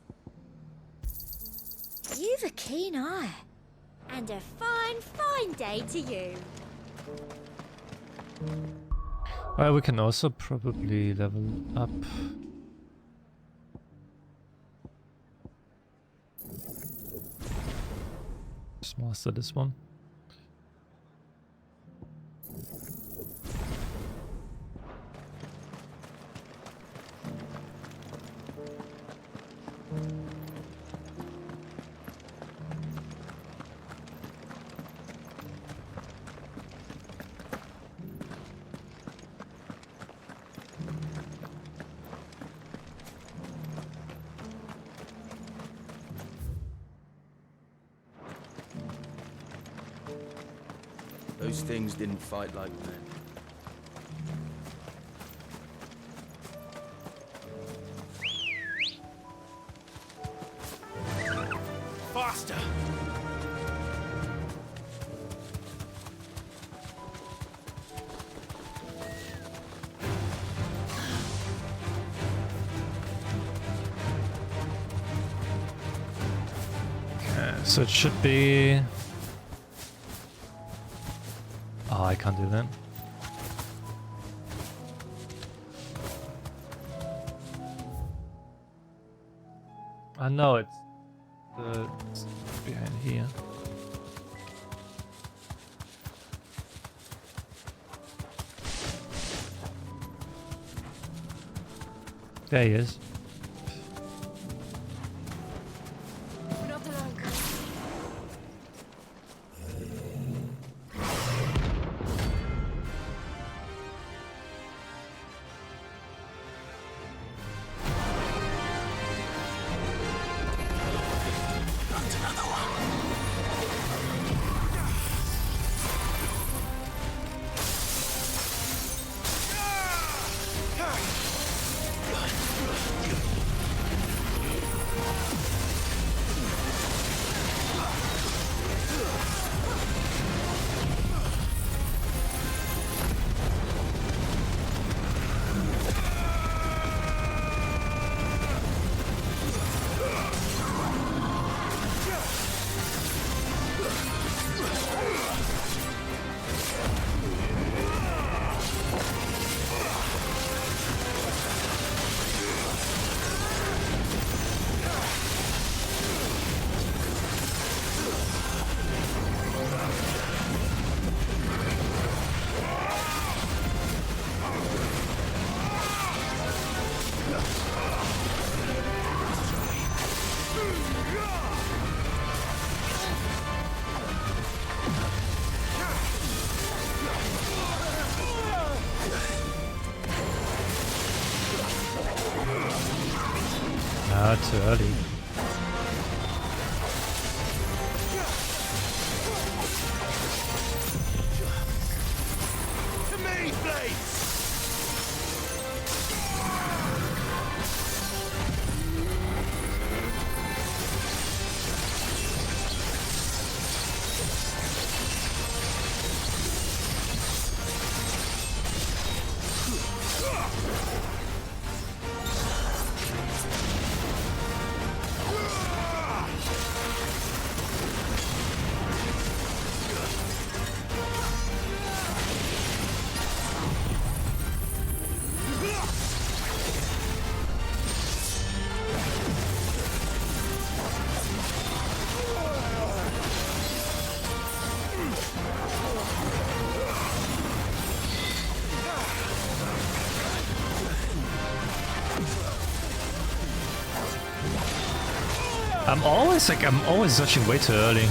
You've a keen eye. And a fine, fine day to you. We can also probably level up. Just master this one. Those things didn't fight like men. Faster! So it should be... Oh, I can't do that. I know it's behind here. There he is. We're not alone. That's another one. Ah, too early. To me, blades! I'm always rushing way too early.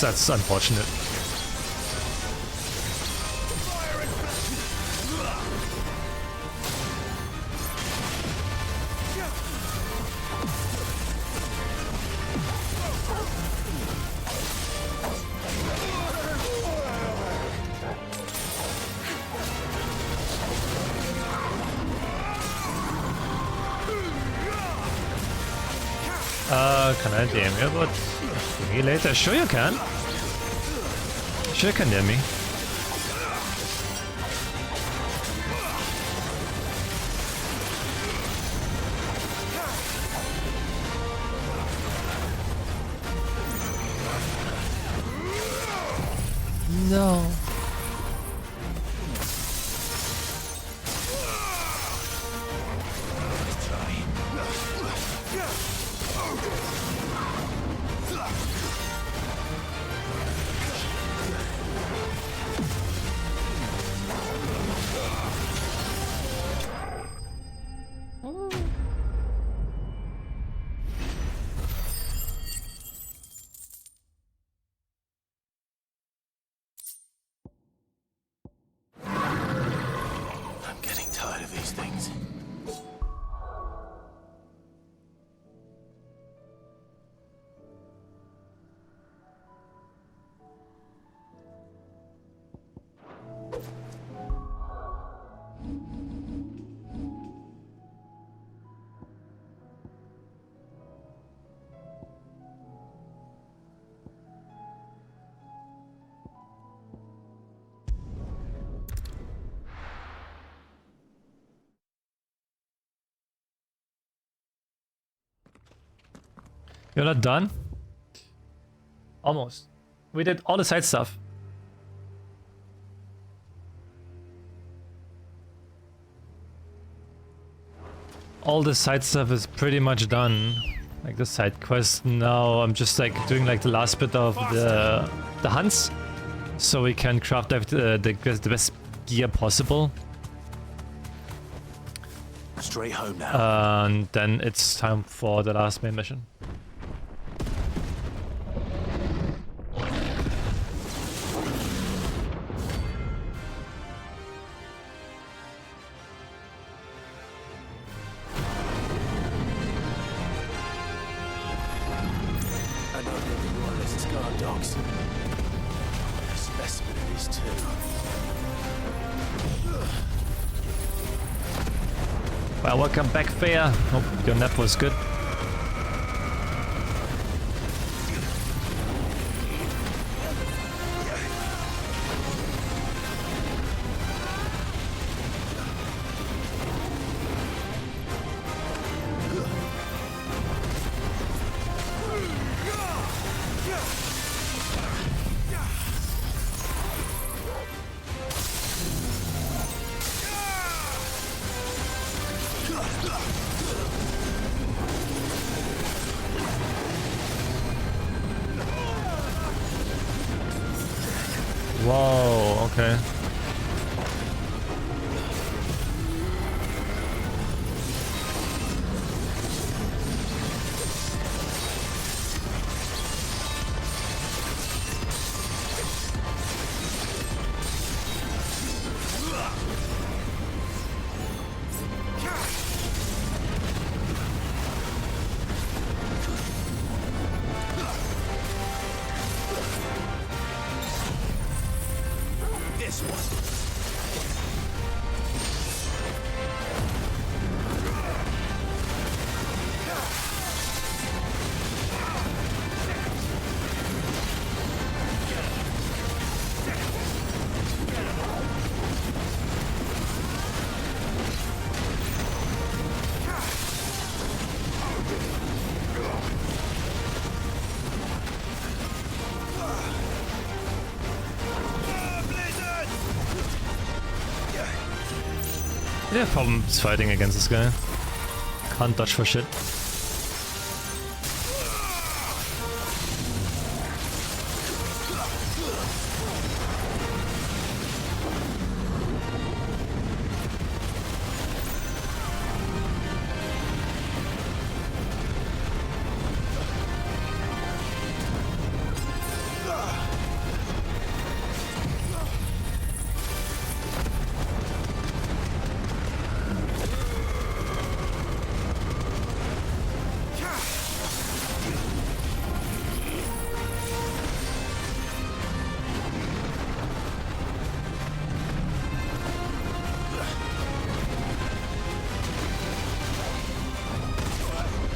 That's unfortunate. Can I DM you about me later? Sure you can. Sure you can DM me. No. You're not done? Almost. We did all the side stuff. All the side stuff is pretty much done. Like the side quest. Now I'm just like doing like the last bit of the hunts, so we can craft the best gear possible. Straight home now. And then it's time for the last main mission. Well, welcome back, Fair. Hope your nap was good. Whoa, okay. Yeah, problems fighting against this guy. Can't dodge for shit.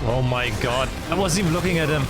Oh my god, I wasn't even looking at him.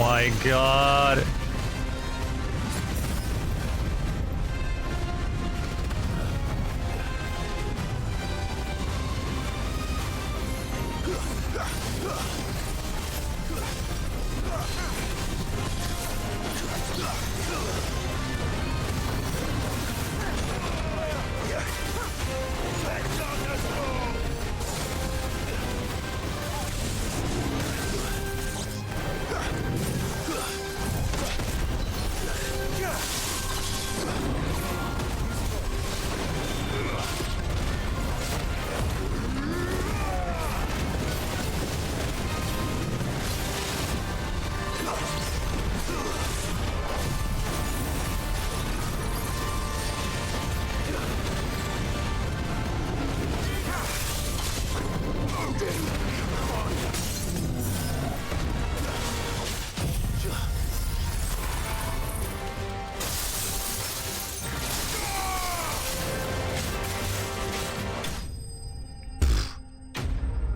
my god.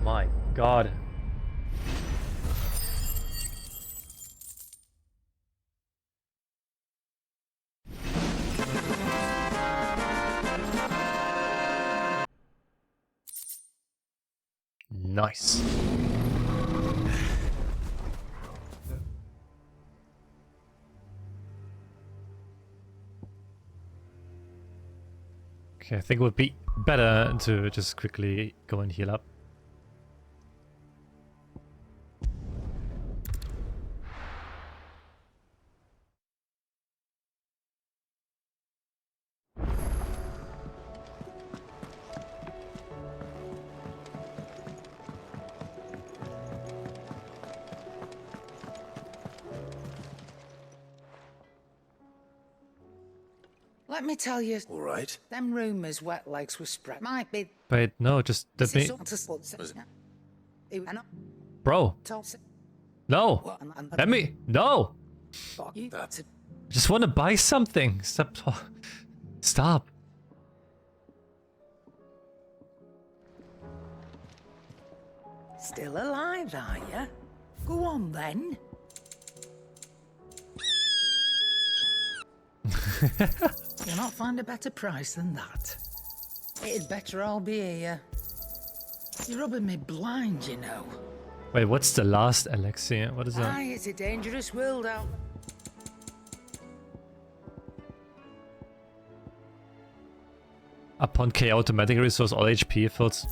My god. Nice. Okay, I think it would be better to just quickly go and heal up. Let me tell you. All right. Them rumours wet legs were spread. Might be. Wait, no, just let me. Bro. No. Let me. No. I just want to buy something. Stop. Stop. Still alive, are you? Go on then. You'll not find a better price than that. It'd better all be here. You're rubbing me blind, you know. Wait, what's the last elixir? What is that? Aye, it's a dangerous world out. Upon K, automatic resource all HP fills.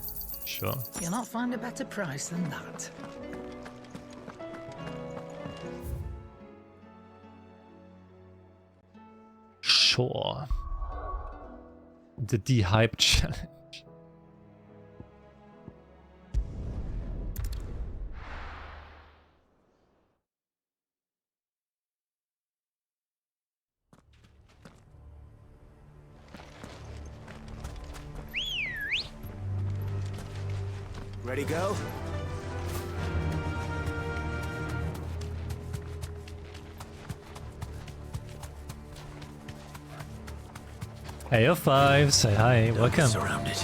Sure. You'll not find a better price than that. Sure. The D-Hype challenge. Ready, go? Hey, 05, say hi, welcome. Surrounded.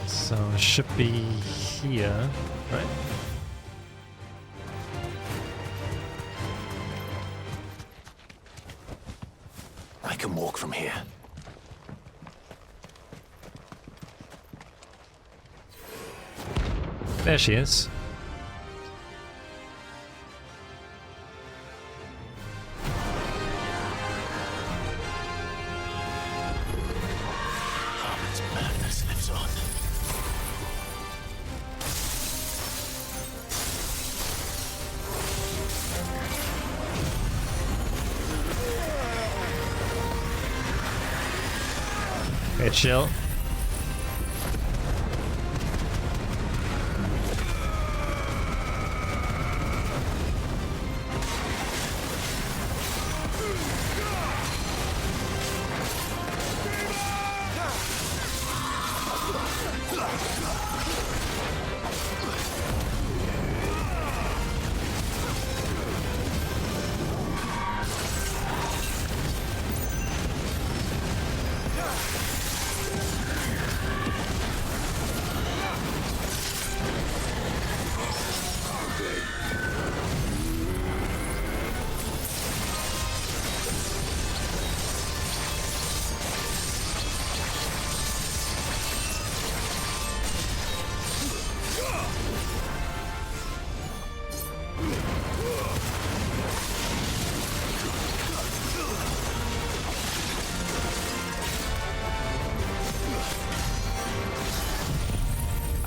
So it should be here, right? I can walk from here. There she is. Harmon's madness lives on. Okay, chill.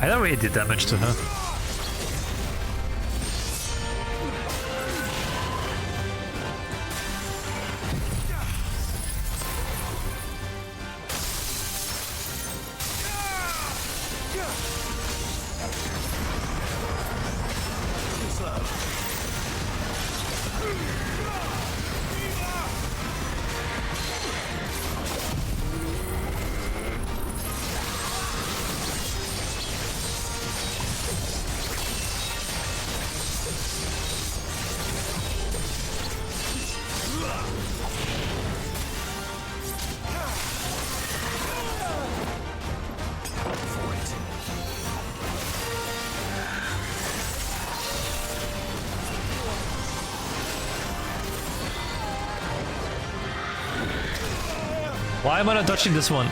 I don't really did damage to her. Why am I not dodging this one?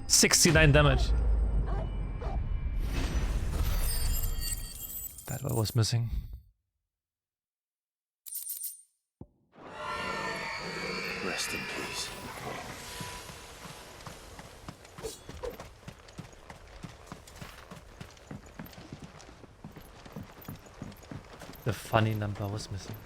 $69 damage. That's what was missing. Rest in peace. The funny number was missing.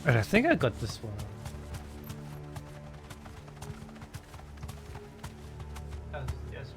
Right, I think I got this one. Yes.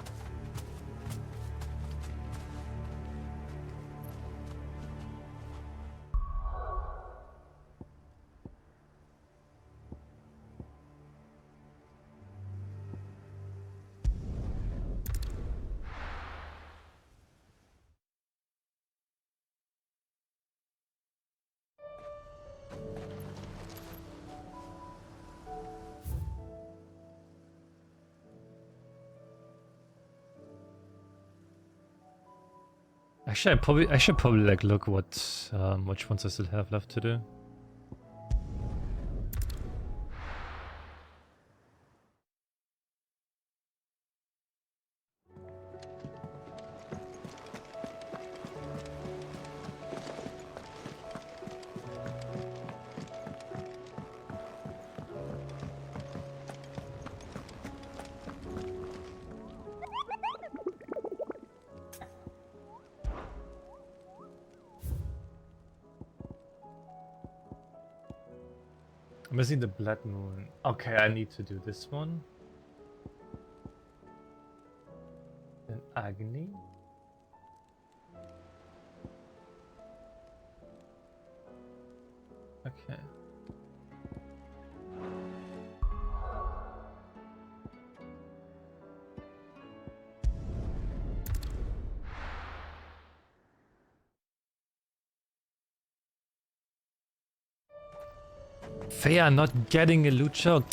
Actually, I should probably like look what which ones I still have left to do. I'm missing the Blood Moon. Okay, I need to do this one. Then Agni. Okay. Fair not getting a loot shot.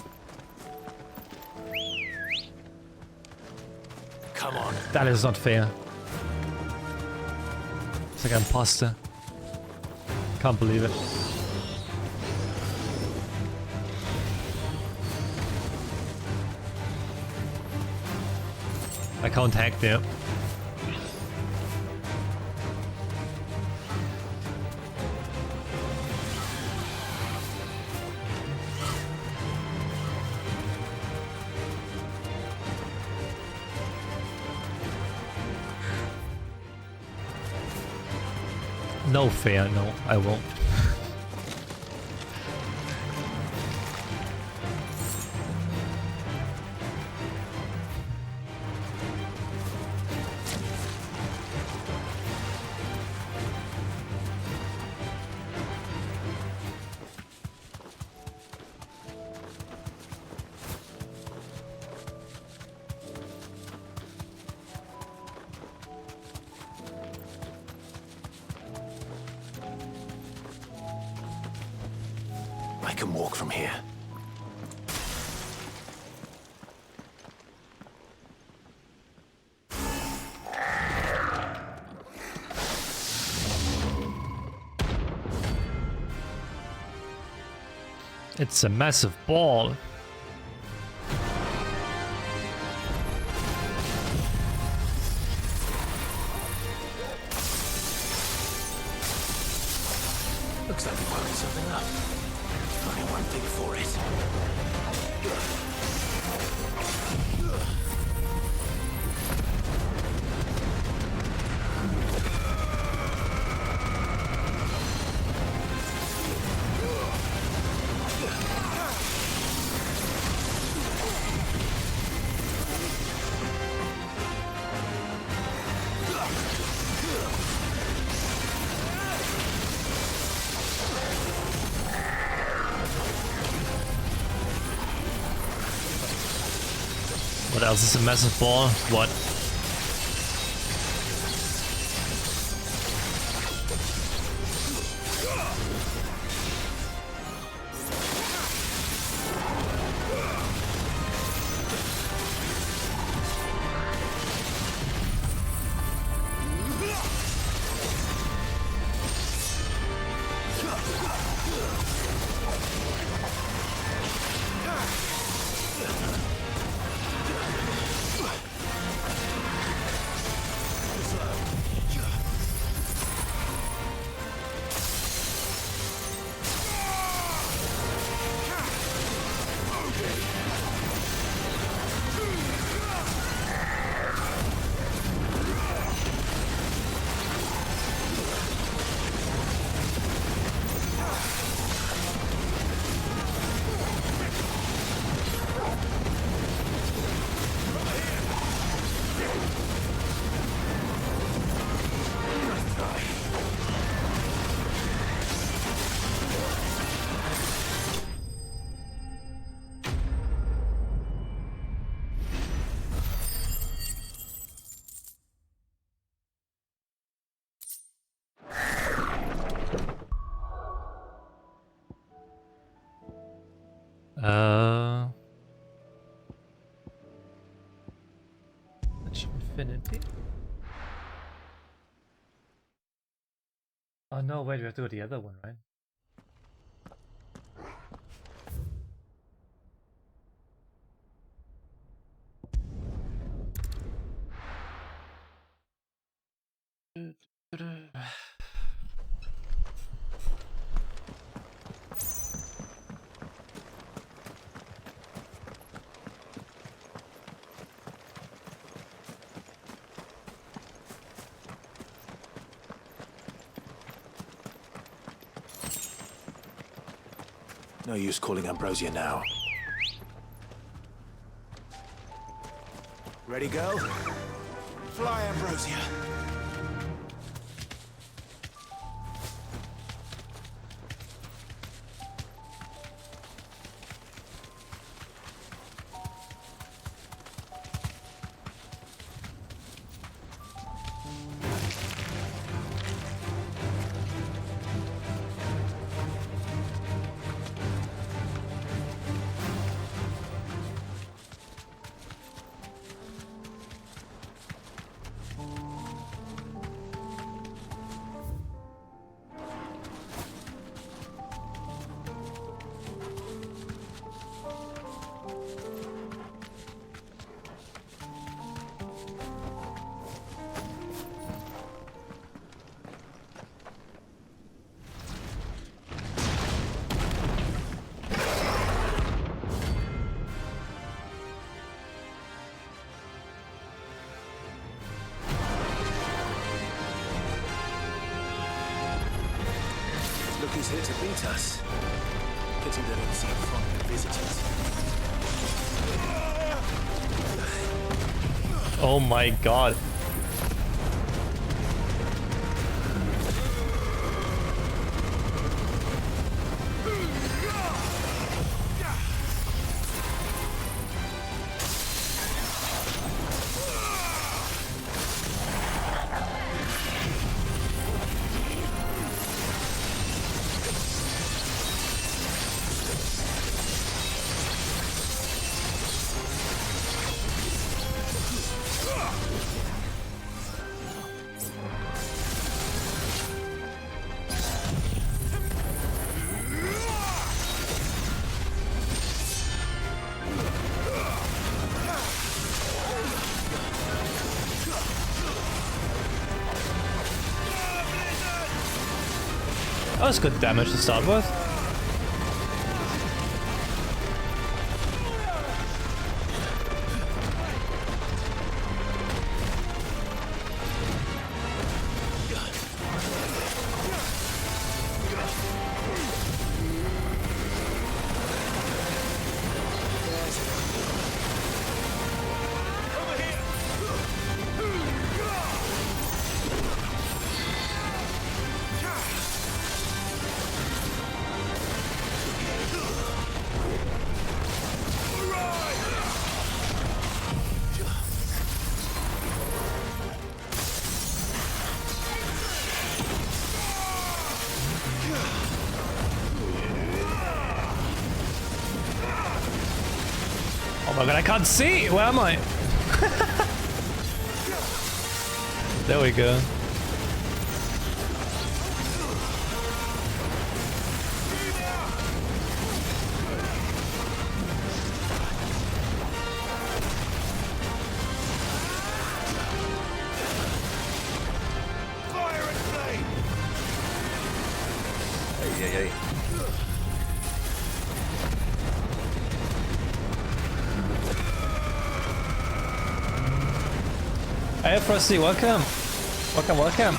Come on. That is not fair. It's like an imposter. Can't believe it. I can't hack there. No fair, no, I won't. can walk from here. It's a massive ball. Looks like we're woken something up. Only one thing for it. What else is a massive ball? What? Infinity. Oh no, wait, we have to go to the other one, right? No use calling Ambrosia now. Ready, go? Fly, Ambrosia. Look who's here to beat us. Pity they don't seem fond of visitors. Oh my god. That was good damage to start with. Oh my god, I can't see! Where am I? There we go. Hey. Hey Frosty, welcome! Welcome!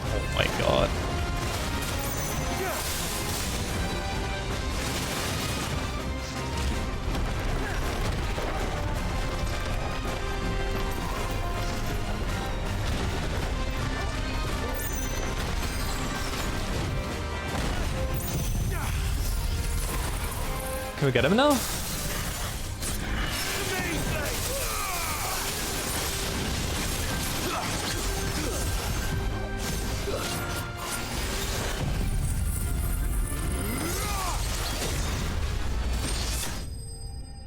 Oh my god. Can we get him now?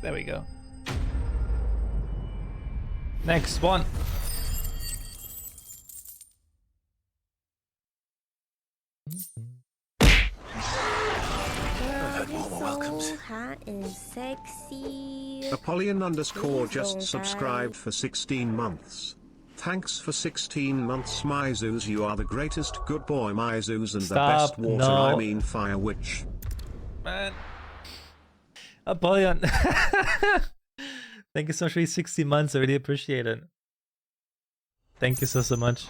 There we go. Next one. Hot and sexy. Apollyon_ just subscribed for 16 months. Thanks for 16 months, Mizuz. You are the greatest. Good boy, Mizuz, and the best water. No. I mean, fire witch. Man. Apollyon. Thank you so much for these 16 months. I really appreciate it. Thank you so much.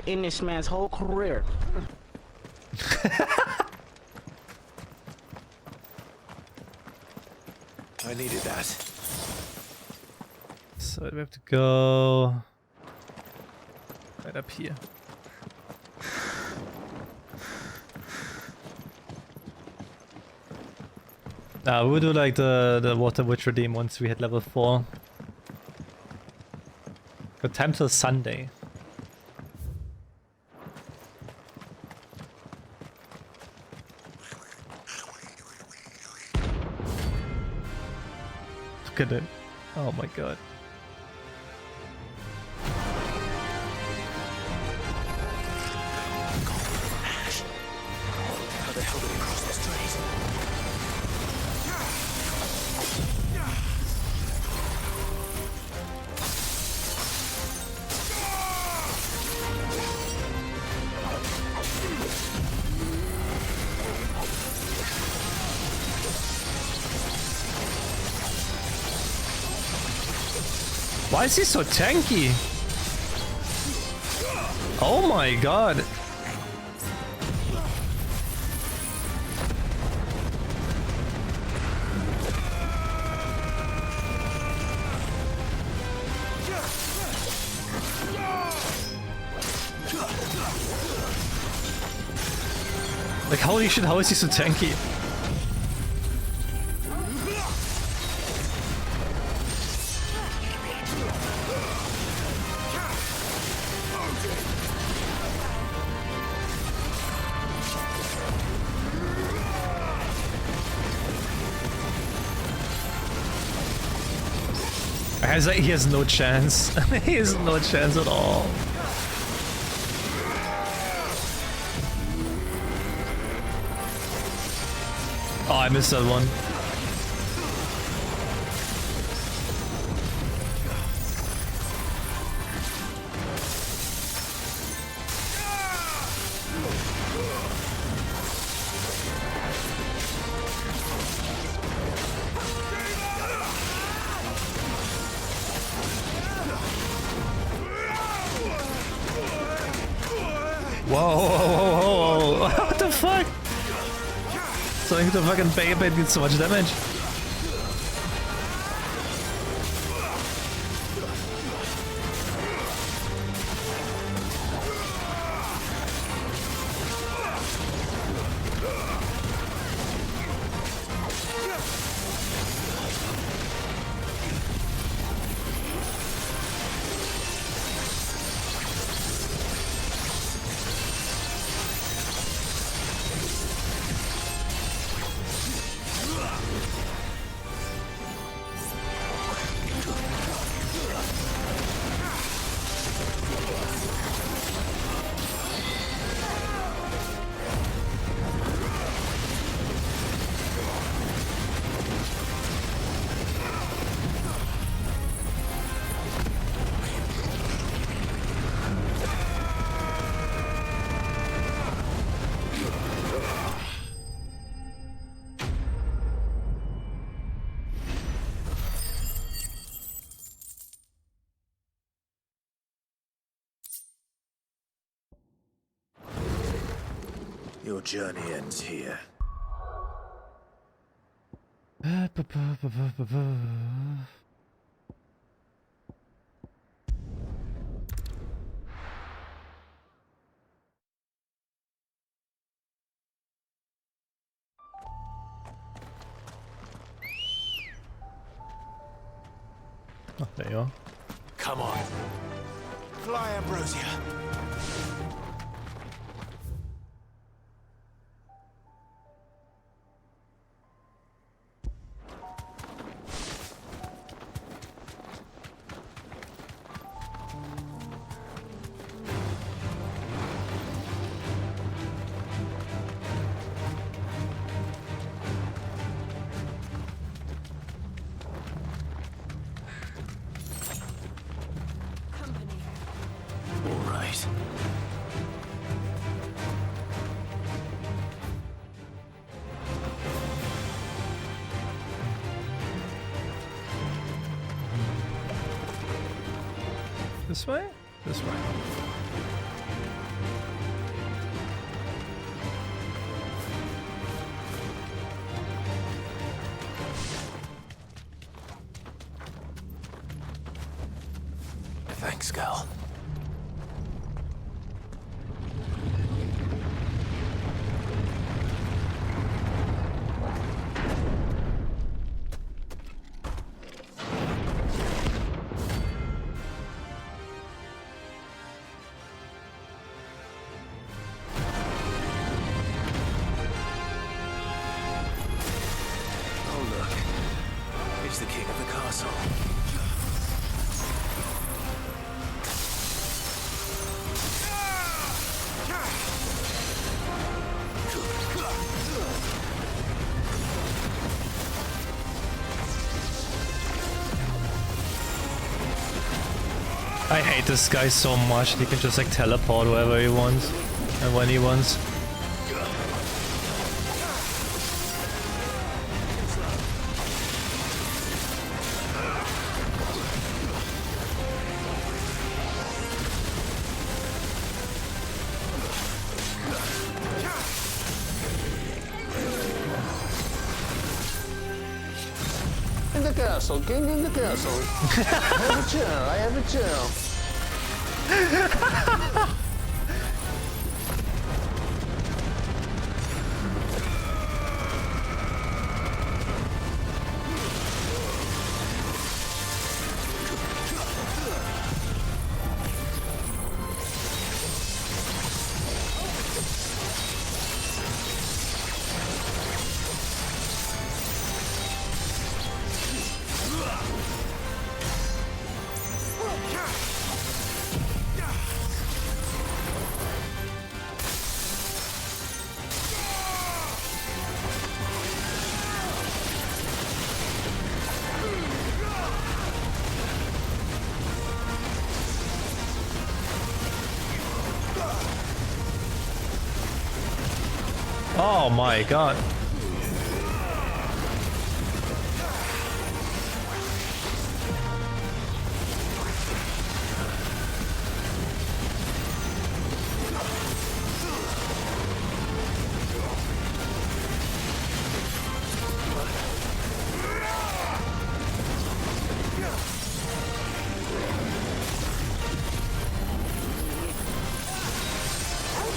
In this man's whole career. I needed that. So we have to go right up here. Nah, we'll do like the Water Witch redeem once we hit level 4. Got time till Sunday. Look at it. Oh my god. How the hell did he cross the street? Why is he so tanky? Oh my god. Like, holy shit, how is he so tanky? He has no chance. He has no chance at all. Oh, I missed that one. Whoa. What the fuck? So I think the fucking Beyblade did so much damage. Your journey ends here. Oh, there you are. Come on. Fly, Ambrosia. All right. This way? This way. Thanks, girl. The king of the castle. I hate this guy so much. He can just like teleport wherever he wants and when he wants. In the castle, king in the castle. I have a chair, I have a chair. Oh my god.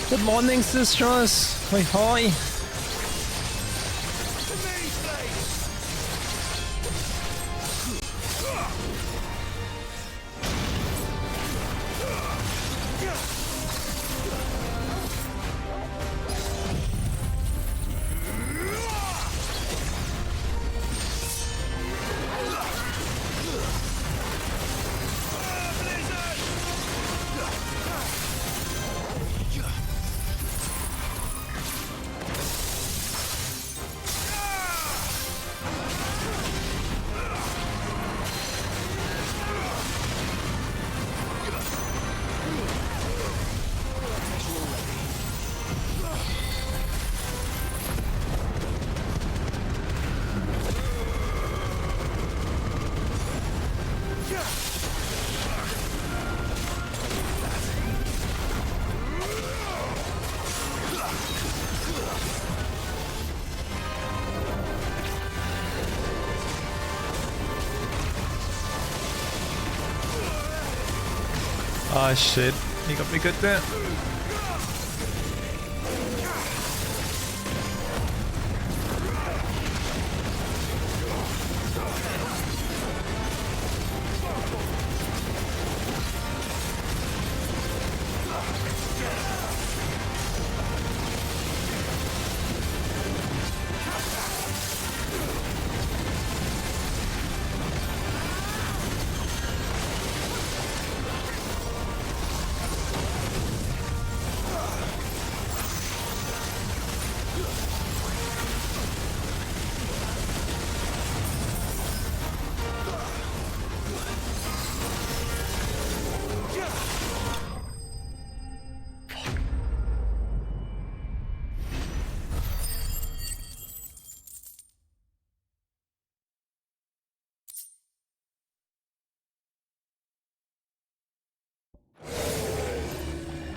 Good morning, sisters. Hoi hoi. Oh shit, he got me good there.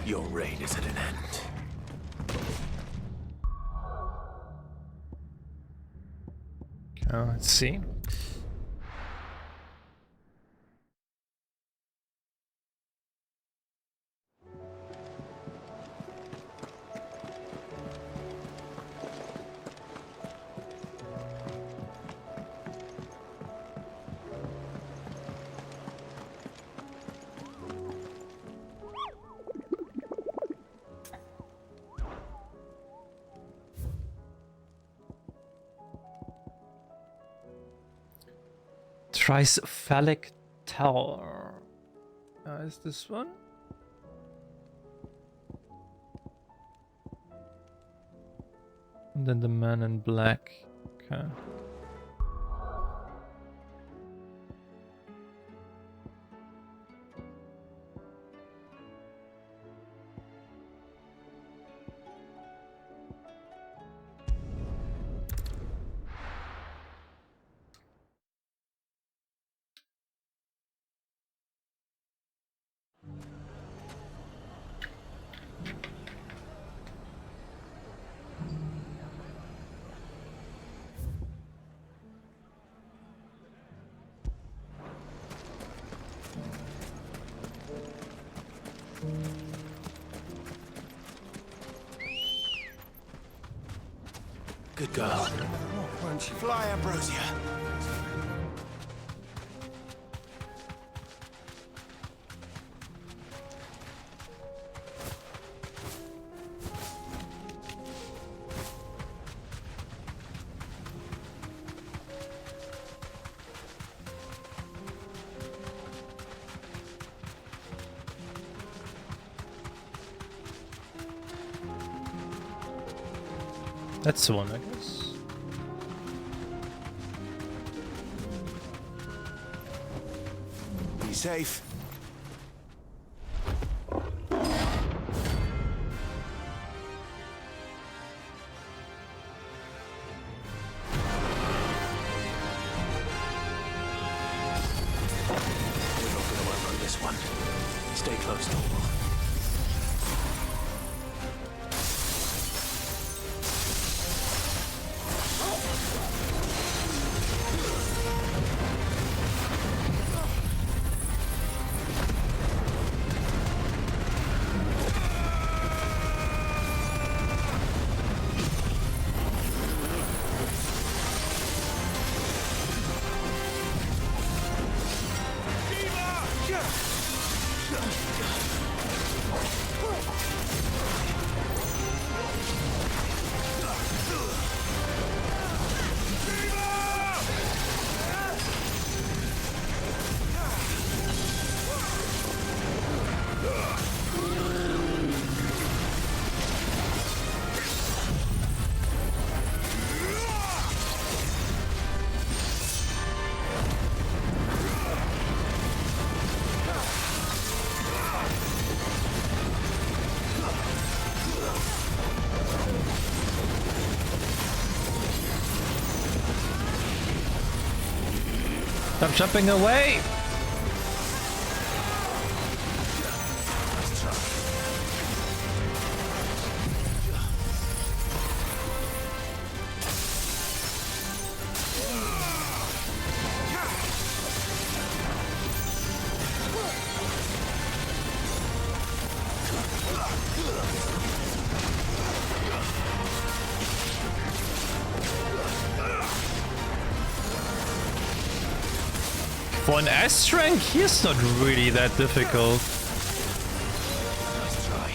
Your reign is at an end. Okay, let's see. Tricephalic Tower. Is this one? And then the man in black. Okay. Good girl. Fly, Ambrosia. That's the one, I guess. Be safe. close to all. Stop jumping away! For an S rank, he's not really that difficult. Nice try.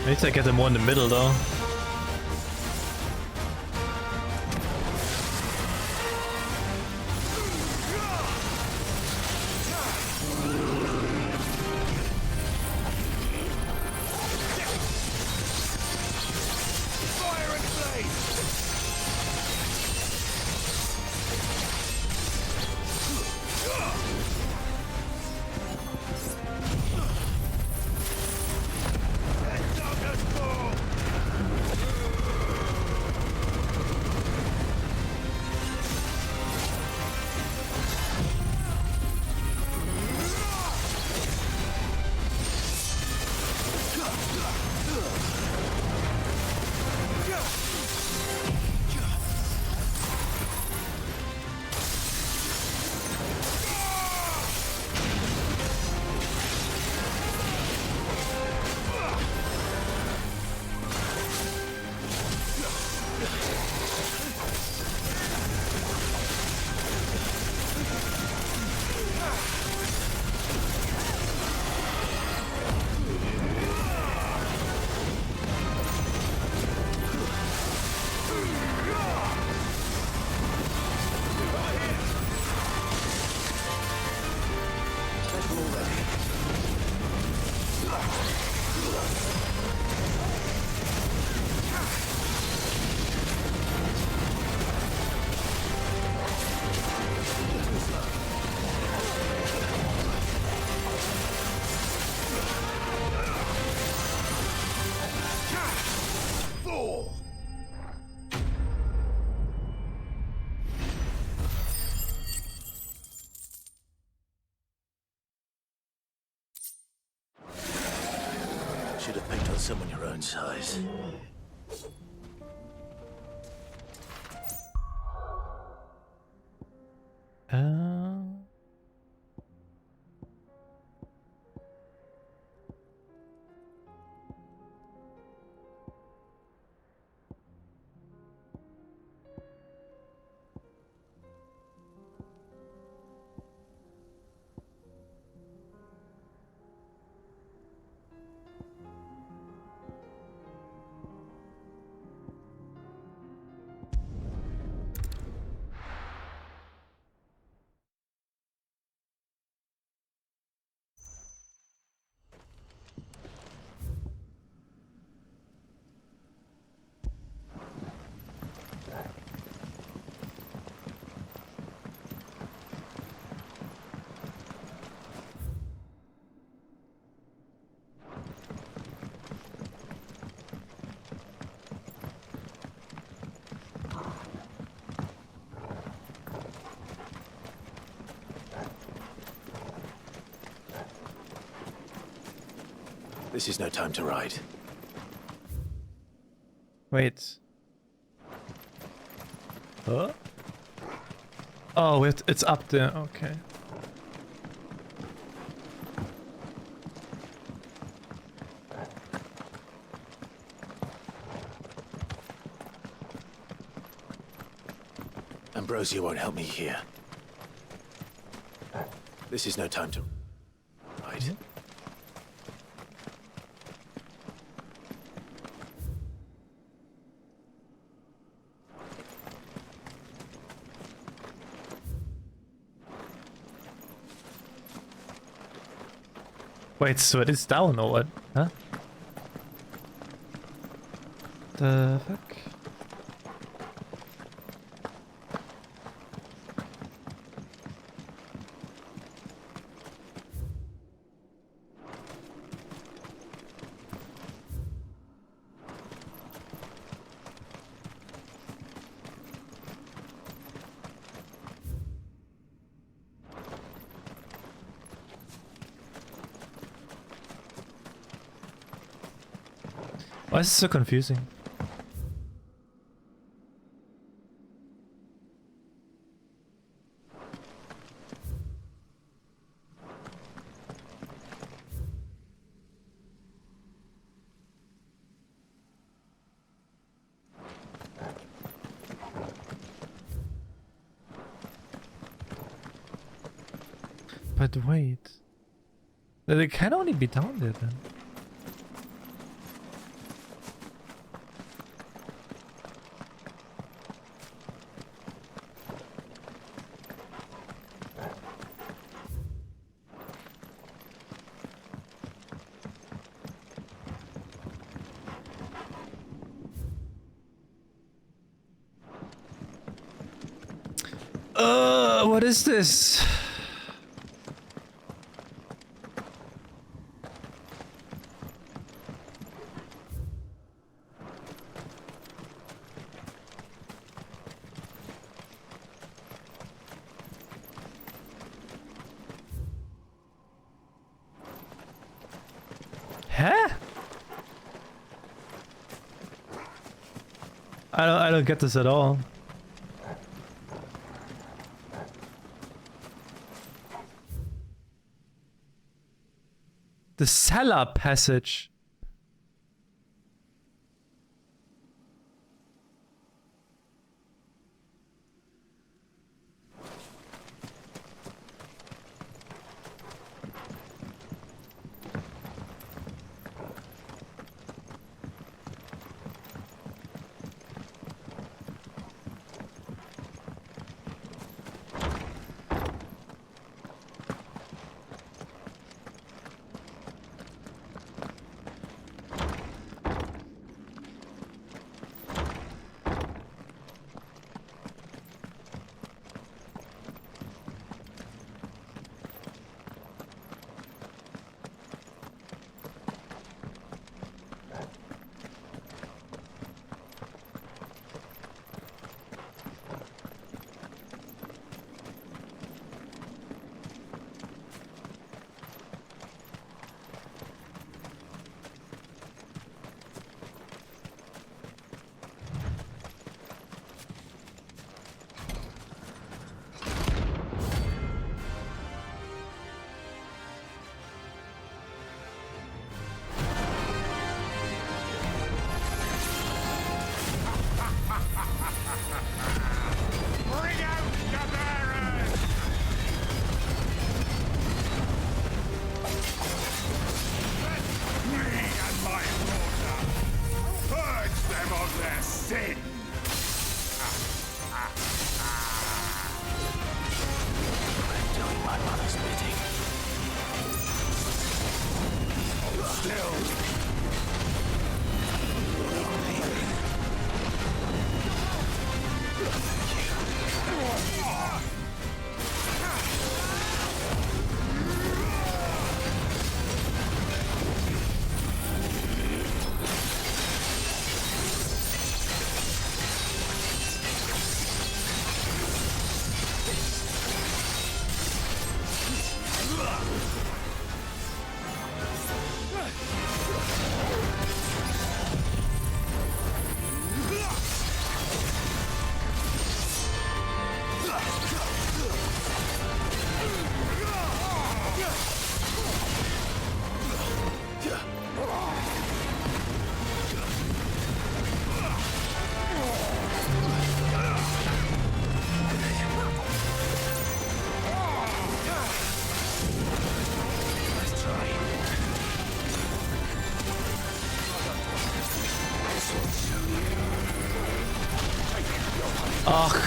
I need to get him more in the middle though. Should have picked on someone your own size. This is no time to ride. Wait. Huh? Oh, it's up there. Okay. Ambrosia won't help me here. This is no time to ride. Wait, so it is down or what? Huh? The fuck? Why is this so confusing? But wait, they can only be down there then. What is this? Huh? I don't get this at all. The cellar passage.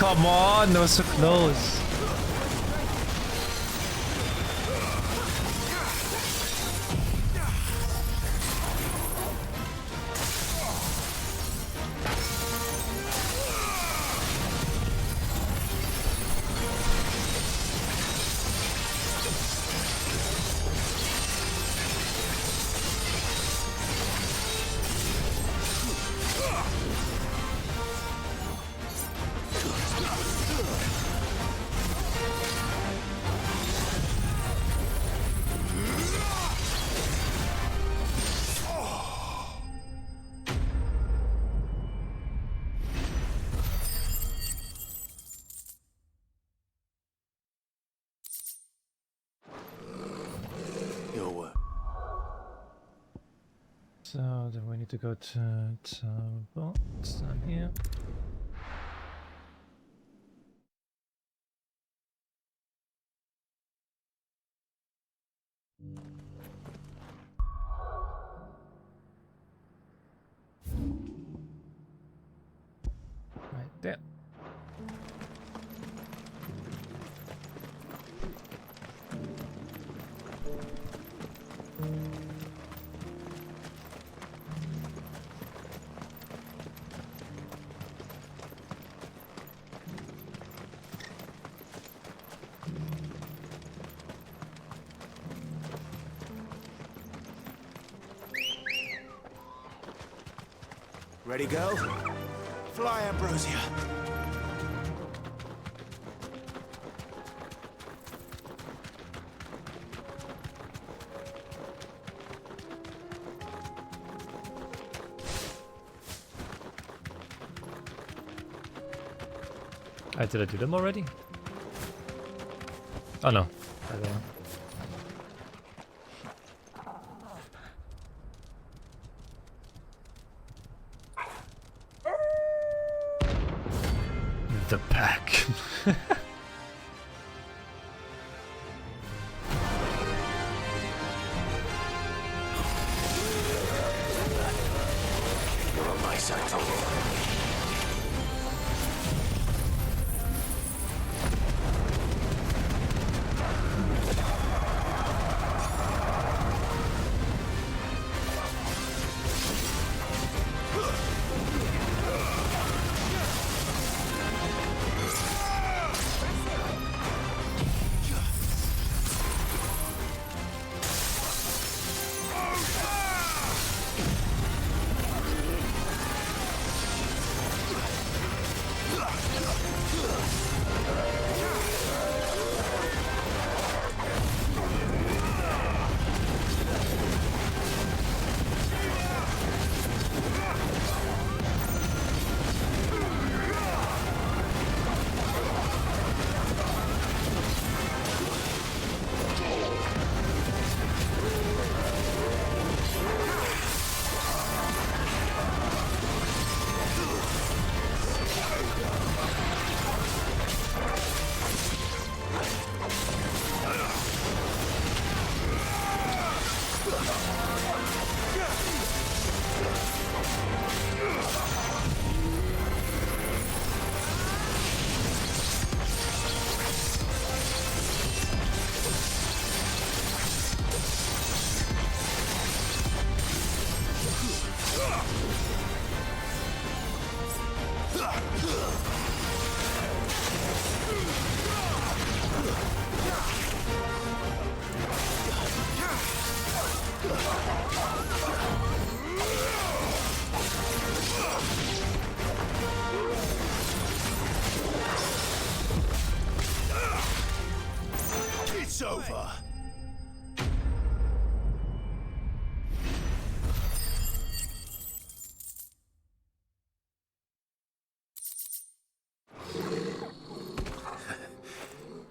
come on, that was so close. So then we need to go to bots down here. Right there. Ready, go? Fly, Ambrosia. Did I do them already? Oh no. I don't know. The pack. You're on my side, Tom. It's over.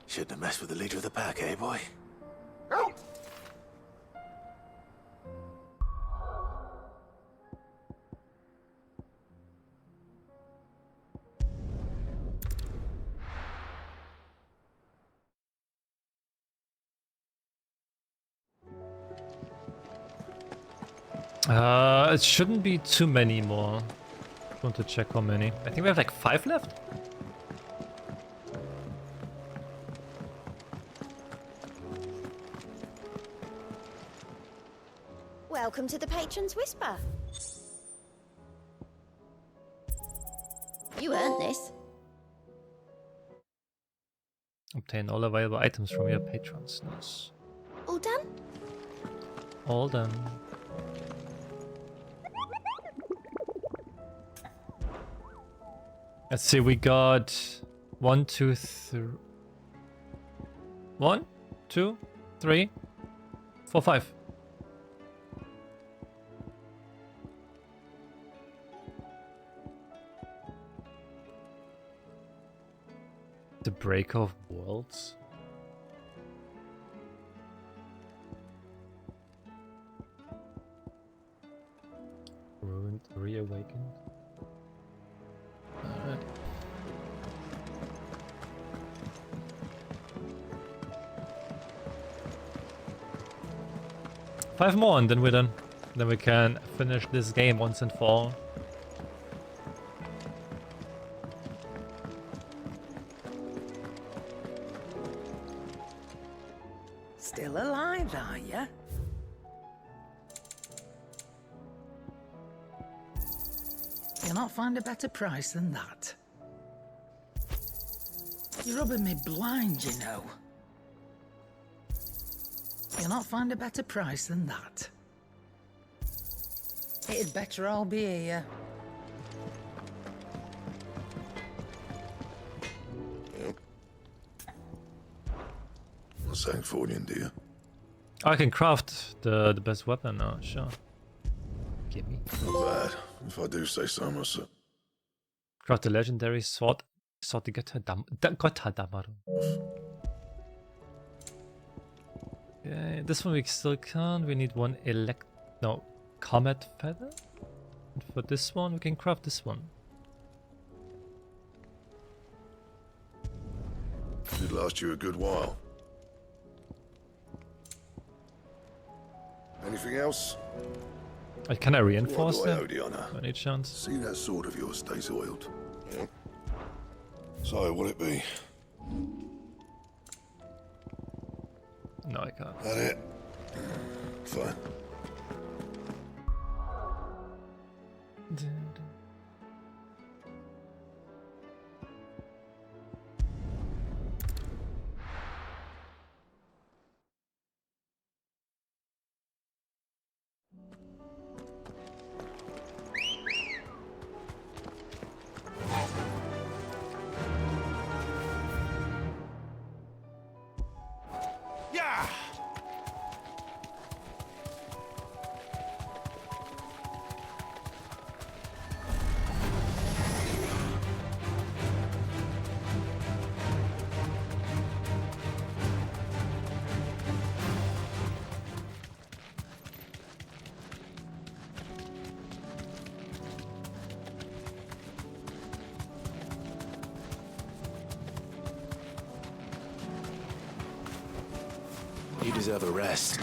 Shouldn't have messed with the leader of the pack, eh, boy? It shouldn't be too many more. I want to check how many. I think we have like 5 left. Welcome to the Patron's Whisper. You earned this. Obtain all available items from your patrons. Nice. All done? All done. Let's see, we got 1, 2, 3. 1, 2, 3, 4, 5. The Breaker of Worlds. Ruined, reawakened. Alright. Five more and then we're done. Then we can finish this game once and for all. Still alive, are ya? You'll not find a better price than that. You're rubbing me blind, you know. You'll not find a better price than that. It'd better all be here. What's that for you, dear? I can craft the best weapon now, sure. Give me. Not bad, if I do say so myself. Craft the legendary sword. Sword Götterdammerung. Okay, this one we still can't. We need one comet feather. And for this one, we can craft this one. Should last you a good while. Anything else? Can I reinforce What do I that? owe the honor? Any chance? See that sword of yours stays oiled. Yeah. So, what'll it be? No, I can't. That it? Fine. Yeah! You deserve a rest.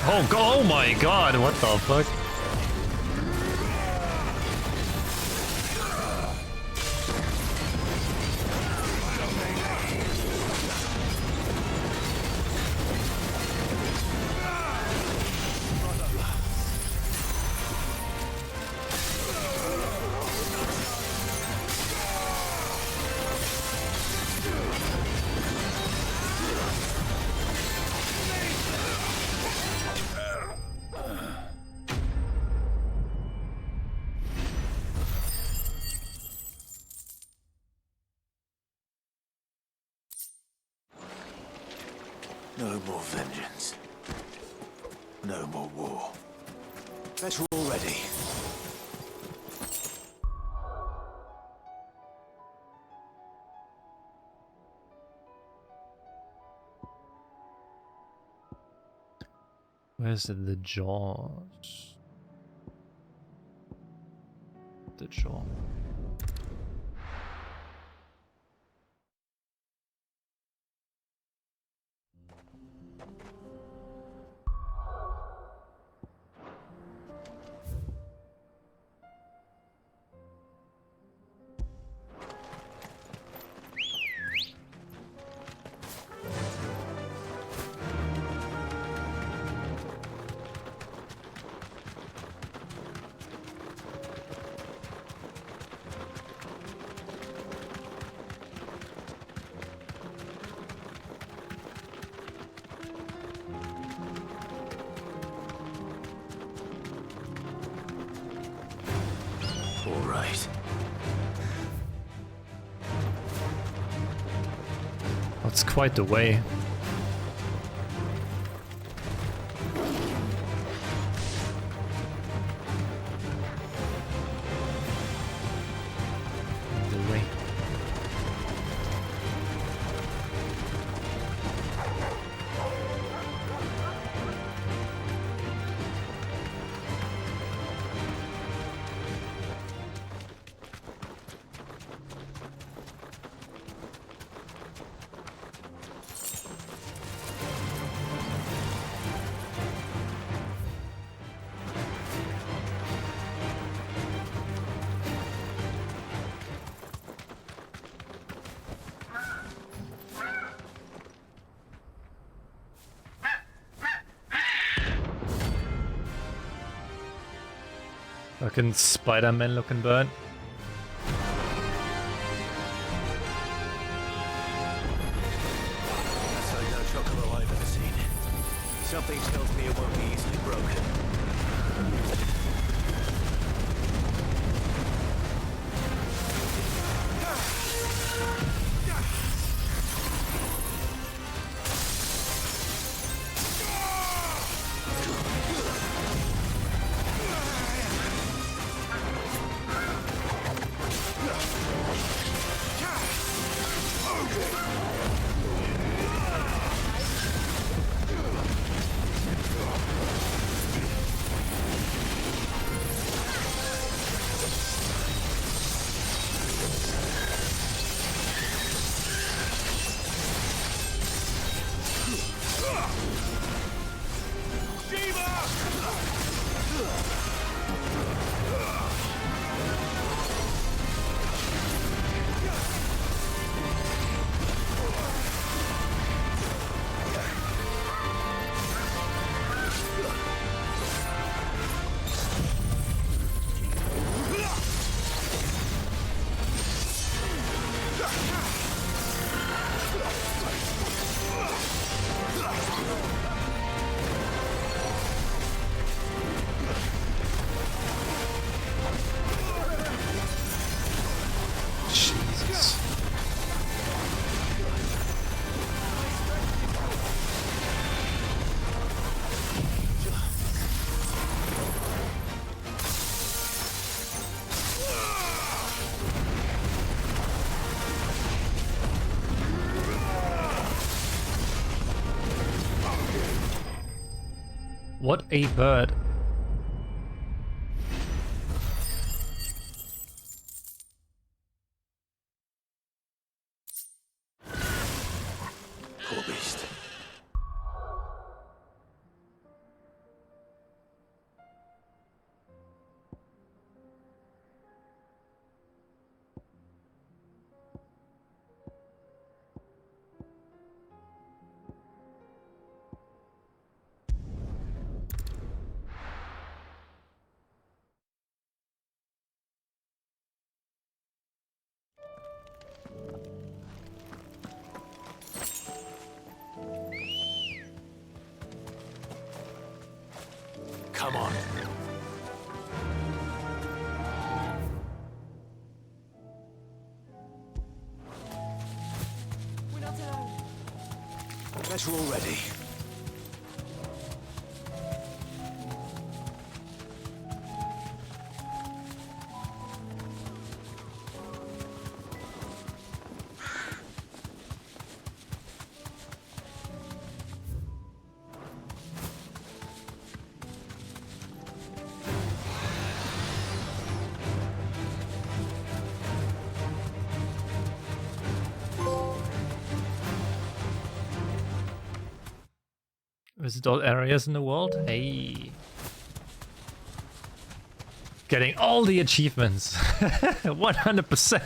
Oh god, oh my god, what the fuck? No more vengeance. No more war. Better already. Where's the jaws? The jaw. All right. That's quite the way. The way. Fucking Spider-Man looking bird. That's like no chocolate I've ever seen. Something tells me it won't be easily broken. What a bird. Poor beast. Come on. We're not alone. Better already. Visit all areas in the world. Hey. Getting all the achievements. 100%.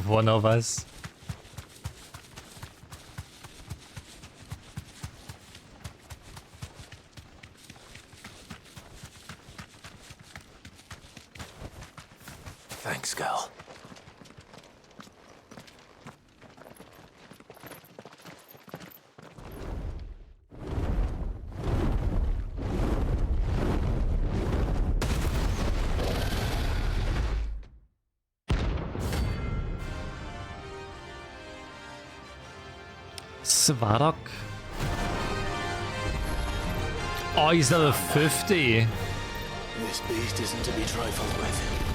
One of us. Thanks, girl. Svarok. Oh, he's level 50. This beast isn't to be trifled with.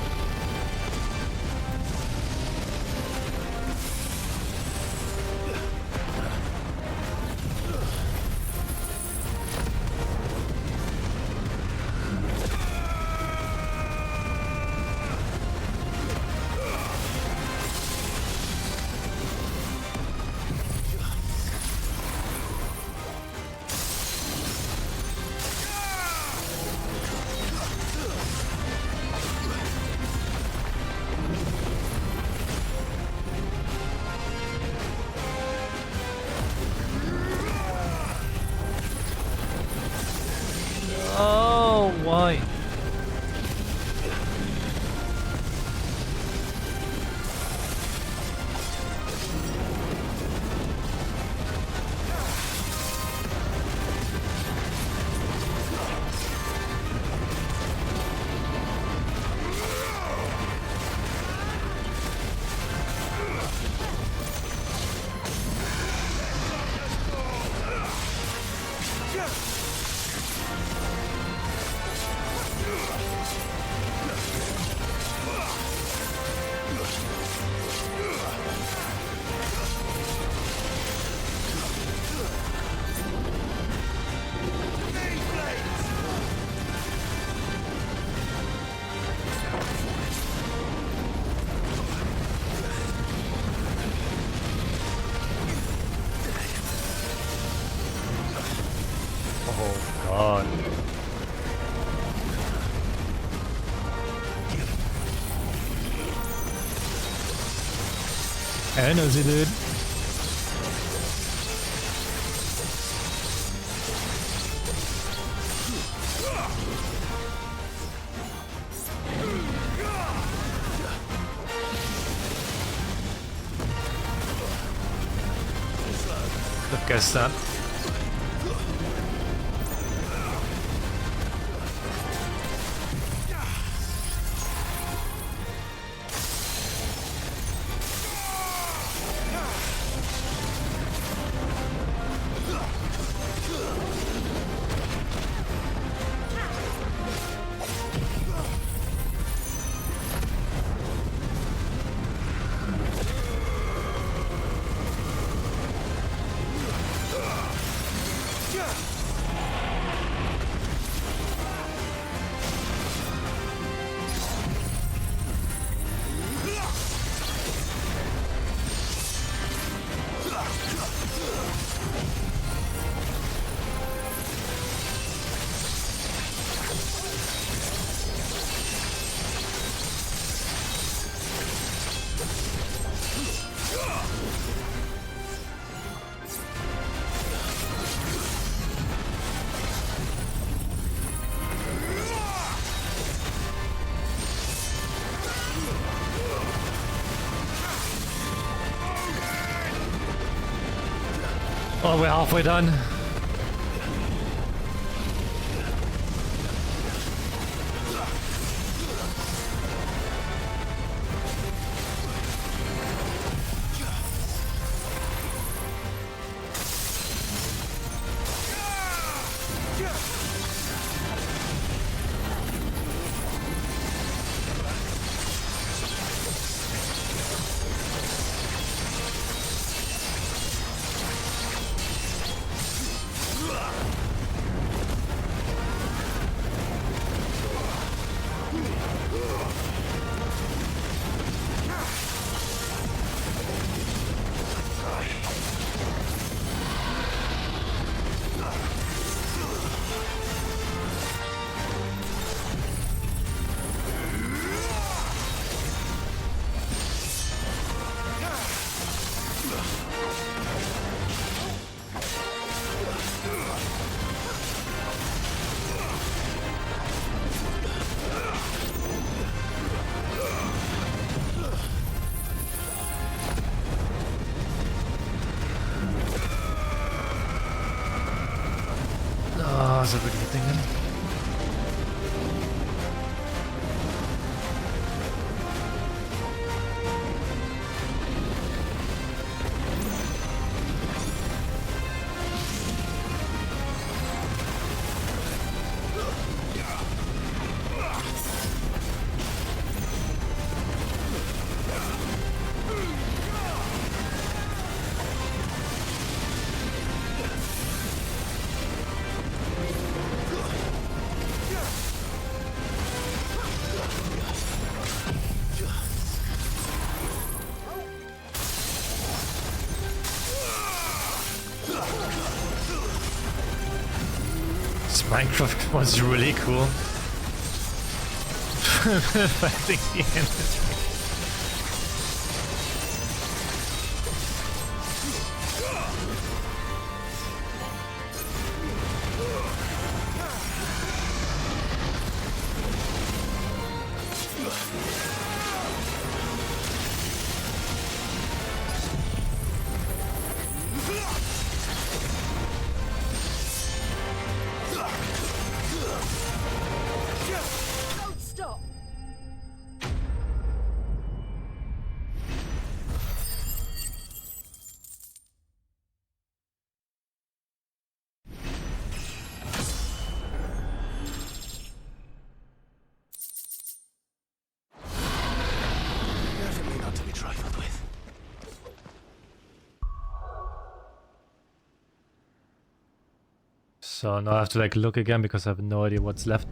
Oh, why? Oh god. I know sie, dude. Gestern. Oh, we're halfway done. anything in? Minecraft was really cool. Fighting the enemy. Don't stop! Definitely not to be trifled with. So now I have to like look again because I have no idea what's left.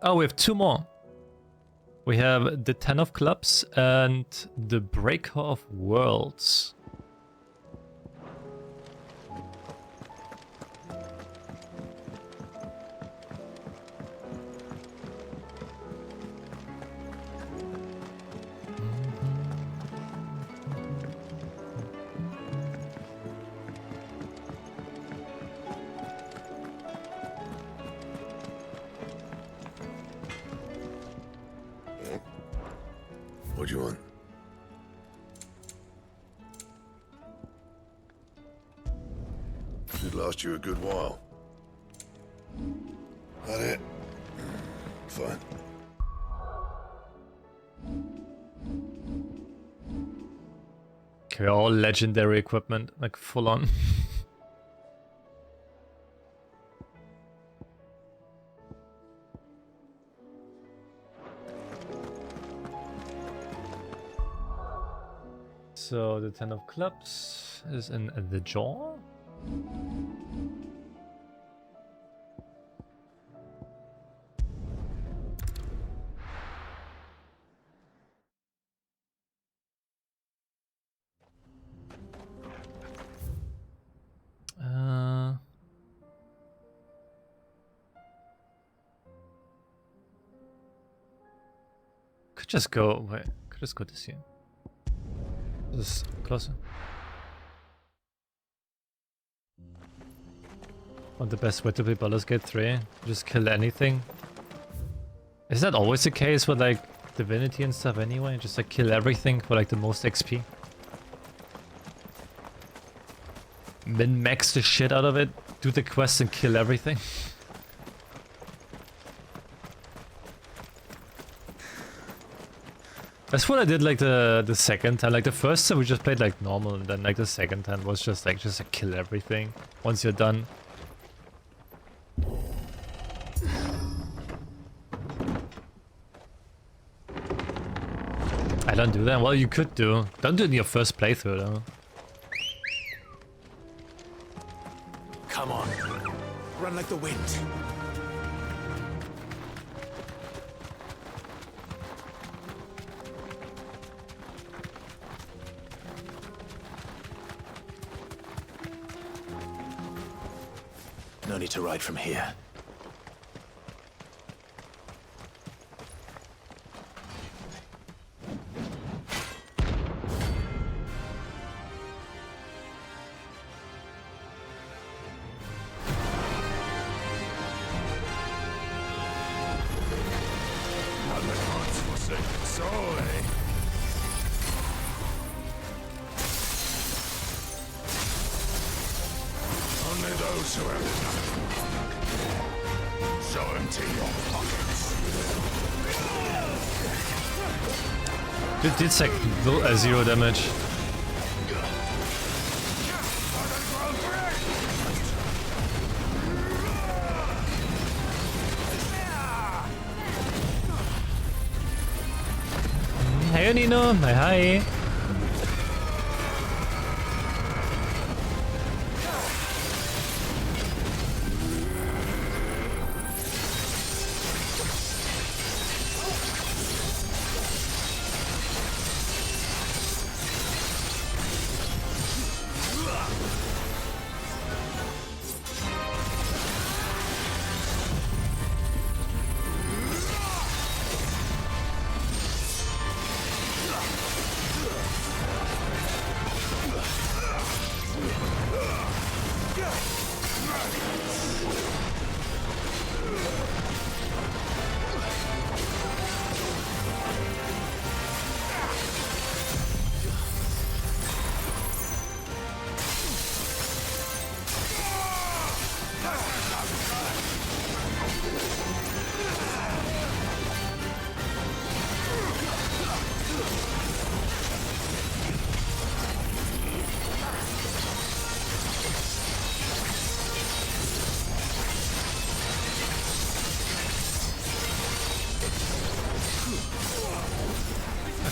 Oh, we have two more. We have the 10 of Clubs and the Breaker of Worlds. What do you want? Should last you a good while. That it? Fine. Okay, all legendary equipment, like full on. So the 10 of Clubs is in the jaw. Could just go. Wait, could just go this here. This is closer. Want the best way to play Baldur's Gate 3? Just kill anything. Is that always the case with like Divinity and stuff anyway? Just like kill everything for like the most XP? Min-max the shit out of it, do the quest and kill everything? That's what I did like the second time. Like the first time we just played like normal, and then like the second time was just like kill everything once you're done. I don't do that. Well, you could do. Don't do it in your first playthrough though. Come on. Run like the wind. No need to ride from here. Sacred soul, eh? Only those who have enough. So empty your pockets. It did like 0 damage. Hey Nino, hi.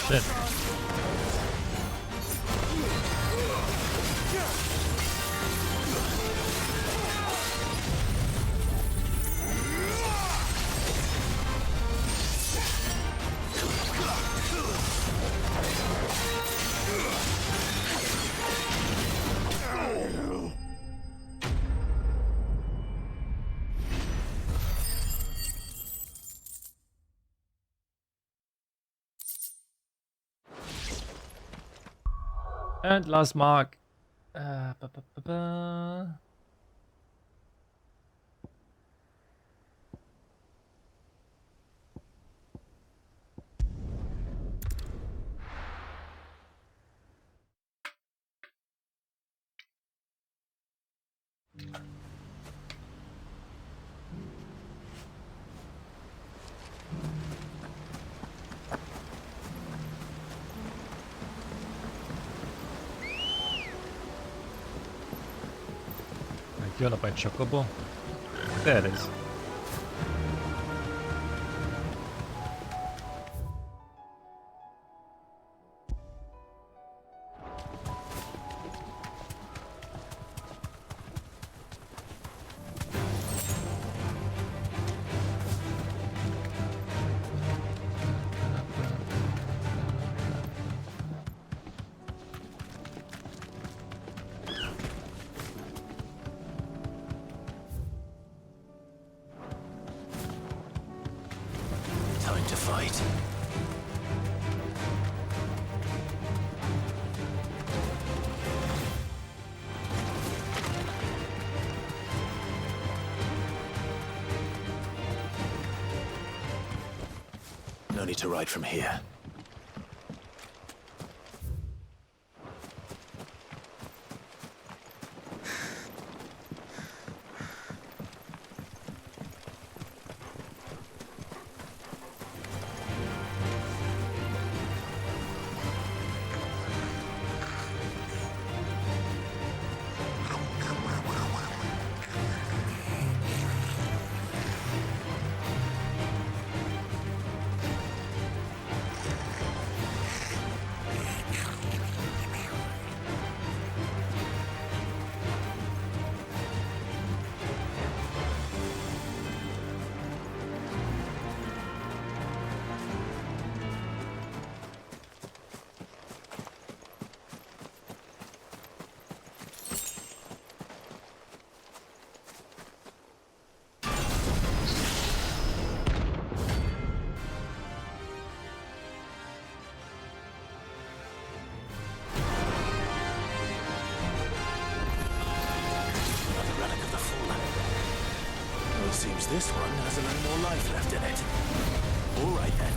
Shit. And last mark. You wanna buy Chocobo? There it is. Time to fight. No need to ride from here. Seems this one has a little more life left in it. All right then.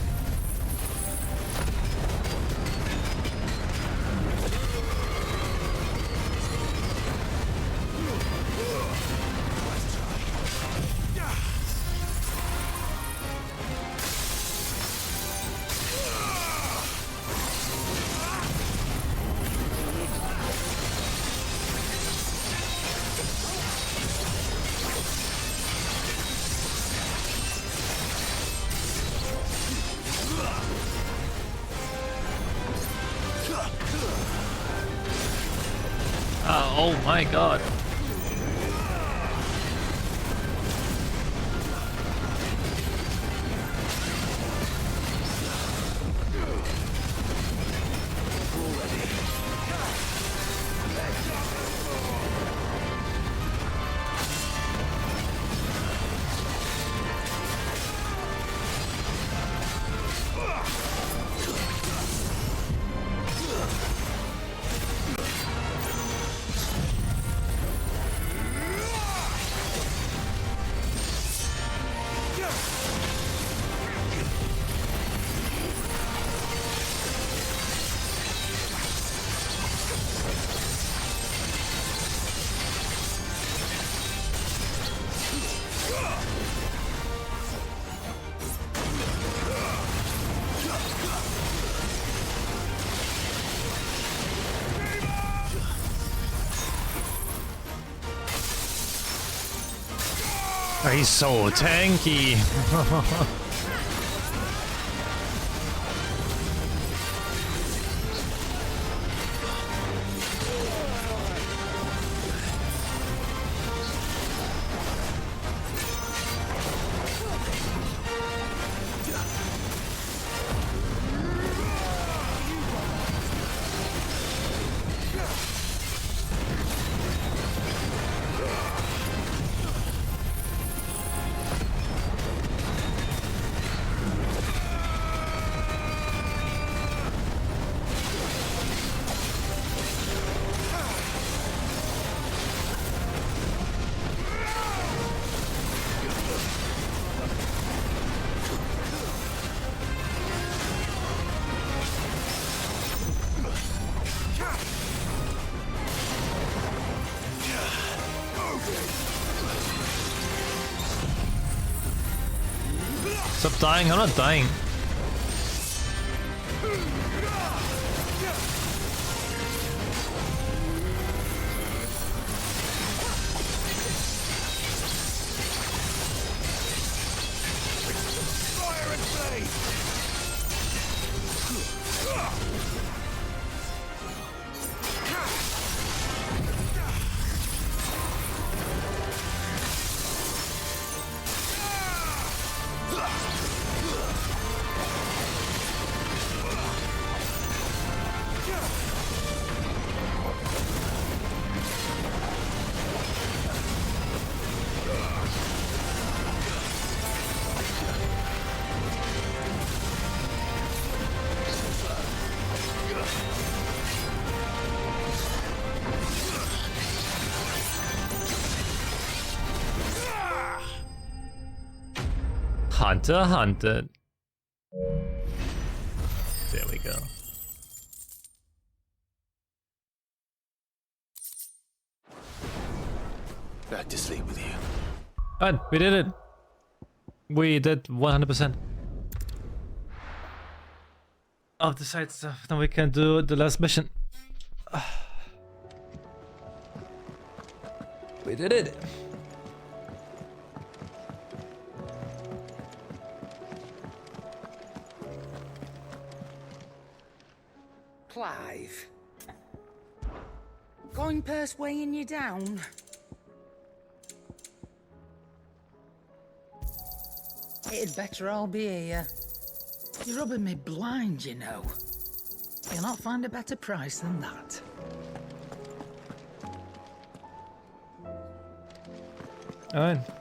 Oh my god. Oh, he's so tanky. Stop dying, I'm not dying. Hunter hunted. There we go. Back to sleep with you. And we did it. We did 100% of the side stuff. Now we can do the last mission. We did it. Clive. Going purse weighing you down? It'd better all be here. You're rubbing me blind, you know. You'll not find a better price than that. Alright.